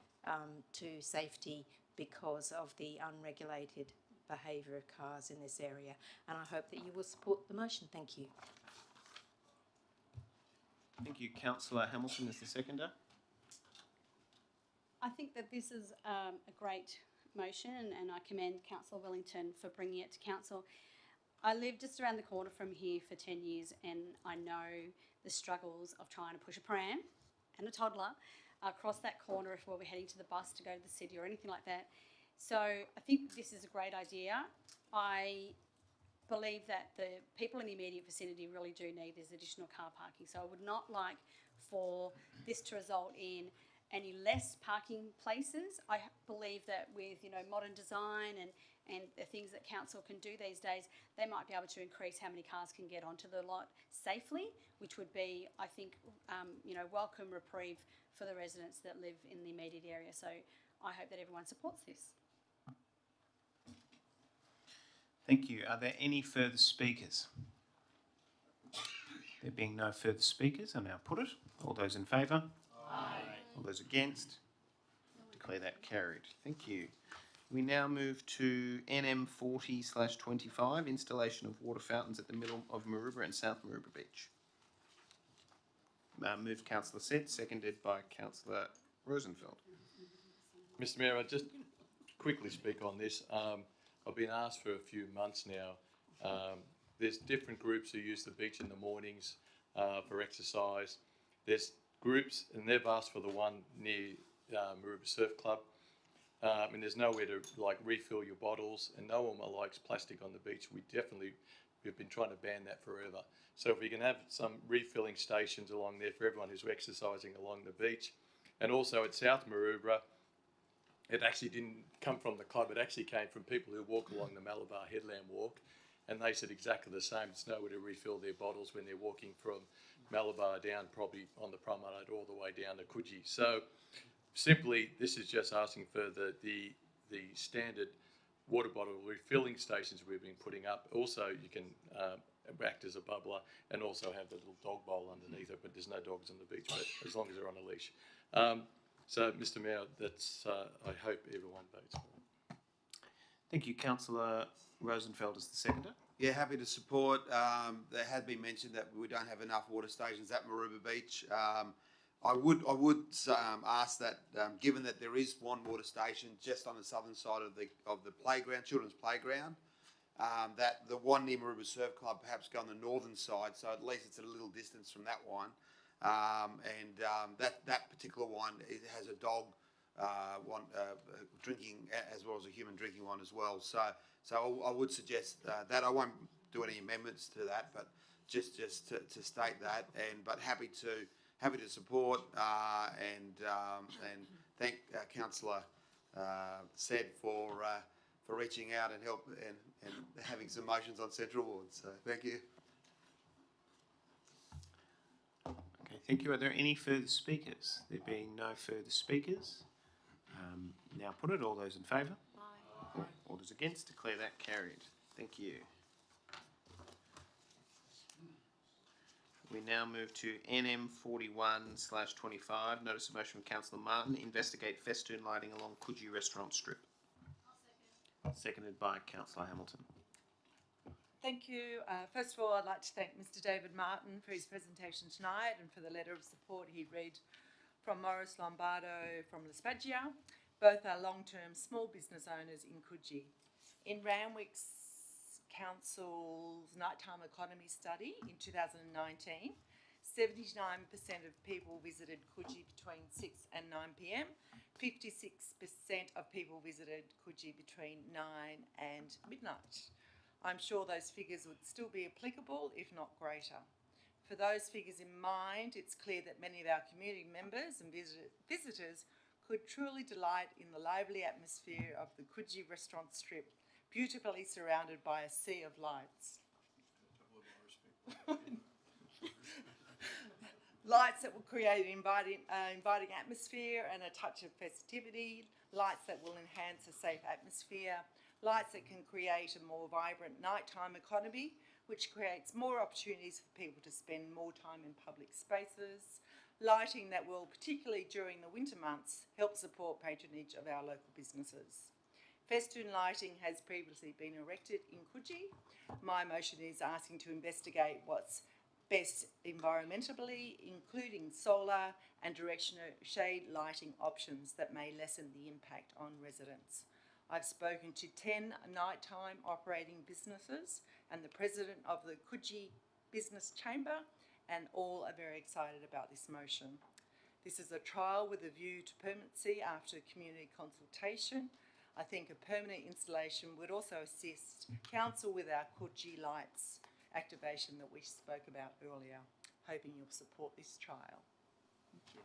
to safety because of the unregulated behaviour of cars in this area. And I hope that you will support the motion. Thank you. Thank you. Councillor Hamilton is the seconder. I think that this is a great motion, and I commend Councillor Wellington for bringing it to Council. I live just around the corner from here for 10 years, and I know the struggles of trying to push a pram and a toddler across that corner if we're heading to the bus to go to the city or anything like that. So I think this is a great idea. I believe that the people in the immediate vicinity really do need this additional car parking. So I would not like for this to result in any less parking places. I believe that with modern design and the things that council can do these days, they might be able to increase how many cars can get onto the lot safely, which would be, I think, welcome reprieve for the residents that live in the immediate area. So I hope that everyone supports this. Thank you. Are there any further speakers? There being no further speakers, I now put it. All those in favour? Aye. All those against? Declare that carried. Thank you. We now move to NM 40/25, installation of water fountains at the middle of Maroubra and South Maroubra Beach. Moved Councillor Sett, seconded by Councillor Rosenfeld. Mr Mayor, I'll just quickly speak on this. I've been asked for a few months now. There's different groups who use the beach in the mornings for exercise. There's groups, and they've asked for the one near Maroubra Surf Club. And there's nowhere to refill your bottles, and no one likes plastic on the beach. We've been trying to ban that forever. So if we can have some refilling stations along there for everyone who's exercising along the beach. And also at South Maroubra, it actually didn't come from the club, it actually came from people who walk along the Malabar Headland Walk, and they said exactly the same. It's nowhere to refill their bottles when they're walking from Malabar down, probably on the promenade, all the way down to Coogee. So simply, this is just asking for the standard water bottle refilling stations we've been putting up. Also, you can act as a bubbler and also have the little dog bowl underneath it, but there's no dogs on the beach, but as long as they're on a leash. So, Mr Mayor, that's, I hope everyone votes for it. Thank you. Councillor Rosenfeld is the seconder. Yeah, happy to support. There had been mentioned that we don't have enough water stations at Maroubra Beach. I would ask that, given that there is one water station just on the southern side of the playground, children's playground, that the one near Maroubra Surf Club perhaps go on the northern side, so at least it's a little distance from that one. That particular one, it has a dog drinking as well as a human drinking one as well. So I would suggest that. I won't do any amendments to that, but just to state that, but happy to support and thank Councillor Sett for reaching out and help and having some motions on Central Ward. So thank you. Okay, thank you. Are there any further speakers? There being no further speakers, now put it. All those in favour? Aye. All those against? Declare that carried. Thank you. We now move to NM 41/25, notice of motion from Councillor Martin, investigate festoon lighting along Coogee Restaurant Strip. Seconded by Councillor Hamilton. Thank you. First of all, I'd like to thank Mr. David Martin for his presentation tonight and for the letter of support he read from Morris Lombardo from La Spaggia. Both are long-term small business owners in Coogee. In Randwick Council's nighttime economy study in 2019, 79% of people visited Coogee between 6 and 9 p.m. 56% of people visited Coogee between 9 and midnight. I'm sure those figures would still be applicable, if not greater. For those figures in mind, it's clear that many of our community members and visitors could truly delight in the lively atmosphere of the Coogee restaurant strip, beautifully surrounded by a sea of lights. Lights that will create an inviting atmosphere and a touch of festivity, lights that will enhance a safe atmosphere, lights that can create a more vibrant nighttime economy, which creates more opportunities for people to spend more time in public spaces, lighting that will, particularly during the winter months, help support patronage of our local businesses. Festoon lighting has previously been erected in Coogee. My motion is asking to investigate what's best environmentally, including solar and directional shade lighting options that may lessen the impact on residents. I've spoken to 10 nighttime operating businesses and the president of the Coogee Business Chamber, and all are very excited about this motion. This is a trial with a view to permanency after community consultation. I think a permanent installation would also assist council with our Coogee lights activation that we spoke about earlier. Hoping you'll support this trial. Thank you.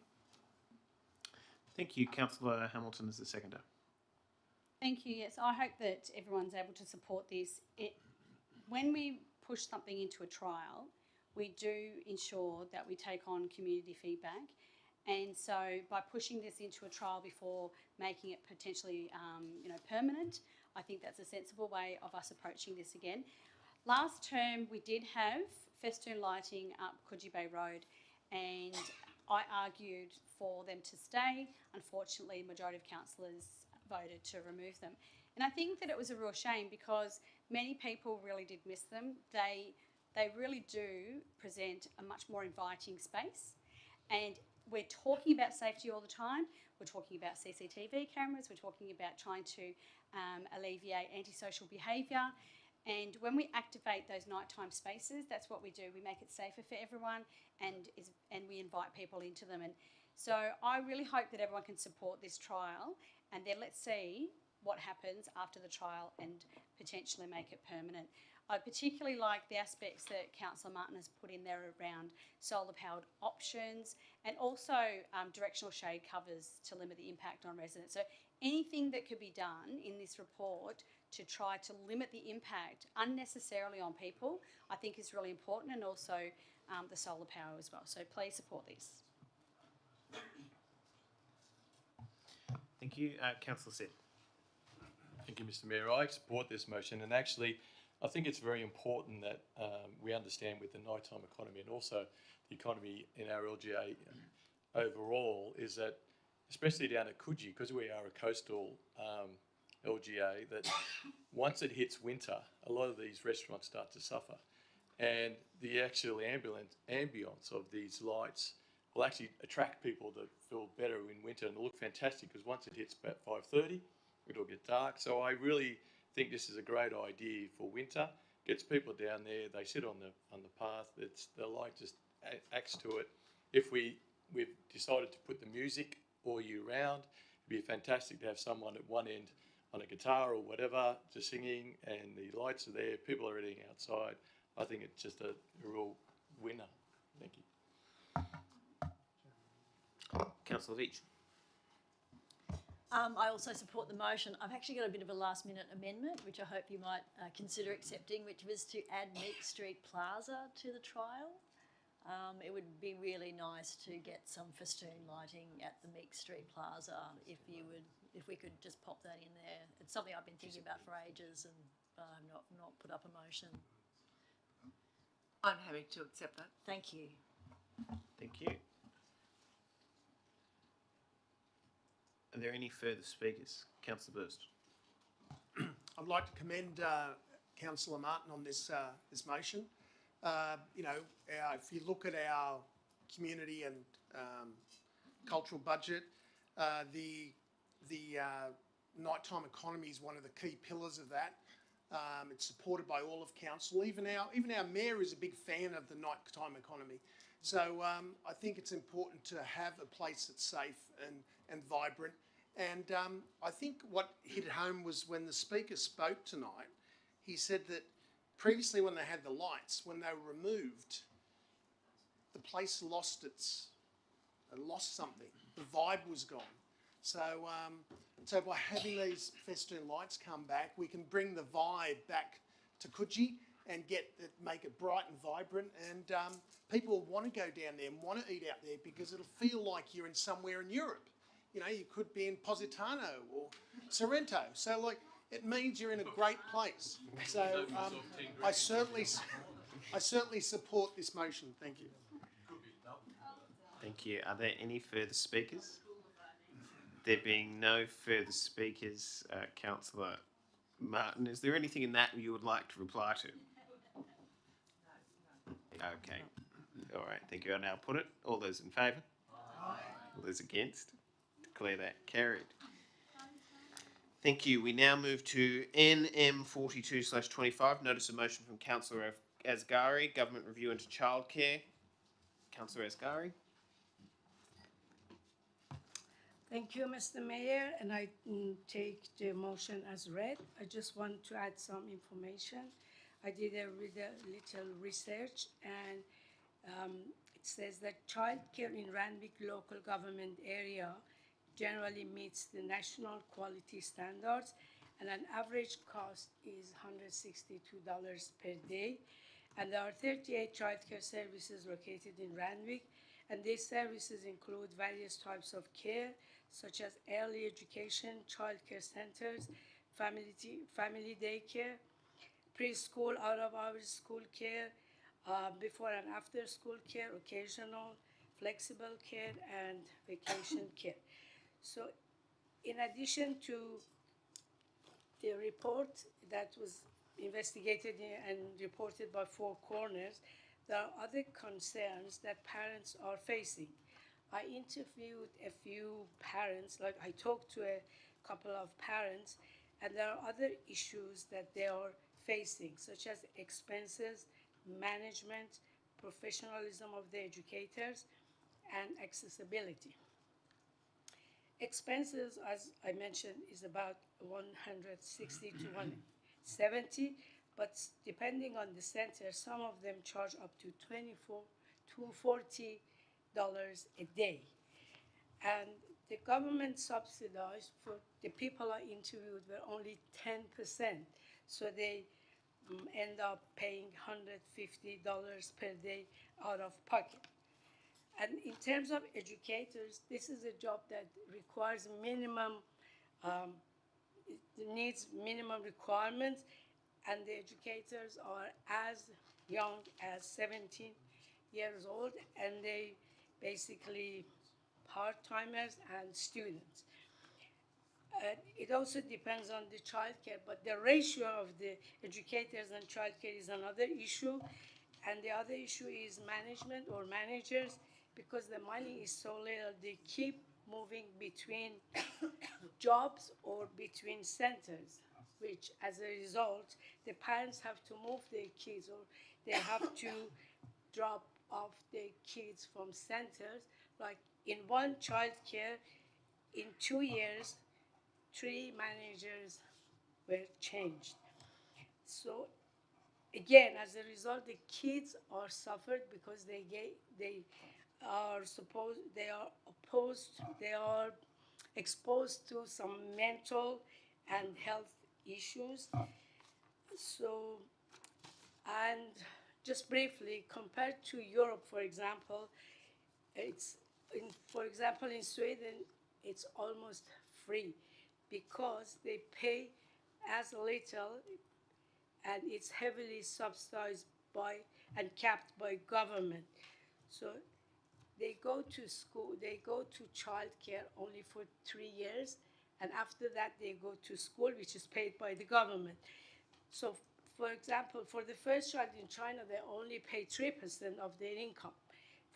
Thank you. Councillor Hamilton is the seconder. Thank you. Yes, I hope that everyone's able to support this. When we push something into a trial, we do ensure that we take on community feedback. And so by pushing this into a trial before making it potentially permanent, I think that's a sensible way of us approaching this again. Last term, we did have festoon lighting up Coogee Bay Road, and I argued for them to stay. Unfortunately, the majority of councillors voted to remove them. And I think that it was a real shame because many people really did miss them. They really do present a much more inviting space. And we're talking about safety all the time. We're talking about CCTV cameras. We're talking about trying to alleviate antisocial behaviour. And when we activate those nighttime spaces, that's what we do. We make it safer for everyone and we invite people into them. And so I really hope that everyone can support this trial, and then let's see what happens after the trial and potentially make it permanent. I particularly like the aspects that Councillor Martin has put in there around solar-powered options and also directional shade covers to limit the impact on residents. So anything that could be done in this report to try to limit the impact unnecessarily on people, I think is really important, and also the solar power as well. So please support this. Thank you. Councillor Sid. Thank you, Mr. Mayor. I support this motion, and actually I think it's very important that we understand with the nighttime economy and also the economy in our LGA overall is that, especially down at Coogee, because we are a coastal LGA, that once it hits winter, a lot of these restaurants start to suffer. And the actual ambience of these lights will actually attract people that feel better in winter, and they'll look fantastic because once it hits about 5:30, it'll get dark. So I really think this is a great idea for winter. Gets people down there, they sit on the path, the light just acts to it. If we've decided to put the music all year round, it'd be fantastic to have someone at one end on a guitar or whatever, just singing, and the lights are there, people are eating outside. I think it's just a real winner. Thank you. Councillor Veach. I also support the motion. I've actually got a bit of a last-minute amendment, which I hope you might consider accepting, which was to add Meek Street Plaza to the trial. It would be really nice to get some festoon lighting at the Meek Street Plaza. If we could just pop that in there. It's something I've been thinking about for ages, and not put up a motion. I'm happy to accept that. Thank you. Thank you. Are there any further speakers? Councillor Burst. I'd like to commend Councillor Martin on this motion. You know, if you look at our community and cultural budget, the nighttime economy is one of the key pillars of that. It's supported by all of council. Even our mayor is a big fan of the nighttime economy. So I think it's important to have a place that's safe and vibrant. And I think what hit home was when the speaker spoke tonight, he said that previously when they had the lights, when they were removed, the place lost something. The vibe was gone. So, so by having these festoon lights come back, we can bring the vibe back to Coogee and make it bright and vibrant. And people will want to go down there and want to eat out there because it'll feel like you're in somewhere in Europe. You know, you could be in Positano or Sorrento. So, like, it means you're in a great place. So, I certainly support this motion. Thank you. Thank you. Are there any further speakers? There being no further speakers, Councillor Martin, is there anything in that you would like to reply to? Okay. All right. Thank you. I now put it. All those in favour? All those against? Declare that carried. Thank you. We now move to NM 42/25, notice of motion from Councillor Asghari, Government Review into Childcare. Councillor Asghari. Thank you, Mr. Mayor, and I take the motion as read. I just want to add some information. I did a little research, and it says that childcare in Randwick local government area generally meets the national quality standards, and an average cost is $162 per day. And there are 38 childcare services located in Randwick, and these services include various types of care, such as early education, childcare centers, family daycare, preschool, out-of-hours school care, before and after school care, occasional, flexible care, and vacation care. So in addition to the report that was investigated and reported by Four Corners, there are other concerns that parents are facing. I interviewed a few parents, like I talked to a couple of parents, and there are other issues that they are facing, such as expenses, management, professionalism of the educators, and accessibility. Expenses, as I mentioned, is about $160 to $170, but depending on the center, some of them charge up to $24 to $40 a day. And the government subsidized for the people I interviewed were only 10%, so they end up paying $150 per day out of pocket. And in terms of educators, this is a job that requires minimum, needs minimum requirements, and the educators are as young as 17 years old, and they basically part-timers and students. It also depends on the childcare, but the ratio of the educators and childcare is another issue, and the other issue is management or managers. Because the money is so little, they keep moving between jobs or between centers, which as a result, the parents have to move their kids or they have to drop off their kids from centers. Like in one child care, in 2 years, 3 managers were changed. So again, as a result, the kids are suffered because they are exposed to some mental and health issues. So, and just briefly, compared to Europe, for example, in Sweden, it's almost free because they pay as little, and it's heavily subsidized by and capped by government. So they go to school, they go to childcare only for 3 years, and after that they go to school, which is paid by the government. So For example, for the first child in China, they only pay 3% of their income.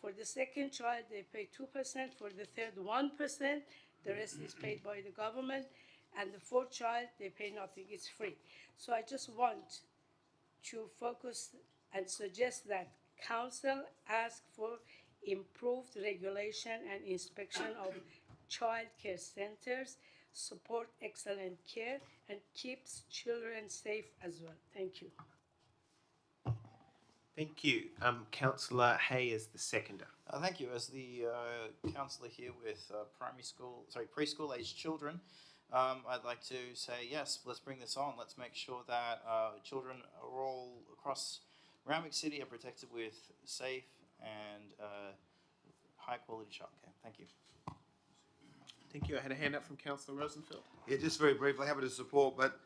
For the second child, they pay 2%. For the third, 1%. The rest is paid by the government. And the fourth child, they pay nothing. It's free. So I just want to focus and suggest that Council ask for improved regulation and inspection of child care centers, support excellent care, and keeps children safe as well. Thank you. Thank you. Councillor Hay is the seconder. Thank you. As the councillor here with preschool aged children, I'd like to say yes, let's bring this on. Let's make sure that children are all across Randwick City are protected with safe and high quality childcare. Thank you. Thank you. I had a hand up from Councillor Rosenfeld. Yeah, just very briefly, happy to support, but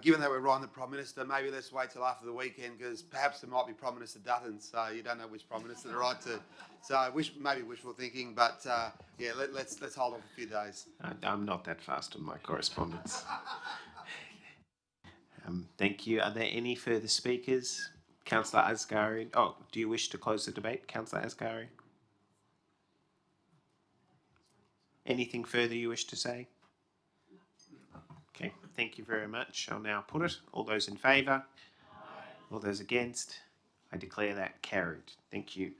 given that we're right on the Prime Minister, maybe let's wait till after the weekend, because perhaps there might be Prime Minister Duttons, so you don't know which Prime Minister to write to. So maybe wishful thinking, but yeah, let's hold off a few days. I'm not that fast on my correspondence. Thank you. Are there any further speakers? Councillor Asghari. Oh, do you wish to close the debate, Councillor Asghari? Anything further you wish to say? Okay, thank you very much. I'll now put it. All those in favour? All those against? I declare that carried. Thank you.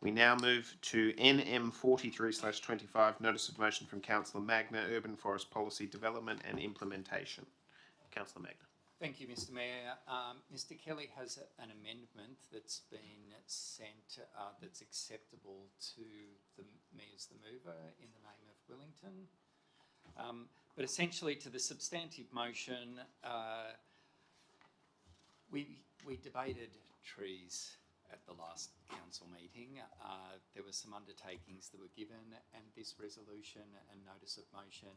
We now move to NM 43/25, Notice of Motion from Councillor Magna, Urban Forest Policy Development and Implementation. Councillor Magna. Thank you, Mr. Mayor. Mr. Kelly has an amendment that's been sent that's acceptable to me as the mover in the name of Wellington. But essentially to the substantive motion, we debated trees at the last council meeting. There were some undertakings that were given, and this resolution and notice of motion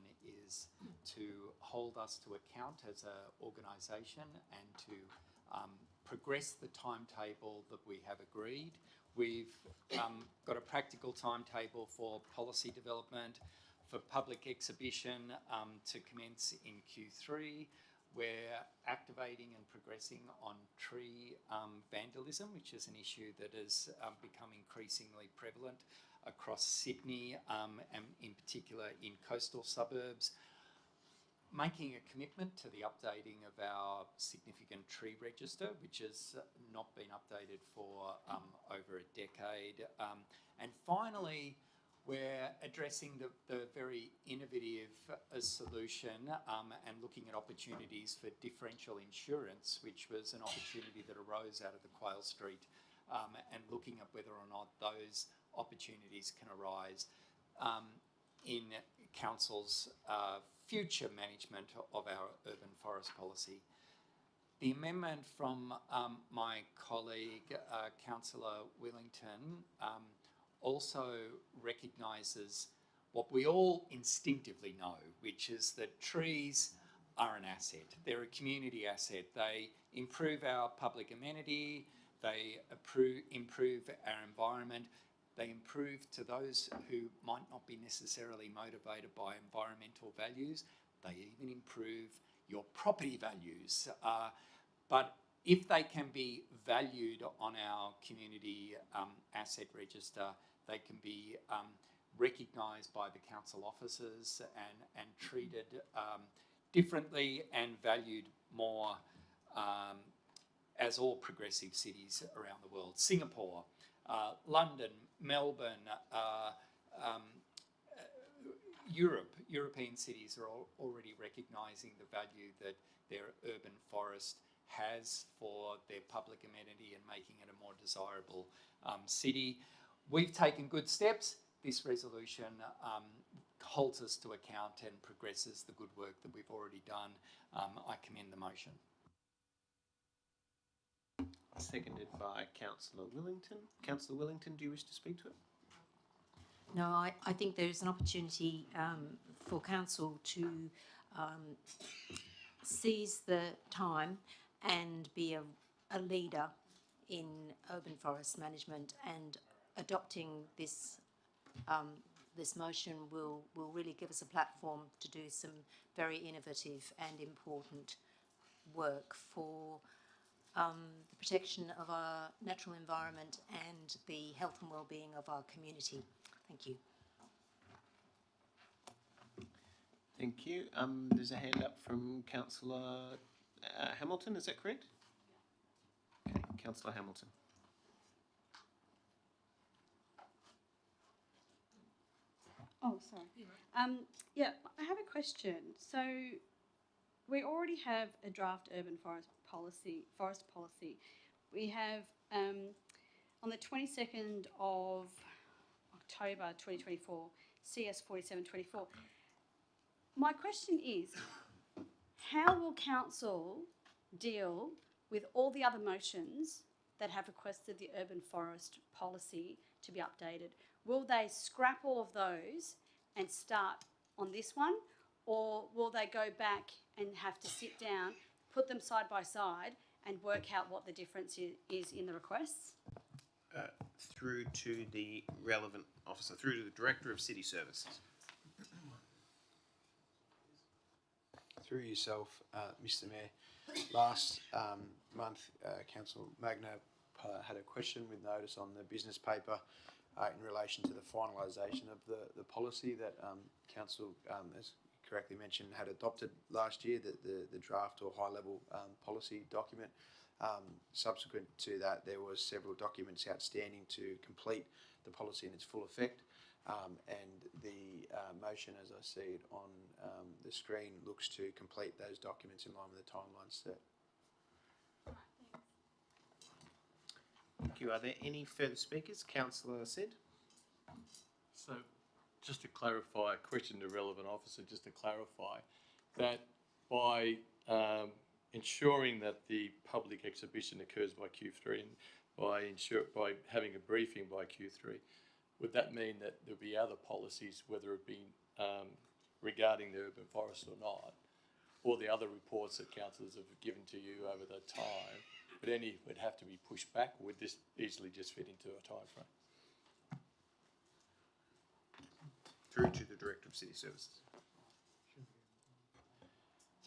is to hold us to account as an organisation and to progress the timetable that we have agreed. We've got a practical timetable for policy development, for public exhibition to commence in Q3. We're activating and progressing on tree vandalism, which is an issue that has become increasingly prevalent across Sydney and in particular in coastal suburbs. Making a commitment to the updating of our significant tree register, which has not been updated for over a decade. And finally, we're addressing the very innovative solution and looking at opportunities for differential insurance, which was an opportunity that arose out of the Quayle Street, and looking at whether or not those opportunities can arise in Council's future management of our urban forest policy. The amendment from my colleague, Councillor Wellington, also recognises what we all instinctively know, which is that trees are an asset. They're a community asset. They improve our public amenity, they improve our environment, they improve to those who might not be necessarily motivated by environmental values, they even improve your property values. But if they can be valued on our community asset register, they can be recognised by the council officers and treated differently and valued more as all progressive cities around the world. Singapore, London, Melbourne, European cities are already recognising the value that their urban forest has for their public amenity and making it a more desirable city. We've taken good steps. This resolution holds us to account and progresses the good work that we've already done. I commend the motion. Seconded by Councillor Wellington. Councillor Wellington, do you wish to speak to it? No, I think there is an opportunity for Council to seize the time and be a leader in urban forest management, and adopting this this motion will really give us a platform to do some very innovative and important work for the protection of our natural environment and the health and well-being of our community. Thank you. Thank you. There's a hand up from Councillor Hamilton, is that correct? Okay, Councillor Hamilton. Oh, sorry. Yeah, I have a question. So we already have a draft urban forest policy. We have on the 22nd of October 2024, CS 4724. My question is, how will council deal with all the other motions that have requested the urban forest policy to be updated? Will they scrap all of those and start on this one, or will they go back and have to sit down, put them side by side and work out what the difference is in the requests? Through to the relevant officer, through to the Director of City Services. Through yourself, Mr. Mayor. Last month, Councillor Magna had a question with notice on the business paper in relation to the finalisation of the policy that Council, as correctly mentioned, had adopted last year, the draft or high-level policy document. Subsequent to that, there was several documents outstanding to complete the policy in its full effect. And the motion, as I see it on the screen, looks to complete those documents in line with the timelines set. Thank you. Are there any further speakers? Councillor Sid. So, just to clarify, a question to relevant officer, just to clarify that by ensuring that the public exhibition occurs by Q3 and by having a briefing by Q3, would that mean that there'll be other policies, whether it be regarding the urban forest or not, or the other reports that councillors have given to you over the time, but any would have to be pushed back, or would this easily just fit into a time frame? Through to the Director of City Services.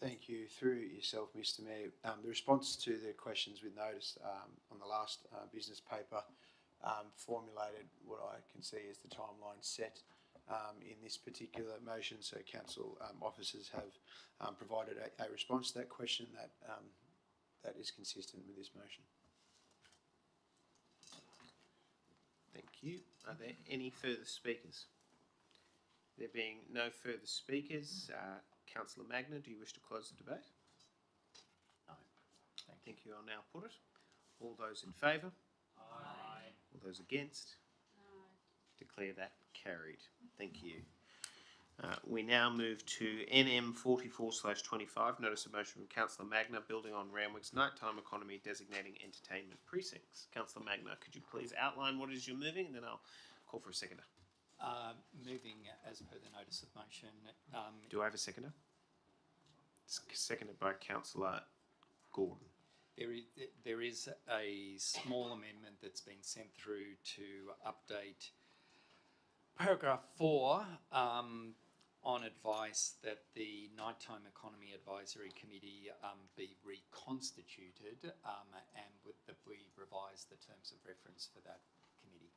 Thank you. Through yourself, Mr. Mayor. The response to the questions with notice on the last business paper formulated what I can see as the timeline set in this particular motion. So council officers have provided a response to that question that is consistent with this motion. Thank you. Are there any further speakers? There being no further speakers, Councillor Magna, do you wish to close the debate? No. Thank you. I'll now put it. All those in favour? Aye. All those against? Declare that carried. Thank you. We now move to NM 44/25, notice of motion from Councillor Magna, building on Randwick's nighttime economy, designating entertainment precincts. Councillor Magna, could you please outline what it is you're moving, and then I'll call for a seconder. Moving as per the notice of motion. Do I have a seconder? It's seconded by Councillor Gordon. There is a small amendment that's been sent through to update paragraph 4 on advice that the Nighttime Economy Advisory Committee be reconstituted and that we revise the terms of reference for that committee.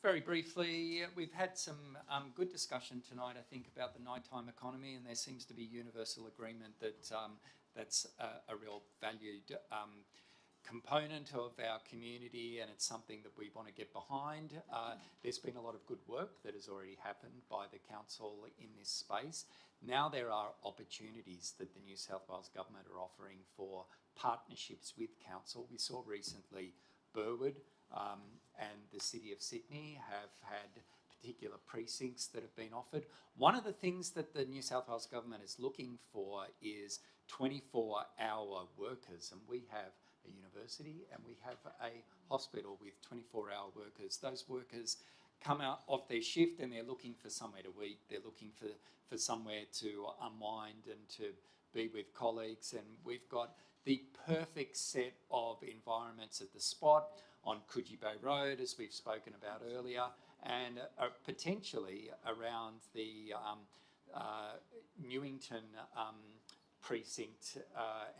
Very briefly, we've had some good discussion tonight, I think, about the nighttime economy, and there seems to be universal agreement that that's a real valued component of our community, and it's something that we want to get behind. There's been a lot of good work that has already happened by the council in this space. Now there are opportunities that the New South Wales government are offering for partnerships with council. We saw recently Burwood and the City of Sydney have had particular precincts that have been offered. One of the things that the New South Wales government is looking for is 24-hour workers, and we have a university and we have a hospital with 24-hour workers. Those workers come out of their shift and they're looking for somewhere to eat, they're looking for somewhere to unwind and to be with colleagues, and we've got the perfect set of environments at the spot on Coogee Bay Road, as we've spoken about earlier, and potentially around the Newington precinct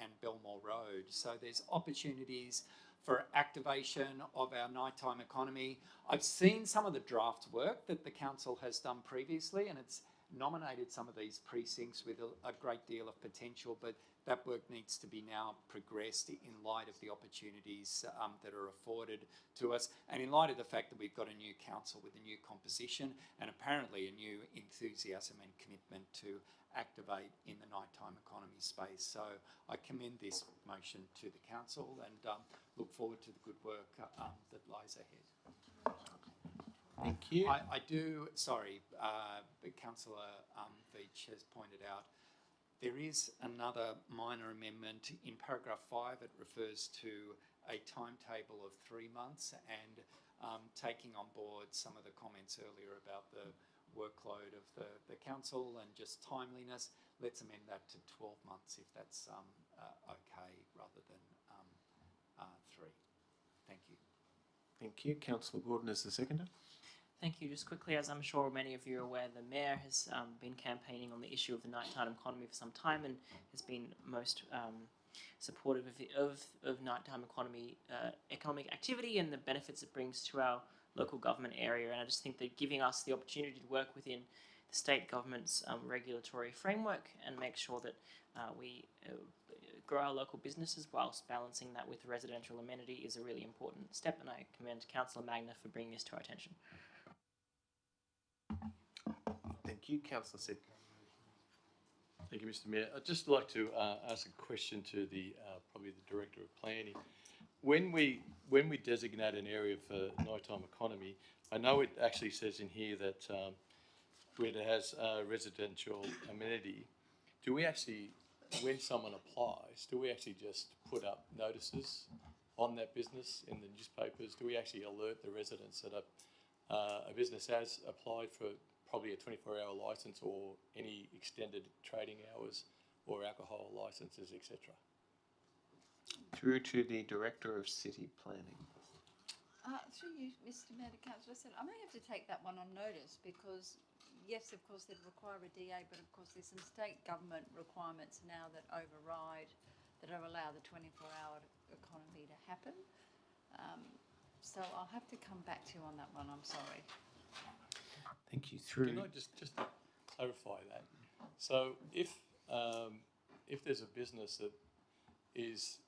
and Belmore Road. So there's opportunities for activation of our nighttime economy. I've seen some of the draft work that the council has done previously, and it's nominated some of these precincts with a great deal of potential, but that work needs to be now progressed in light of the opportunities that are afforded to us, and in light of the fact that we've got a new council with a new composition and apparently a new enthusiasm and commitment to activate in the nighttime economy space. So I commend this motion to the council and look forward to the good work that lies ahead. Thank you. I do, sorry, Councillor Veach has pointed out, there is another minor amendment in paragraph 5. It refers to a timetable of 3 months, and taking on board some of the comments earlier about the workload of the council and just timeliness, let's amend that to 12 months if that's okay, rather than 3. Thank you. Thank you. Councillor Gordon is the seconder. Thank you. Just quickly, as I'm sure many of you are aware, the Mayor has been campaigning on the issue of the nighttime economy for some time and has been most supportive of nighttime economy, economic activity and the benefits it brings to our local government area. And I just think that giving us the opportunity to work within the state government's regulatory framework and make sure that we grow our local businesses whilst balancing that with residential amenity is a really important step, and I commend Councillor Magna for bringing this to our attention. Thank you. Councillor Sid. Thank you, Mr. Mayor. I'd just like to ask a question to the probably the Director of Planning. When we designate an area for nighttime economy, I know it actually says in here that where it has residential amenity, do we actually, when someone applies, do we actually just put up notices on that business in the newspapers? Do we actually alert the residents that a business has applied for probably a 24-hour licence or any extended trading hours or alcohol licences, etc.? Through to the Director of City Planning. Through you, Mr. Mayor, to Councillor Sid, I may have to take that one on notice because, yes, of course, they'd require a DA, but of course there's some state government requirements now that override, that allow the 24-hour economy to happen. So I'll have to come back to you on that one, I'm sorry. Thank you. Through. Can I just to clarify that? So if there's a business that is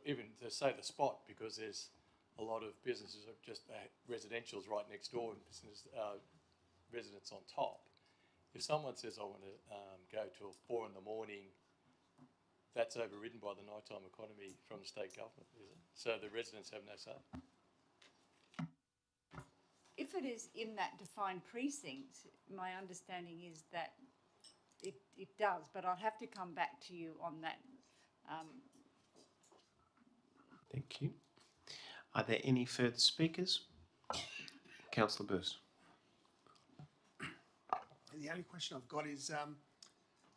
even to say the spot, because there's a lot of businesses of just residentials right next door and business residents on top. If someone says I want to go till 4 in the morning, that's overridden by the nighttime economy from the state government, is it? So the residents have no say. If it is in that defined precinct, my understanding is that it does, but I'll have to come back to you on that. Thank you. Are there any further speakers? Councillor Burst. The only question I've got is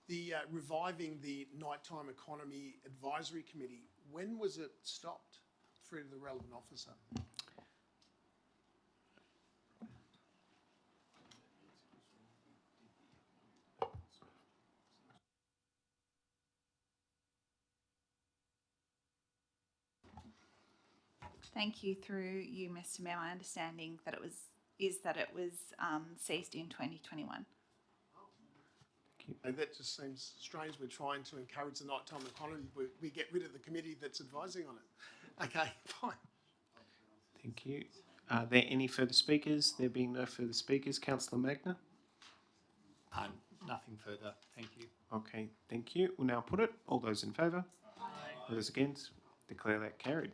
the reviving the Nighttime Economy Advisory Committee. When was it stopped through to the relevant officer? Thank you. Through you, Mr. Mayor, my understanding that it was ceased in 2021. And that just seems strange. We're trying to encourage the nighttime economy. We get rid of the committee that's advising on it. Okay, fine. Thank you. Are there any further speakers? There being no further speakers, Councillor Magna. Nothing further. Thank you. Okay, thank you. We'll now put it. All those in favour? Aye. Those against? Declare that carried.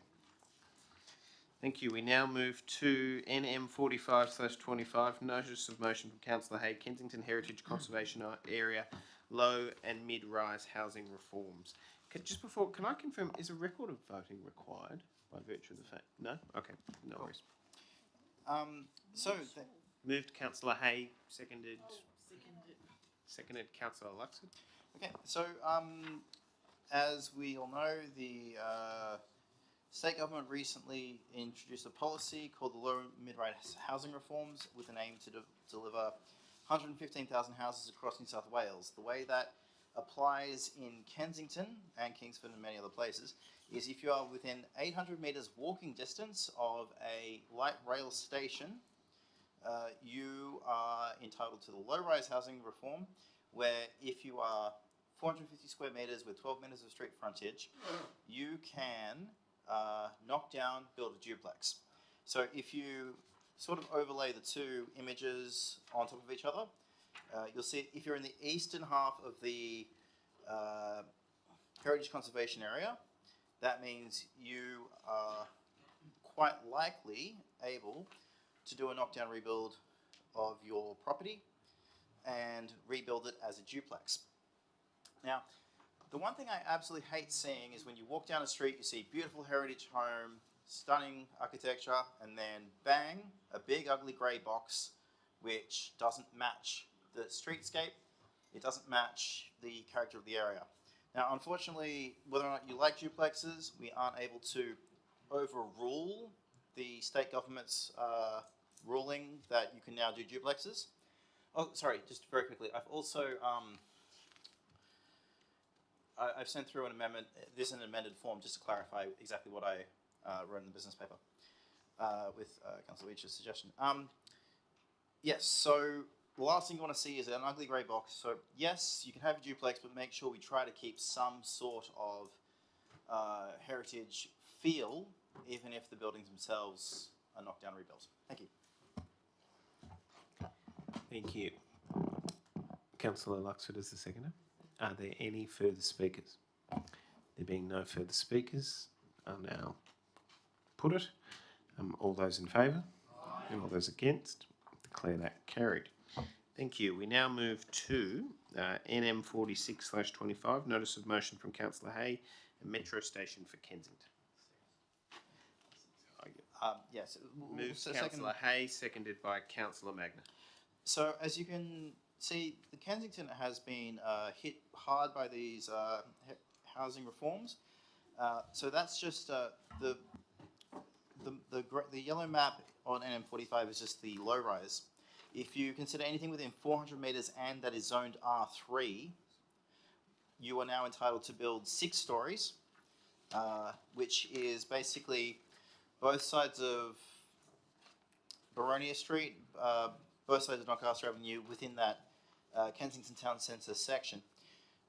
Thank you. We now move to NM 45/25, notice of motion from Councillor Hay, Kensington Heritage Conservation Area, low and mid-rise housing reforms. Just before, can I confirm, is a record of voting required by virtue of the fact? No? Okay, no worries. Moved Councillor Hay, seconded Councillor Luxford. Okay, so as we all know, the state government recently introduced a policy called the Low Mid-Rise Housing Reforms with an aim to deliver 115,000 houses across New South Wales. The way that applies in Kensington and Kingsford and many other places is if you are within 800 metres walking distance of a light rail station, you are entitled to the low-rise housing reform, where if you are 450 square metres with 12 metres of street frontage, you can knock down, build a duplex. So if you sort of overlay the two images on top of each other, you'll see if you're in the eastern half of the Heritage Conservation Area, that means you are quite likely able to do a knockdown rebuild of your property and rebuild it as a duplex. Now, the one thing I absolutely hate seeing is when you walk down a street, you see beautiful heritage home, stunning architecture, and then bang, a big ugly grey box which doesn't match the streetscape, it doesn't match the character of the area. Now, unfortunately, whether or not you like duplexes, we aren't able to overrule the state government's ruling that you can now do duplexes. Oh, sorry, just very quickly, I've also I've sent through an amendment. This is an amended form just to clarify exactly what I wrote in the business paper with Councillor Leach's suggestion. Yes, so the last thing you want to see is an ugly grey box. So yes, you can have a duplex, but make sure we try to keep some sort of heritage feel, even if the buildings themselves are knocked down and rebuilt. Thank you. Thank you. Councillor Luxford is the seconder. Are there any further speakers? There being no further speakers, I'll now put it. All those in favour? And all those against? Declare that carried. Thank you. We now move to NM 46/25, notice of motion from Councillor Hay, a metro station for Kensington. Yes. Moves Councillor Hay, seconded by Councillor Magna. So as you can see, the Kensington has been hit hard by these housing reforms. So that's just the yellow map on NM45 is just the low rise. If you consider anything within 400 metres and that is zoned R3, you are now entitled to build 6 stories, which is basically both sides of Baronia Street, both sides of Doncaster Avenue within that Kensington Town Centre section.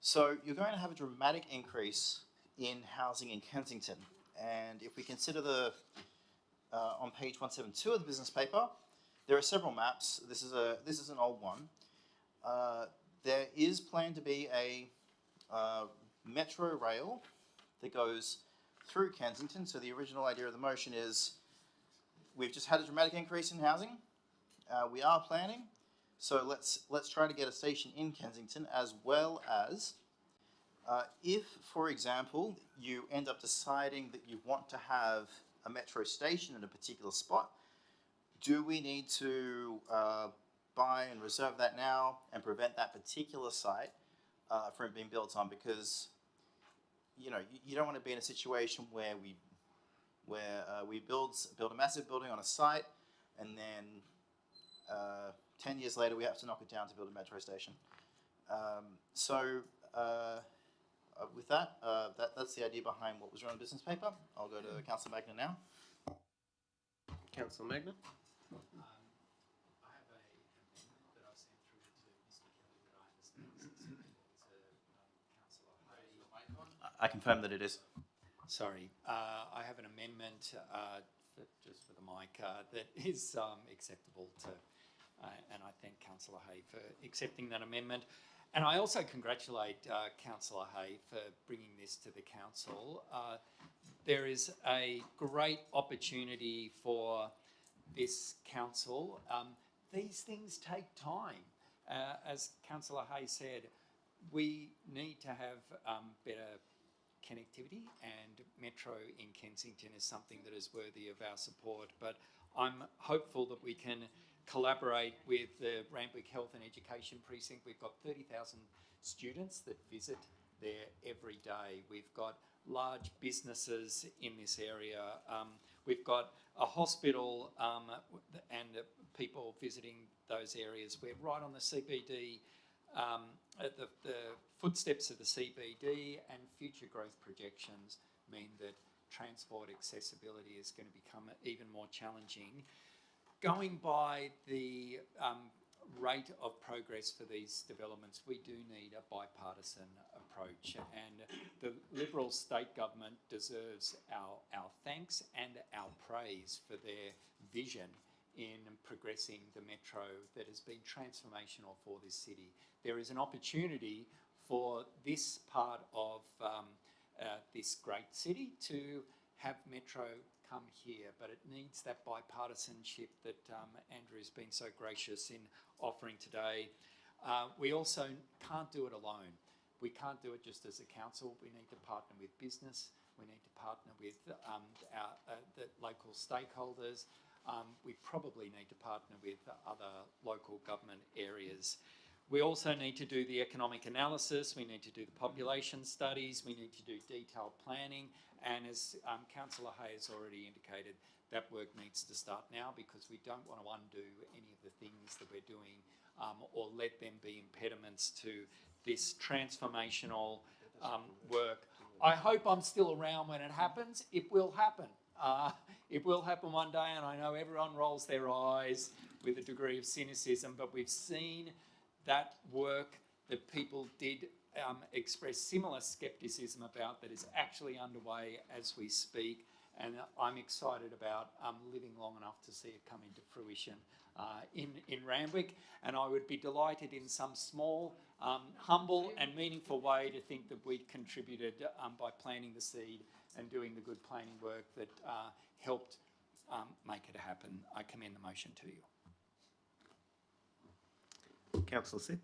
So you're going to have a dramatic increase in housing in Kensington. And if we consider the on page 172 of the business paper, there are several maps. This is an old one. There is planned to be a metro rail that goes through Kensington. So the original idea of the motion is we've just had a dramatic increase in housing. We are planning, so let's try to get a station in Kensington, as well as if, for example, you end up deciding that you want to have a metro station in a particular spot, do we need to buy and reserve that now and prevent that particular site from being built on? Because you don't want to be in a situation where we build a massive building on a site, and then 10 years later we have to knock it down to build a metro station. With that, that's the idea behind what was written in the business paper. I'll go to Councillor Magna now. Councillor Magna. I have a amendment that I've sent through to Mr. Kelly that I understand is acceptable to Councillor Hay. I confirm that it is. Sorry, I have an amendment just for the mic that is acceptable to, and I thank Councillor Hay for accepting that amendment. And I also congratulate Councillor Hay for bringing this to the council. There is a great opportunity for this council. These things take time. As Councillor Hay said, we need to have better connectivity, and Metro in Kensington is something that is worthy of our support. But I'm hopeful that we can collaborate with the Randwick Health and Education Precinct. We've got 30,000 students that visit there every day. We've got large businesses in this area. We've got a hospital and people visiting those areas. We're right on the CBD the footsteps of the CBD and future growth projections mean that transport accessibility is going to become even more challenging. Going by the rate of progress for these developments, we do need a bipartisan approach, and the Liberal state government deserves our thanks and our praise for their vision in progressing the metro that has been transformational for this city. There is an opportunity for this part of this great city to have metro come here, but it needs that bipartisanship that Andrew has been so gracious in offering today. We also can't do it alone. We can't do it just as a council. We need to partner with business. We need to partner with the local stakeholders. We probably need to partner with other local government areas. We also need to do the economic analysis. We need to do the population studies. We need to do detailed planning. And as Councillor Hay has already indicated, that work needs to start now, because we don't want to undo any of the things that we're doing or let them be impediments to this transformational work. I hope I'm still around when it happens. It will happen. It will happen one day, and I know everyone rolls their eyes with a degree of cynicism, but we've seen that work that people did express similar scepticism about that is actually underway as we speak, and I'm excited about living long enough to see it come into fruition in Randwick, and I would be delighted in some small, humble and meaningful way to think that we contributed by planting the seed and doing the good planning work that helped make it happen. I commend the motion to you. Councillor Sid.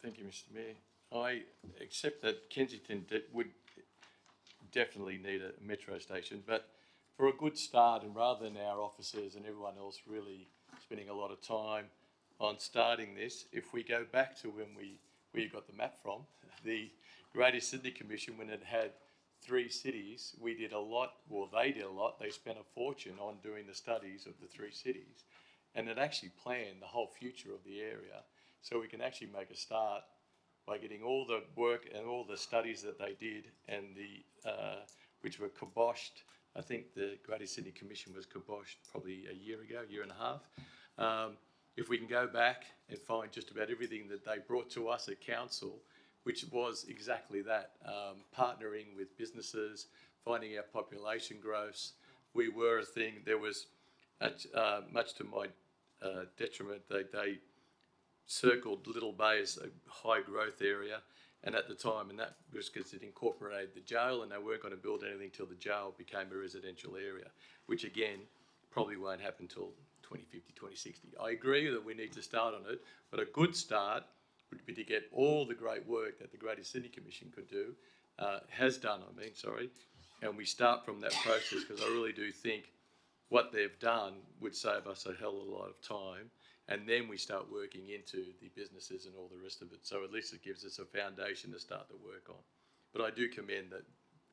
Thank you, Mr. Mayor. I accept that Kensington would definitely need a metro station, but for a good start, and rather than our officers and everyone else really spending a lot of time on starting this, if we go back to when we got the map from, the Greater Sydney Commission, when it had 3 cities, we did a lot, well, they did a lot. They spent a fortune on doing the studies of the 3 cities, and it actually planned the whole future of the area. So we can actually make a start by getting all the work and all the studies that they did, and which were kiboshed. I think the Greater Sydney Commission was kiboshed probably a year ago, year and a half. If we can go back and find just about everything that they brought to us at council, which was exactly that, partnering with businesses, finding out population growths. We were a thing. There was, much to my detriment, they circled Little Bay as a high growth area, and at the time, and that was because it incorporated the jail, and they weren't going to build anything till the jail became a residential area, which again probably won't happen till 2050, 2060. I agree that we need to start on it, but a good start would be to get all the great work that the Greater Sydney Commission could do, and we start from that process, because I really do think what they've done would save us a hell of a lot of time, and then we start working into the businesses and all the rest of it. So at least it gives us a foundation to start the work on. But I do commend that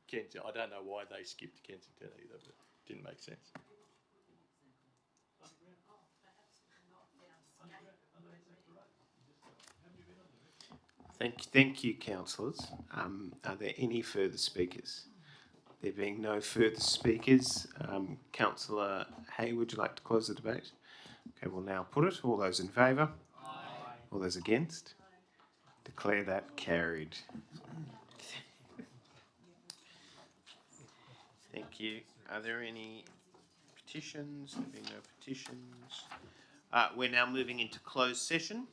Kensington. I don't know why they skipped Kensington either, but it didn't make sense. Thank you, councillors. Are there any further speakers? There being no further speakers, Councillor Hay, would you like to close the debate? Okay, we'll now put it. All those in favour? Aye. All those against? Aye. Declare that carried. Thank you. Are there any petitions? There being no petitions. We're now moving into closed session.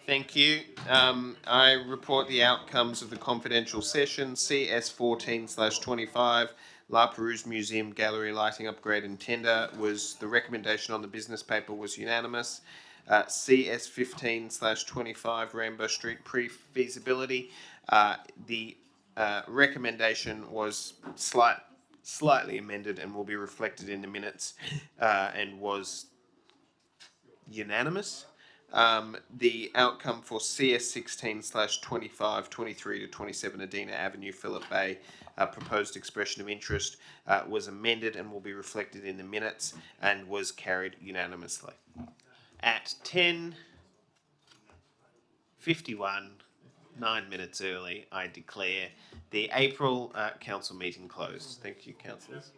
Thank you. I report the outcomes of the confidential session, CS 14/25, La Perouse Museum Gallery Lighting Upgrade and Tender was, the recommendation on the business paper was unanimous. CS 15/25, Rainbow Street pre-feasibility, the recommendation was slightly amended and will be reflected in the minutes, and was unanimous. The outcome for CS 16/25, 23 to 27 Adena Avenue, Phillip Bay, proposed expression of interest was amended and will be reflected in the minutes and was carried unanimously. At 10:51, 9 minutes early, I declare the April council meeting closed. Thank you, councillors.